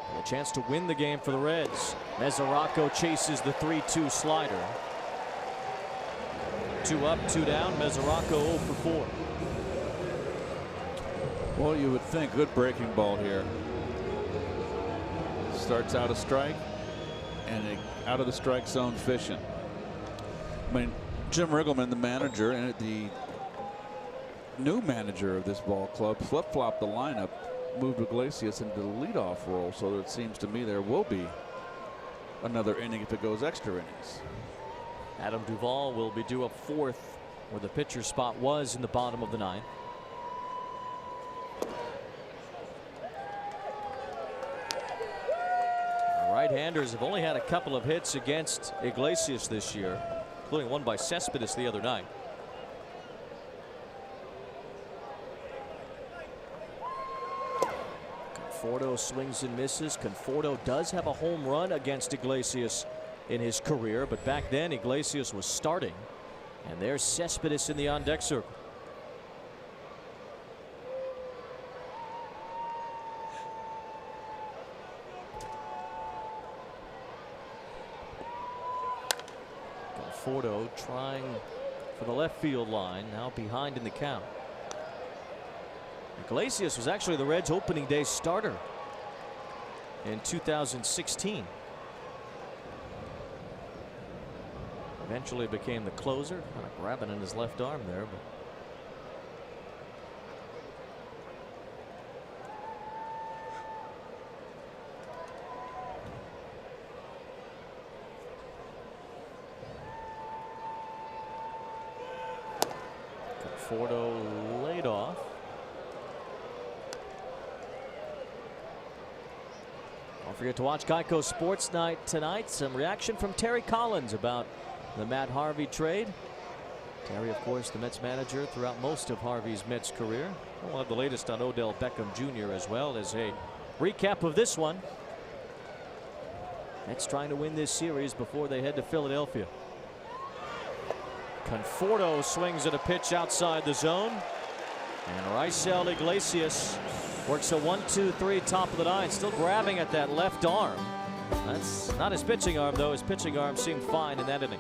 [SPEAKER 1] And a chance to win the game for the Reds. Mesoraco chases the 3-2 slider. 2 up, 2 down. Mesoraco 0 for 4.
[SPEAKER 2] Well, you would think good breaking ball here. Starts out a strike and out of the strike zone fishing. I mean, Jim Riggleman, the manager and the new manager of this ball club, flip-flopped the lineup, moved Iglesias into the leadoff role, so it seems to me there will be another inning if it goes extra innings.
[SPEAKER 1] Adam Duvall will be due up 4th, where the pitcher spot was in the bottom of the 9th. Right-handers have only had a couple of hits against Iglesias this year, including one by Cespedes the other night. Conforto swings and misses. Conforto does have a home run against Iglesias in his career, but back then Iglesias was starting. And there's Cespedes in the on-deck circle. Conforto trying for the left field line, now behind in the count. Iglesias was actually the Reds' opening day starter in 2016. Eventually became the closer, kind of grabbing in his left arm there, but Conforto laid off. Don't forget to watch Geico Sports Night tonight. Some reaction from Terry Collins about the Matt Harvey trade. Terry, of course, the Mets manager throughout most of Harvey's Mets career. We'll have the latest on Odell Beckham Jr. as well as a recap of this one. Mets trying to win this series before they head to Philadelphia. Conforto swings at a pitch outside the zone. And Raisel Iglesias works a 1-2-3 top of the 9, still grabbing at that left arm. That's not his pitching arm, though. His pitching arm seemed fine in that inning.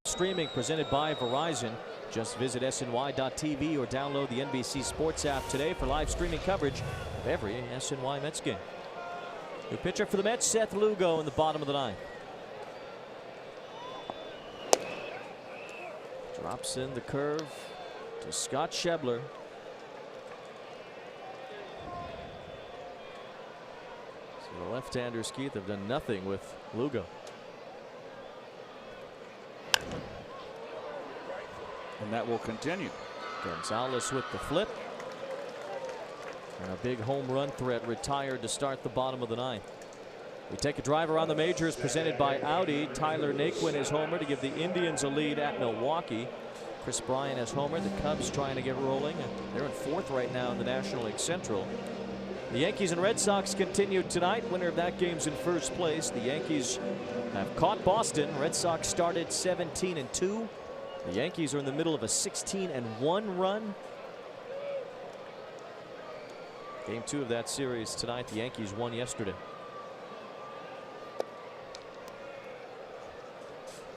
[SPEAKER 1] Streaming presented by Verizon. Just visit SNY.TV or download the NBC Sports app today for live streaming coverage of every SNY Mets game. New pitcher for the Mets, Seth Lugo, in the bottom of the ninth. Drops in the curve to Scott Schebler. So the left-handers, Keith, have done nothing with Lugo.
[SPEAKER 2] And that will continue.
[SPEAKER 1] Gonzalez with the flip. And a big home run threat retired to start the bottom of the ninth. We take a drive around the majors presented by Audi. Tyler Naquin is homer to give the Indians a lead at Milwaukee. Chris Bryant has homer. The Cubs trying to get rolling. And they're in fourth right now in the National League Central. The Yankees and Red Sox continued tonight. Winner of that game's in first place. The Yankees have caught Boston. Red Sox started 17-2. The Yankees are in the middle of a 16-1 run. Game 2 of that series tonight. The Yankees won yesterday.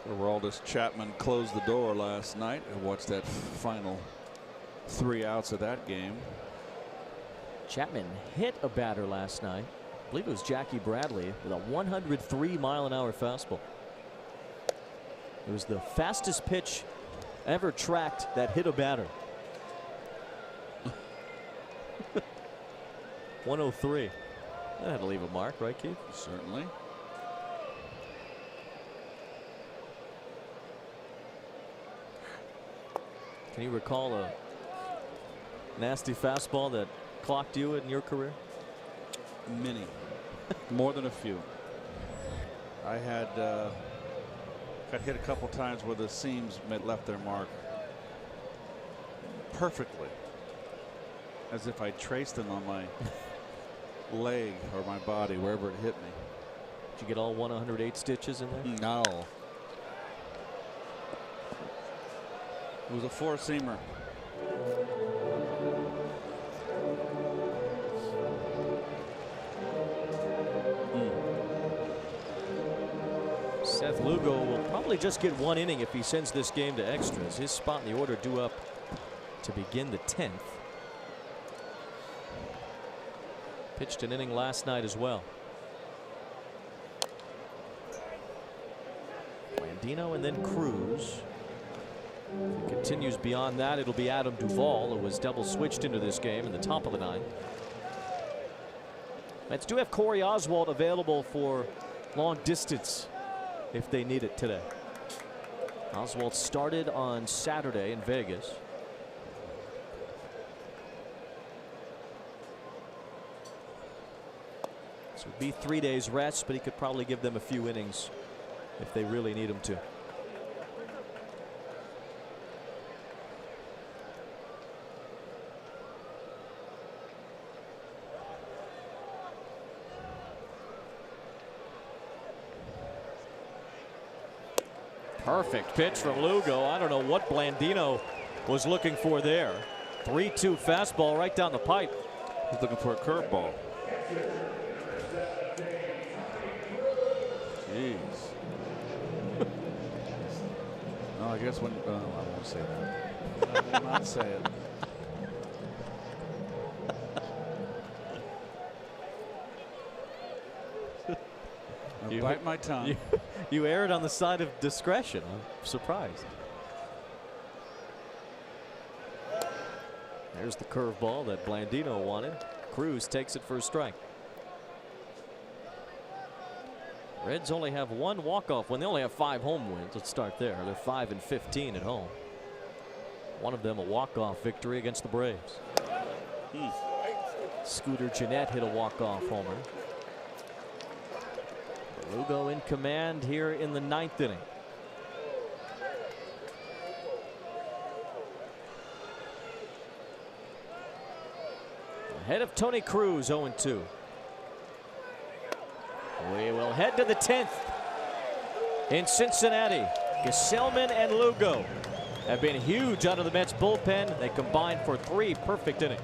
[SPEAKER 2] Aroldis Chapman closed the door last night. I watched that final 3 outs of that game.
[SPEAKER 1] Chapman hit a batter last night. I believe it was Jackie Bradley with a 103-mile-an-hour fastball. It was the fastest pitch ever tracked that hit a batter. 103. That had to leave a mark, right, Keith?
[SPEAKER 2] Certainly.
[SPEAKER 1] Can you recall a nasty fastball that clocked you in your career?
[SPEAKER 2] Many. More than a few. I had got hit a couple times where the seams left their mark perfectly, as if I traced them on my leg or my body, wherever it hit me.
[SPEAKER 1] Did you get all 108 stitches in there?
[SPEAKER 2] No. It was a four-seamer.
[SPEAKER 1] Seth Lugo will probably just get 1 inning if he sends this game to extras. His spot in the order due up to begin the 10th. Pitched an inning last night as well. Blandino and then Cruz. If it continues beyond that, it'll be Adam Duvall, who was double switched into this game in the top of the ninth. Mets do have Corey Oswalt available for long distance if they need it today. Oswalt started on Saturday in Vegas. So it would be 3 days rest, but he could probably give them a few innings if they really need him to. Perfect pitch from Lugo. I don't know what Blandino was looking for there. 3-2 fastball right down the pipe.
[SPEAKER 2] He's looking for a curveball. Jeez. No, I guess when I won't say that. I will not say it. I'll bite my tongue.
[SPEAKER 1] You erred on the side of discretion. I'm surprised. There's the curveball that Blandino wanted. Cruz takes it for a strike. Reds only have 1 walk-off win. They only have 5 home wins. Let's start there. They're 5-15 at home. One of them a walk-off victory against the Braves. Scooter Gennett hit a walk-off homer. Lugo in command here in the 9th inning. Ahead of Tony Cruz, 0-2. We will head to the 10th in Cincinnati. Gesellman and Lugo have been huge out of the Mets bullpen. They combined for 3 perfect innings.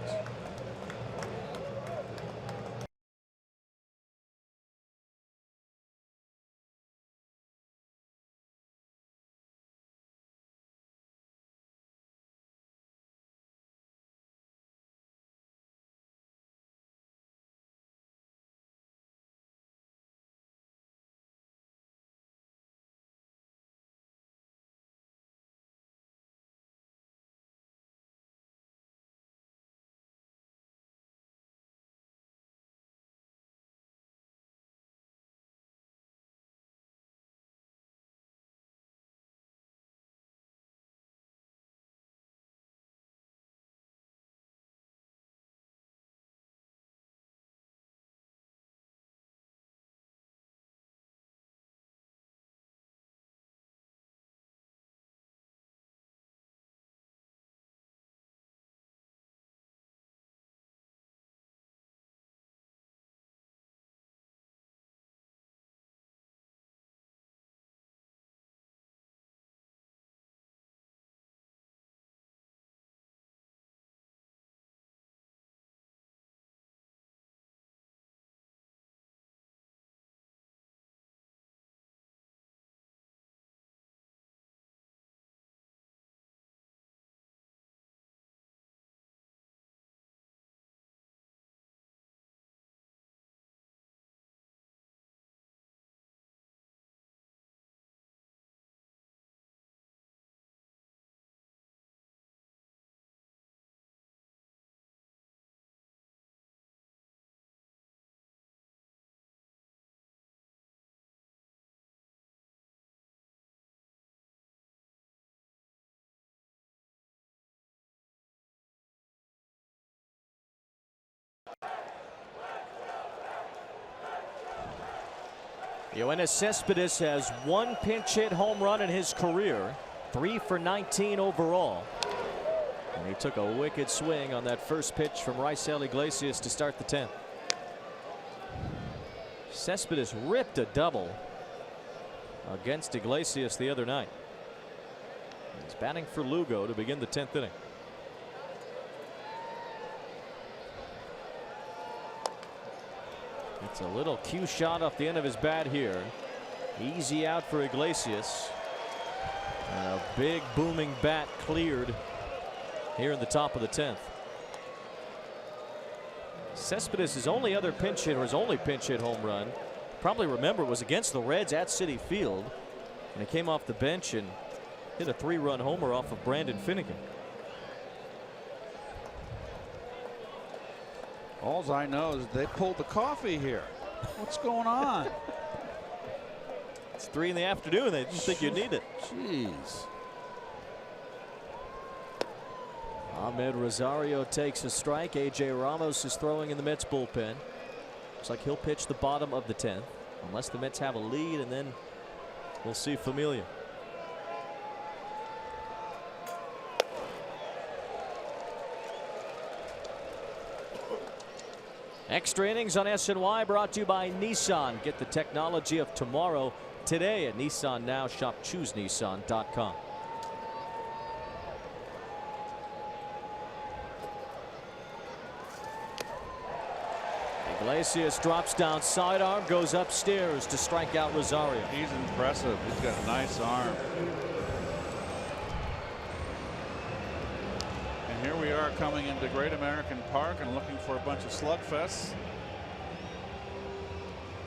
[SPEAKER 1] Yoenis Cespedes has one pinch hit home run in his career, 3 for 19 overall. And he took a wicked swing on that first pitch from Raisel Iglesias to start the 10th. Cespedes ripped a double against Iglesias the other night. He's batting for Lugo to begin the 10th inning. It's a little cue shot off the end of his bat here. Easy out for Iglesias. And a big booming bat cleared here in the top of the 10th. Cespedes' only other pinch hit, or his only pinch hit home run, probably remember, was against the Reds at Citi Field. And he came off the bench and hit a 3-run homer off of Brandon Finnegan.
[SPEAKER 2] All I know is they pulled the coffee here. What's going on?
[SPEAKER 1] It's 3 in the afternoon. They didn't think you need it.
[SPEAKER 2] Jeez.
[SPEAKER 1] Ahmed Rosario takes a strike. A.J. Ramos is throwing in the Mets bullpen. Looks like he'll pitch the bottom of the 10th, unless the Mets have a lead, and then we'll see Familia. Extra innings on SNY brought to you by Nissan. Get the technology of tomorrow today at Nissan Now. Shop ChooseNissan.com. Iglesias drops down sidearm, goes upstairs to strike out Rosario.
[SPEAKER 2] He's impressive. He's got a nice arm. And here we are coming into Great American Park and looking for a bunch of slugfests.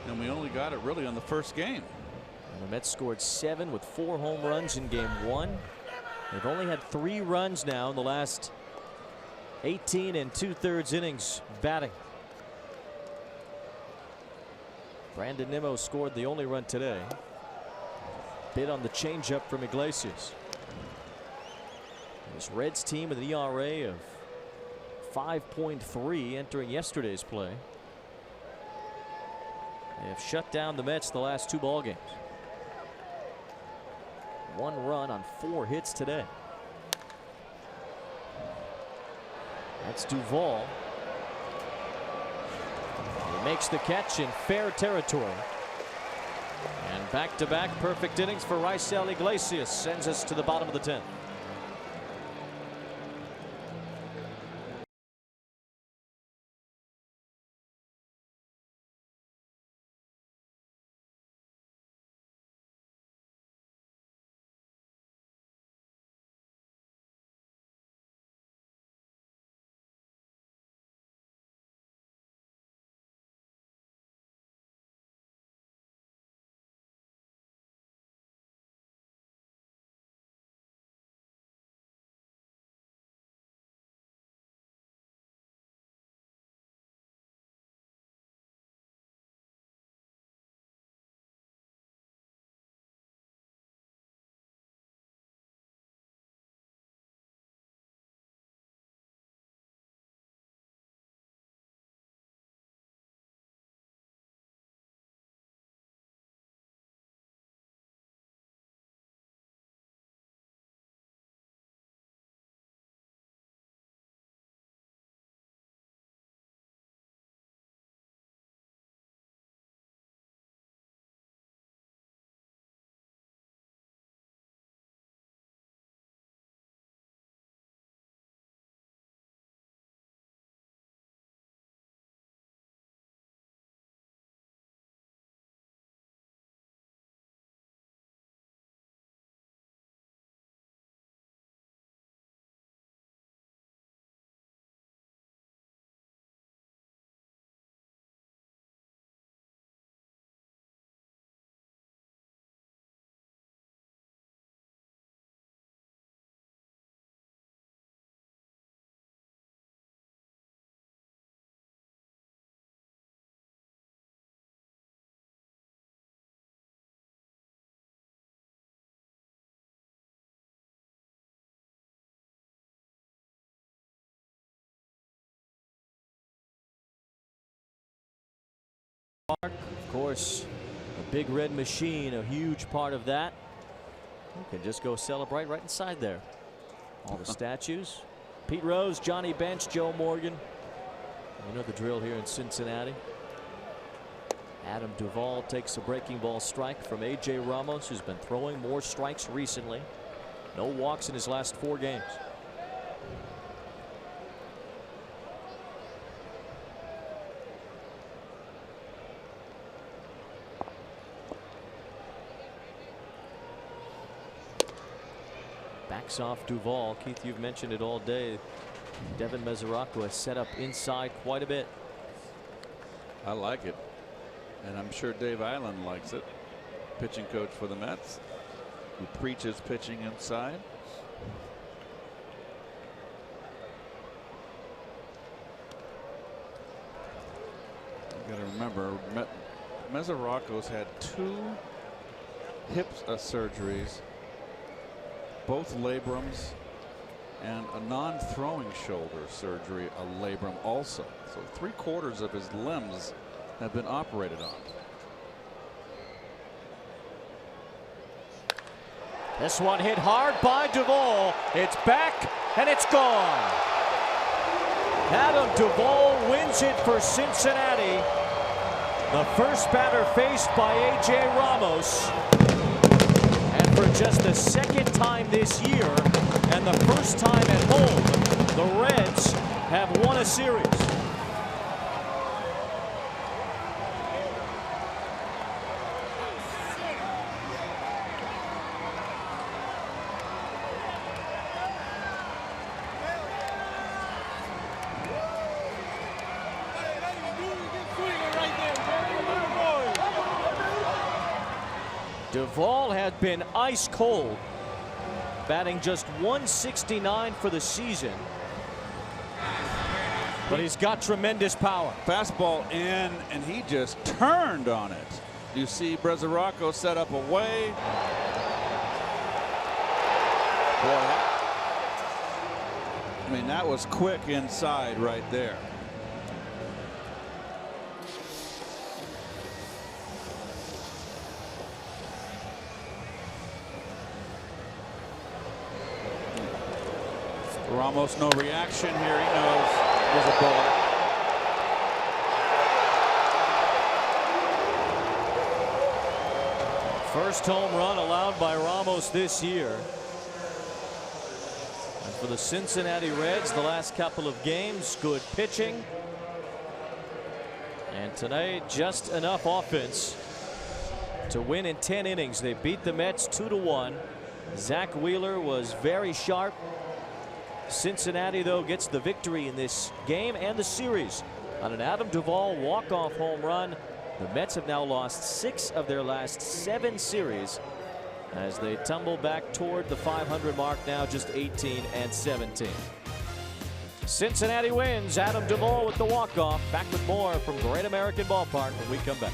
[SPEAKER 2] And we only got it really on the first game.
[SPEAKER 1] And the Mets scored 7 with 4 home runs in game 1. They've only had 3 runs now in the last 18 2/3 innings batting. Brandon Nimmo scored the only run today. Bit on the changeup from Iglesias. This Reds team with an ERA of 5.3 entering yesterday's play. They have shut down the Mets the last 2 ball games. 1 run on 4 hits today. That's Duvall. He makes the catch in fair territory. And back-to-back perfect innings for Raisel Iglesias sends us to the bottom of the 10th. Of course, The Big Red Machine, a huge part of that. You can just go celebrate right inside there. All the statues. Pete Rose, Johnny Bench, Joe Morgan. You know the drill here in Cincinnati. Adam Duvall takes a breaking ball strike from A.J. Ramos, who's been throwing more strikes recently. No walks in his last 4 games. Backs off Duvall. Keith, you've mentioned it all day. Devin Mesoraco has set up inside quite a bit.
[SPEAKER 2] I like it. And I'm sure Dave Island likes it. Pitching coach for the Mets, who preaches pitching inside. You got to remember, Mesoraco's had 2 hip surgeries, both labrums, and a non-throwing shoulder surgery, a labrum also. So 3/4 of his limbs have been operated on.
[SPEAKER 1] This one hit hard by Duvall. It's back and it's gone. Adam Duvall wins it for Cincinnati. The first batter faced by A.J. Ramos. And for just the 2nd time this year and the first time at home, the Reds have won a series. Duvall had been ice cold, batting just .169 for the season, but he's got tremendous power.
[SPEAKER 2] Fastball in, and he just turned on it. You see Mesoraco set up away. Boy, I mean, that was quick inside right there. Ramos, no reaction here. He knows it was a bullet.
[SPEAKER 1] First home run allowed by Ramos this year. And for the Cincinnati Reds, the last couple of games, good pitching. And tonight, just enough offense to win in 10 innings. They beat the Mets 2-1. Zach Wheeler was very sharp. Cincinnati, though, gets the victory in this game and the series on an Adam Duvall walk-off home run. The Mets have now lost 6 of their last 7 series as they tumble back toward the 500 mark, now just 18-17. Cincinnati wins. Adam Duvall with the walk-off. Back with more from Great American Ballpark when we come back.